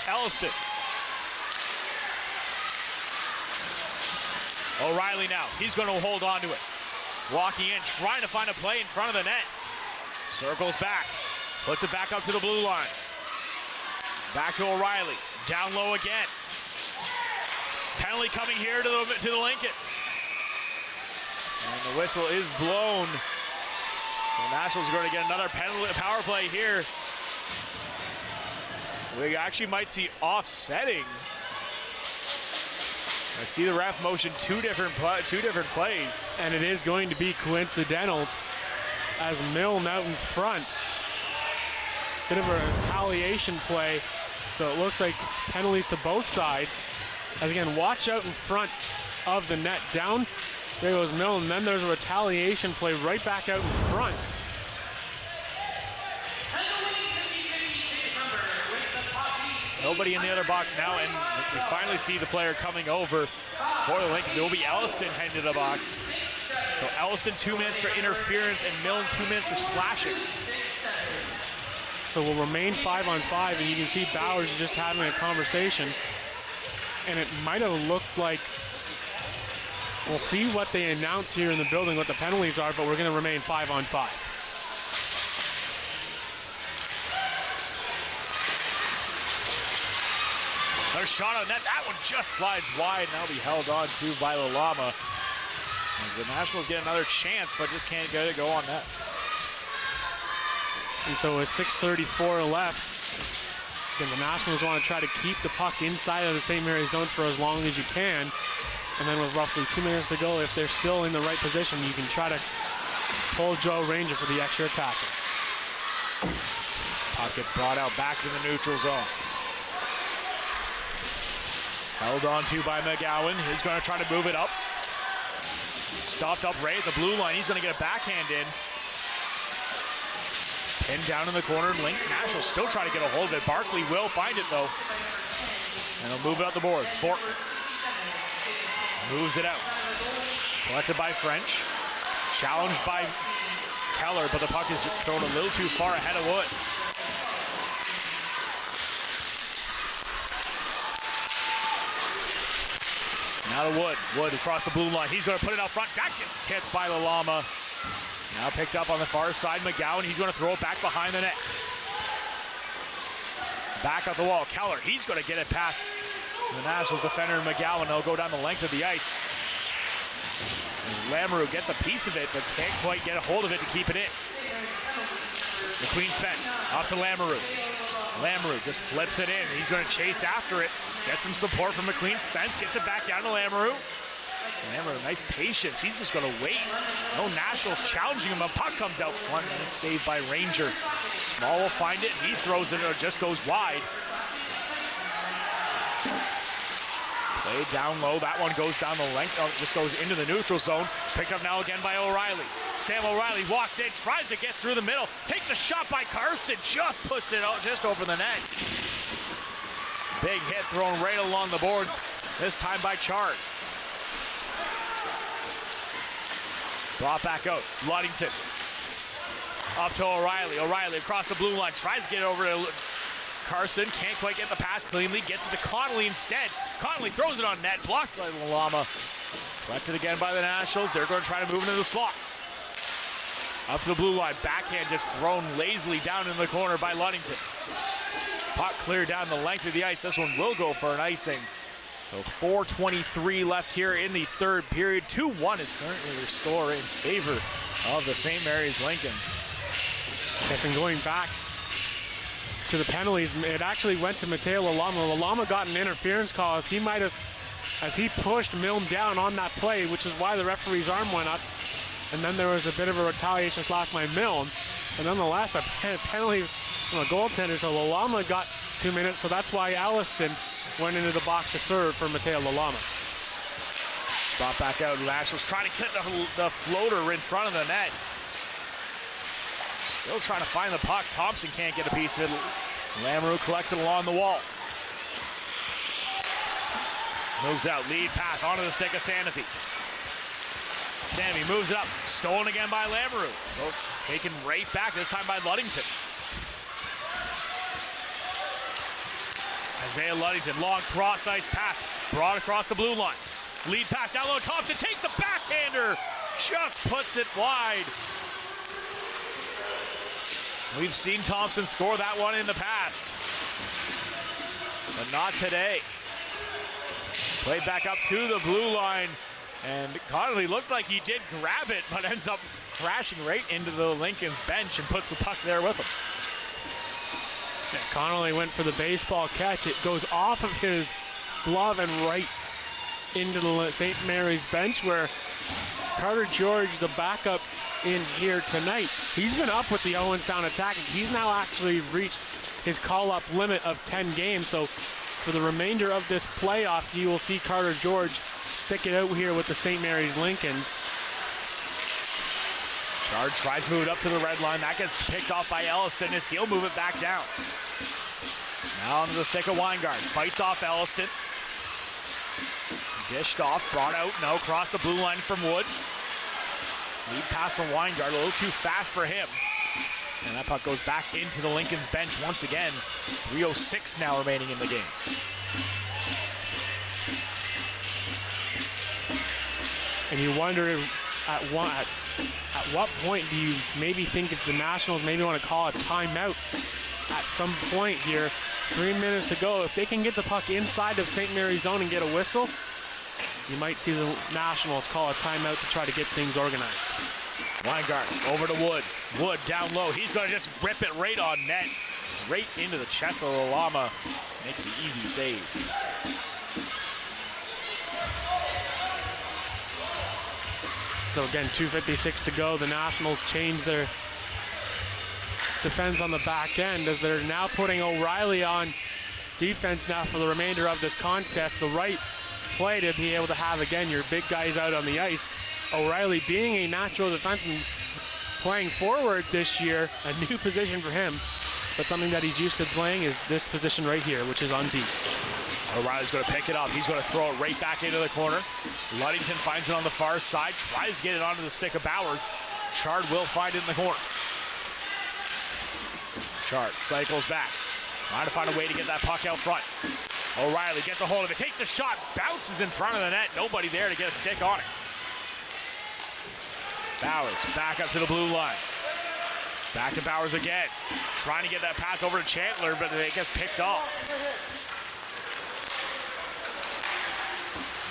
Elliston. O'Reilly now, he's going to hold on to it. Walking in, trying to find a play in front of the net. Circles back, puts it back up to the blue line. Back to O'Reilly, down low again. Penalty coming here to the Lincolns. And the whistle is blown. So Nationals are going to get another penalty power play here. We actually might see offsetting. I see the ref motion two different plays. And it is going to be coincidental as Milne out in front. Bit of a retaliation play. So it looks like penalties to both sides. As again, watch out in front of the net. Down, there goes Milne, and then there's a retaliation play right back out in front. Nobody in the other box now, and we finally see the player coming over for the Lincolns. It will be Elliston heading to the box. So Elliston 2 minutes for interference and Milne 2 minutes for slashing. So we'll remain 5-on-5, and you can see Bowers just having a conversation. And it might have looked like, we'll see what they announce here in the building, what the penalties are, but we're going to remain 5-on-5. Another shot on net. That one just slides wide. Now be held on to by Lalama. As the Nationals get another chance, but just can't get it go on net. And so with 6:34 left, again, the Nationals want to try to keep the puck inside of the St. Mary's zone for as long as you can. And then with roughly 2 minutes to go, if they're still in the right position, you can try to pull Joe Ranger for the extra tackle. Puck gets brought out back to the neutral zone. Held on to by McGowan. He's going to try to move it up. Stopped up right at the blue line. He's going to get a backhand in. Pinned down in the corner. Link Nationals still trying to get a hold of it. Barkley will find it though. And he'll move it up the board. Borton moves it out. Collected by French. Challenged by Keller, but the puck is thrown a little too far ahead of Wood. Now to Wood. Wood across the blue line. He's going to put it out front. That gets tipped by Lalama. Now picked up on the far side. McGowan. He's going to throw it back behind the net. Back up the wall. Keller. He's going to get it past the Nationals defender McGowan. He'll go down the length of the ice. Lamoureux gets a piece of it, but can't quite get a hold of it to keep it in. McQueen Spence up to Lamoureux. Lamoureux just flips it in. He's going to chase after it. Gets some support from McQueen Spence. Gets it back down to Lamoureux. Lamoureux, nice patience. He's just going to wait. No Nationals challenging him. A puck comes out front and is saved by Ranger. Small will find it. He throws it, or it just goes wide. Played down low. That one goes down the length. Oh, just goes into the neutral zone. Picked up now again by O'Reilly. Sam O'Reilly walks in, tries to get through the middle. Takes a shot by Carson. Just puts it out just over the net. Big hit thrown right along the boards. This time by Chard. Brought back out. Ludington. Up to O'Reilly. O'Reilly across the blue line. Tries to get over to Carson. Can't quite get the pass cleanly. Gets it to Connolly instead. Connolly throws it on net. Blocked by Lalama. Collected again by the Nationals. They're going to try to move into the slot. Up to the blue line. Backhand just thrown lazily down in the corner by Ludington. Puck cleared down the length of the ice. This one will go for an icing. So 4:23 left here in the third period. 2-1 is currently the score in favor of the St. Mary's Lincolns. Yes, and going back to the penalties, it actually went to Mateo Lalama. Lalama got an interference call as he pushed Milne down on that play, which is why the referee's arm went up. And then there was a bit of a retaliation slash by Milne. And nonetheless, a penalty from a goaltender. So Lalama got 2 minutes. So that's why Alliston went into the box to serve for Mateo Lalama. Brought back out. Nationals trying to get the floater in front of the net. Still trying to find the puck. Thompson can't get a piece of it. Lamoureux collects it along the wall. Moves out, lead pass onto the stick of Sanofi. Sanofi moves it up, stolen again by Lamoureux. Folks taken right back, this time by Ludington. Isaiah Ludington, long cross-ice pass, brought across the blue line. Lead pass down low, Thompson takes a backhander, just puts it wide. We've seen Thompson score that one in the past, but not today. Played back up to the blue line, and Connolly looked like he did grab it, but ends up crashing right into the Lincoln's bench and puts the puck there with him. Yeah, Connolly went for the baseball catch. It goes off of his glove and right into the St. Mary's bench, where Carter George, the backup in here tonight, he's been up with the Owen Sound attacking. He's now actually reached his call-up limit of 10 games, so for the remainder of this playoff, you will see Carter George stick it out here with the St. Mary's Lincolns. Charge tries to move it up to the red line. That gets picked off by Elliston as he'll move it back down. Now onto the stick of Weingart. Fights off Elliston. Dished off, brought out, now across the blue line from Wood. Lead pass from Weingart, a little too fast for him. And that puck goes back into the Lincoln's bench once again. 3:06 now remaining in the game. And you wonder at what point do you maybe think if the Nationals maybe want to call a timeout at some point here. 3 minutes to go. If they can get the puck inside of St. Mary's zone and get a whistle, you might see the Nationals call a timeout to try to get things organized. Weingart over to Wood. Wood down low. He's going to just rip it right on net. Right into the chest of Lalama. Makes the easy save. So again, 2:56 to go. The Nationals change their defense on the back end as they're now putting O'Reilly on defense now for the remainder of this contest. The right play to be able to have, again, your big guys out on the ice. O'Reilly being a natural defenseman playing forward this year, a new position for him, but something that he's used to playing is this position right here, which is on D. O'Reilly's going to pick it up. He's going to throw it right back into the corner. Ludington finds it on the far side, tries to get it onto the stick of Bowers. Chard will find it in the corner. Chard cycles back, trying to find a way to get that puck out front. O'Reilly gets a hold of it, takes a shot, bounces in front of the net. Nobody there to get a stick on it. Bowers back up to the blue line. Back to Bowers again. Trying to get that pass over to Chandler, but it gets picked off.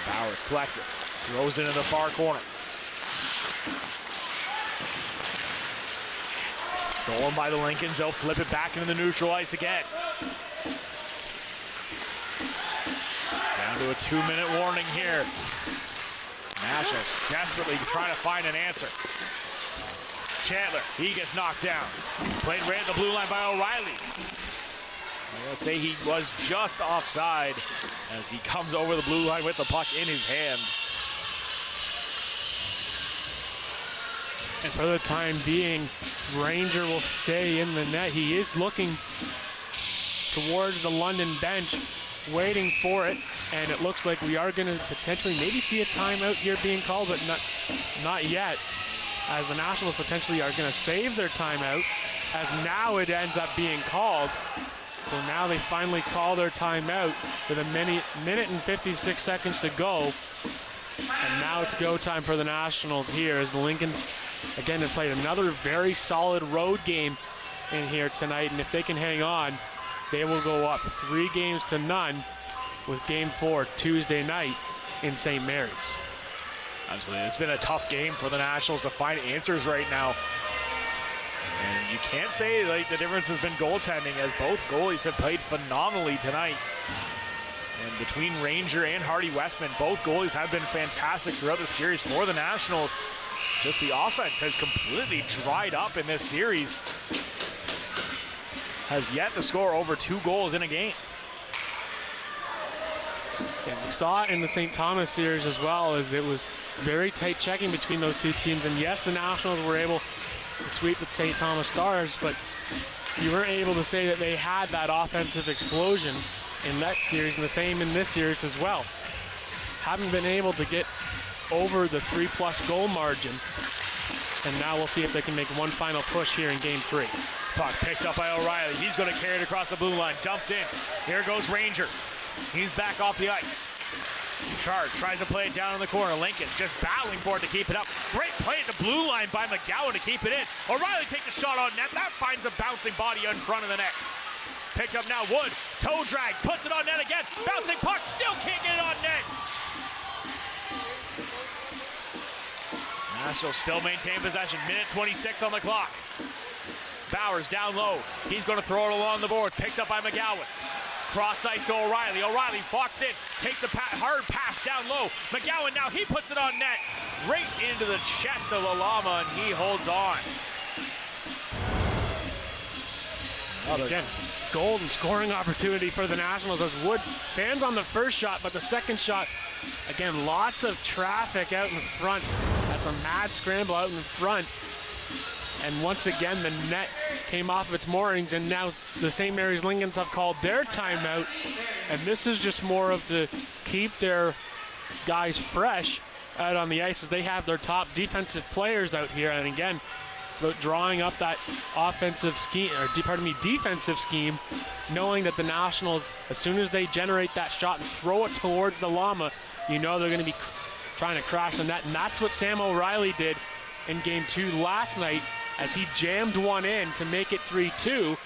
Bowers collects it, throws it in the far corner. Stolen by the Lincolns. They'll flip it back into the neutral ice again. Down to a 2-minute warning here. Nationals desperately trying to find an answer. Chandler, he gets knocked down. Played right at the blue line by O'Reilly. I'm going to say he was just offside as he comes over the blue line with the puck in his hand. And for the time being, Ranger will stay in the net. He is looking towards the London bench, waiting for it, and it looks like we are going to potentially maybe see a timeout here being called, but not yet, as the Nationals potentially are going to save their timeout, as now it ends up being called. So now they finally call their timeout with a minute and 56 seconds to go. And now it's go time for the Nationals here as the Lincolns, again, have played another very solid road game in here tonight. And if they can hang on, they will go up 3-0 with Game 4 Tuesday night in St. Mary's. Absolutely. It's been a tough game for the Nationals to find answers right now. And you can't say like the difference has been goaltending, as both goalies have played phenomenally tonight. And between Ranger and Hardy Westman, both goalies have been fantastic throughout the series for the Nationals. Just the offense has completely dried up in this series. Has yet to score over 2 goals in a game. Yeah, we saw it in the St. Thomas series as well, as it was very tight checking between those two teams. And yes, the Nationals were able to sweep the St. Thomas Stars, but you weren't able to say that they had that offensive explosion in that series, and the same in this series as well. haven't been able to get over the 3+ goal margin. And now we'll see if they can make one final push here in game 3. Puck picked up by O'Reilly. He's going to carry it across the blue line. Dumped in. Here goes Ranger. He's back off the ice. Chard tries to play it down in the corner. Lincoln's just battling for it to keep it up. Great play at the blue line by McGowan to keep it in. O'Reilly takes a shot on net. That finds a bouncing body in front of the net. Picked up now Wood. Toe drag. Puts it on net again. Bouncing puck. Still can't get it on net. Nationals still maintain possession. Minute 26 on the clock. Bowers down low. He's going to throw it along the board. Picked up by McGowan. Cross ice to O'Reilly. O'Reilly walks in. Takes a hard pass down low. McGowan now, he puts it on net. Right into the chest of Lalama, and he holds on. Again, golden scoring opportunity for the Nationals as Wood fans on the first shot, but the second shot, again, lots of traffic out in front. That's a mad scramble out in front. And once again, the net came off of its moorings, and now the St. Mary's Lincolns have called their timeout. And this is just more of to keep their guys fresh out on the ice as they have their top defensive players out here. And again, it's about drawing up that offensive scheme, or defensive scheme, knowing that the Nationals, as soon as they generate that shot and throw it towards the Llama, you know they're going to be trying to crash the net. And that's what Sam O'Reilly did in game 2 last night, as he jammed one in to make it 3-2.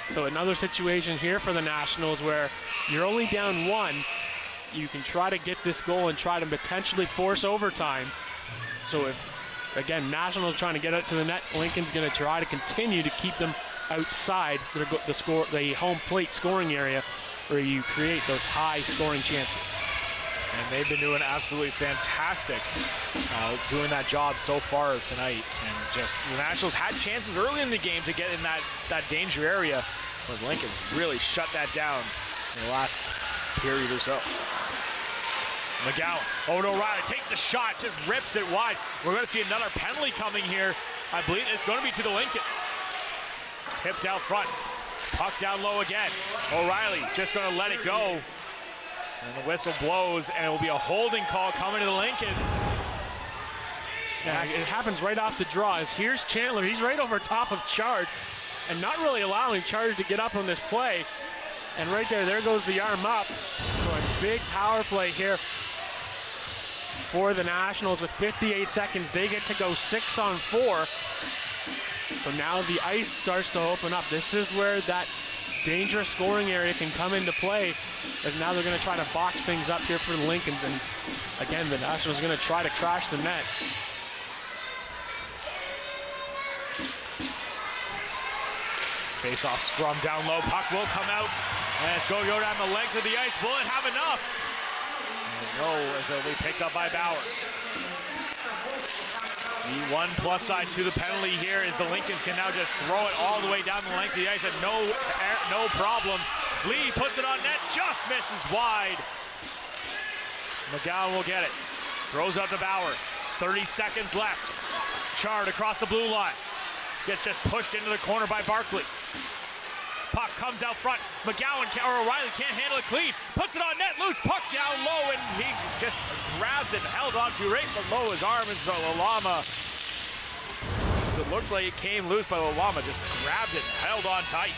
So another situation here for the Nationals where you're only down 1. You can try to get this goal and try to potentially force overtime. So if, again, Nationals trying to get it to the net, Lincoln's going to try to continue to keep them outside the home plate scoring area where you create those high scoring chances. And they've been doing absolutely fantastic doing that job so far tonight. And just the Nationals had chances early in the game to get in that danger area, but Lincoln's really shut that down in the last period or so. McGowan over to O'Reilly, takes a shot, just rips it wide. We're going to see another penalty coming here. I believe it's going to be to the Lincolns. Tipped out front, puck down low again. O'Reilly just going to let it go. And the whistle blows, and it will be a holding call coming to the Lincolns. Yeah, it happens right off the draw. As here's Chandler, he's right over top of Chard, and not really allowing Chard to get up on this play. And right there goes the arm up. So a big power play here for the Nationals with 58 seconds. They get to go 6-on-4. So now the ice starts to open up. This is where that dangerous scoring area can come into play, as now they're going to try to box things up here for the Lincolns. And again, the Nationals are going to try to crash the net. Face-off scrum down low. Puck will come out, and it's going to go down the length of the ice. Will it have enough? No, as it'll be picked up by Bowers. The one plus side to the penalty here is the Lincolns can now just throw it all the way down the length of the ice and no problem. Lee puts it on net, just misses wide. McGowan will get it. Throws out to Bowers. 30 seconds left. Chard across the blue line. Gets just pushed into the corner by Barkley. Puck comes out front. McGowan or O'Reilly can't handle it clean. Puts it on net, loose puck down low, and he just grabs it, held on to right below his arm, and so Lalama. It looked like it came loose, but Lalama just grabbed it and held on tight.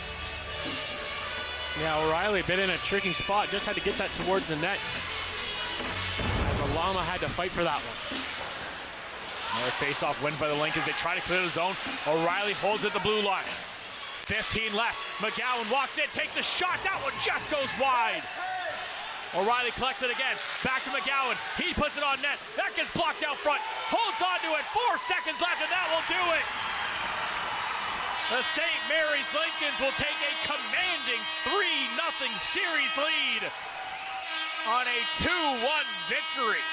Yeah, O'Reilly been in a tricky spot, just had to get that towards the net, as Lalama had to fight for that one. Another face-off win by the Lincolns. They try to clear the zone. O'Reilly holds at the blue line. 15 left. McGowan walks in, takes a shot. That one just goes wide. O'Reilly collects it again. Back to McGowan. He puts it on net. That gets blocked out front. Holds on to it. 4 seconds left, and that will do it. The St. Mary's Lincolns will take a commanding 3-0 series lead on a 2-1 victory.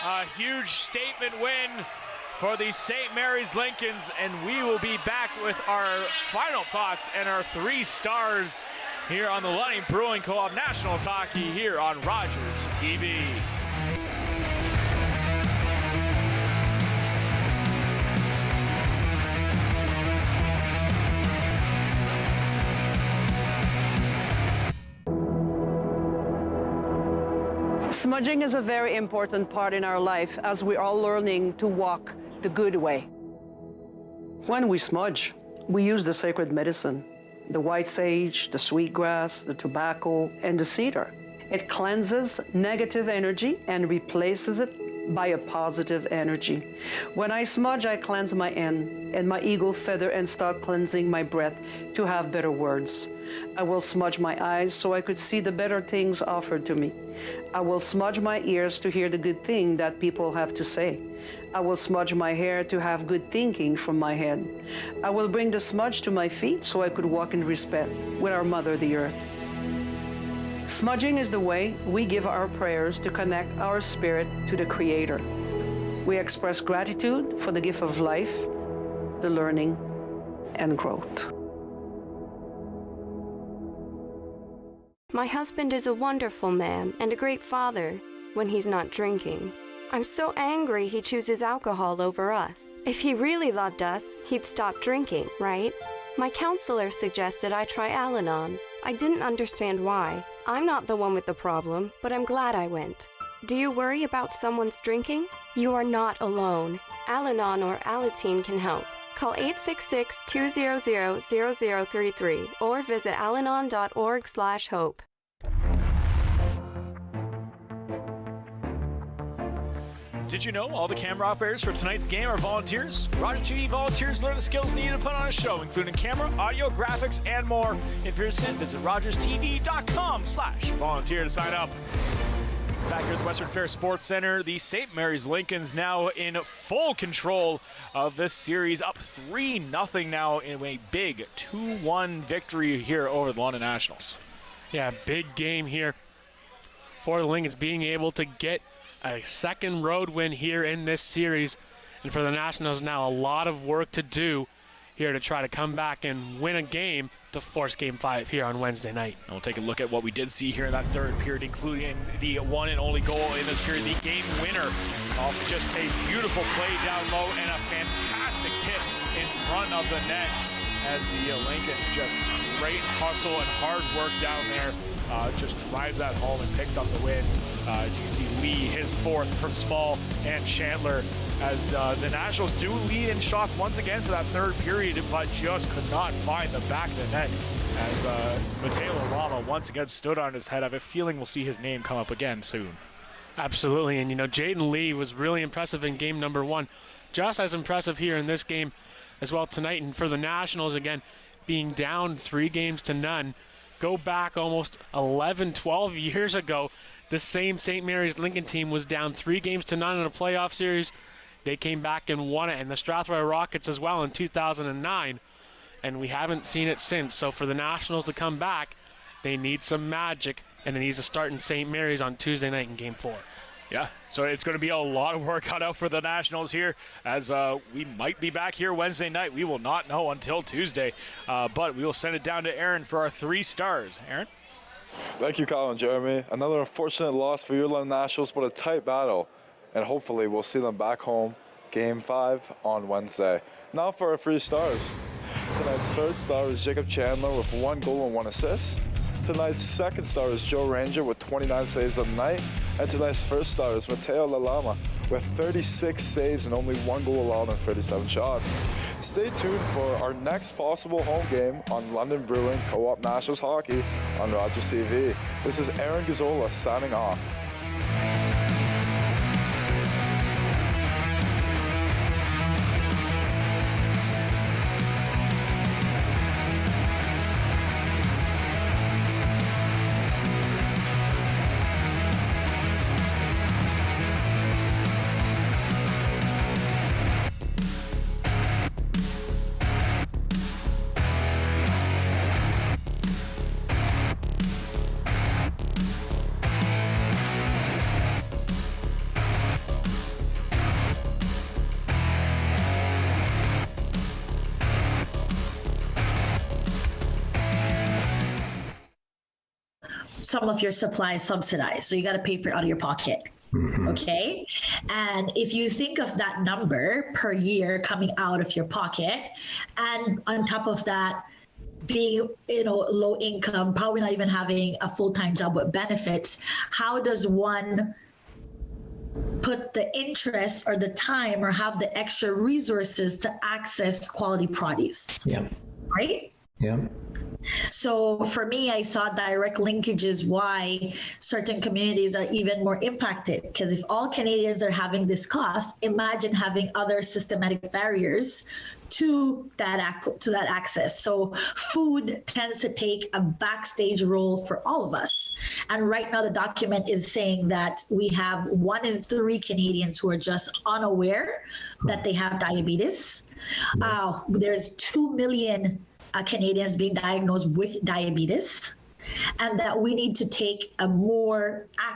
A huge statement win for the St. Mary's Lincolns, and we will be back with our final thoughts and our 3 stars here on the Lunning Brewing Co-op Nationals Hockey here on Rogers TV. Smudging is a very important part in our life as we're all learning to walk the good way. When we smudge, we use the sacred medicine, the white sage, the sweetgrass, the tobacco, and the cedar. It cleanses negative energy and replaces it by a positive energy. When I smudge, I cleanse my end and my eagle feather and start cleansing my breath to have better words. I will smudge my eyes so I could see the better things offered to me. I will smudge my ears to hear the good thing that people have to say. I will smudge my hair to have good thinking from my head. I will bring the smudge to my feet so I could walk in respect with our Mother, the Earth. Smudging is the way we give our prayers to connect our spirit to the Creator. We express gratitude for the gift of life, the learning, and growth. My husband is a wonderful man and a great father when he's not drinking. I'm so angry he chooses alcohol over us. If he really loved us, he'd stop drinking, right? My counselor suggested I try Al-Anon. I didn't understand why. I'm not the one with the problem, but I'm glad I went. Do you worry about someone's drinking? You are not alone. Al-Anon or Alateen can help. Call 866-200-0033 or visit alanon.org/hope. Did you know all the camera operators for tonight's game are volunteers? Rogers TV volunteers learn the skills needed to put on a show, including camera, audio, graphics, and more. If you're interested, visit rogerstv.com/volunteer to sign up. Back here at the Western Fair Sports Center, the St. Mary's Lincolns now in full control of this series, up 3-0 now in a big 2-1 victory here over the London Nationals. Yeah, big game here for the Lincolns, being able to get a second road win here in this series. And for the Nationals now, a lot of work to do here to try to come back and win a game to force Game 5 here on Wednesday night. And we'll take a look at what we did see here in that third period, including the one and only goal in this period, the game winner off just a beautiful play down low and a fantastic tip in front of the net as the Lincolns just great hustle and hard work down there. Just drives that home and picks up the win. As you can see, Lee his fourth from Small and Chandler as the Nationals do lead in shots once again for that third period, but just could not find the back of the net as Mateo Lama once again stood on his head. I have a feeling we'll see his name come up again soon. Absolutely, and you know, Jaden Lee was really impressive in game number one. Just as impressive here in this game as well tonight. And for the Nationals, again, being down 3-0, go back almost 11, 12 years ago, the same St. Mary's Lincoln team was down 3-0 in a playoff series. They came back and won it, and the Strathroy Rockets as well in 2009, and we haven't seen it since. So for the Nationals to come back, they need some magic, and it needs to start in St. Mary's on Tuesday night in Game 4. Yeah, so it's going to be a lot of work cut out for the Nationals here as we might be back here Wednesday night. We will not know until Tuesday, but we will send it down to Aaron for our 3 stars. Aaron? Thank you, Kyle and Jeremy. Another unfortunate loss for your London Nationals, but a tight battle. And hopefully we'll see them back home Game 5 on Wednesday. Now for our 3 stars. Tonight's third star is Jacob Chandler with 1 goal and 1 assist. Tonight's second star is Joe Ranger with 29 saves on the night. And tonight's first star is Mateo Lalama with 36 saves and only 1 goal allowed on 37 shots. Stay tuned for our next possible home game on London Brewing Co-op Nationals Hockey on Rogers TV. This is Aaron Gazzola signing off. Some of your supplies subsidized, so you got to pay for it out of your pocket. Okay, and if you think of that number per year coming out of your pocket, and on top of that, being, low income, probably not even having a full-time job with benefits, how does one put the interest or the time or have the extra resources to access quality produce? Yeah. Right? Yeah. So for me, I saw direct linkages why certain communities are even more impacted. Because if all Canadians are having this cost, imagine having other systematic barriers to that access. So food tends to take a backstage role for all of us. And right now the document is saying that we have 1 in 3 Canadians who are just unaware that they have diabetes. There's 2 million Canadians being diagnosed with diabetes, and that we need to take a more active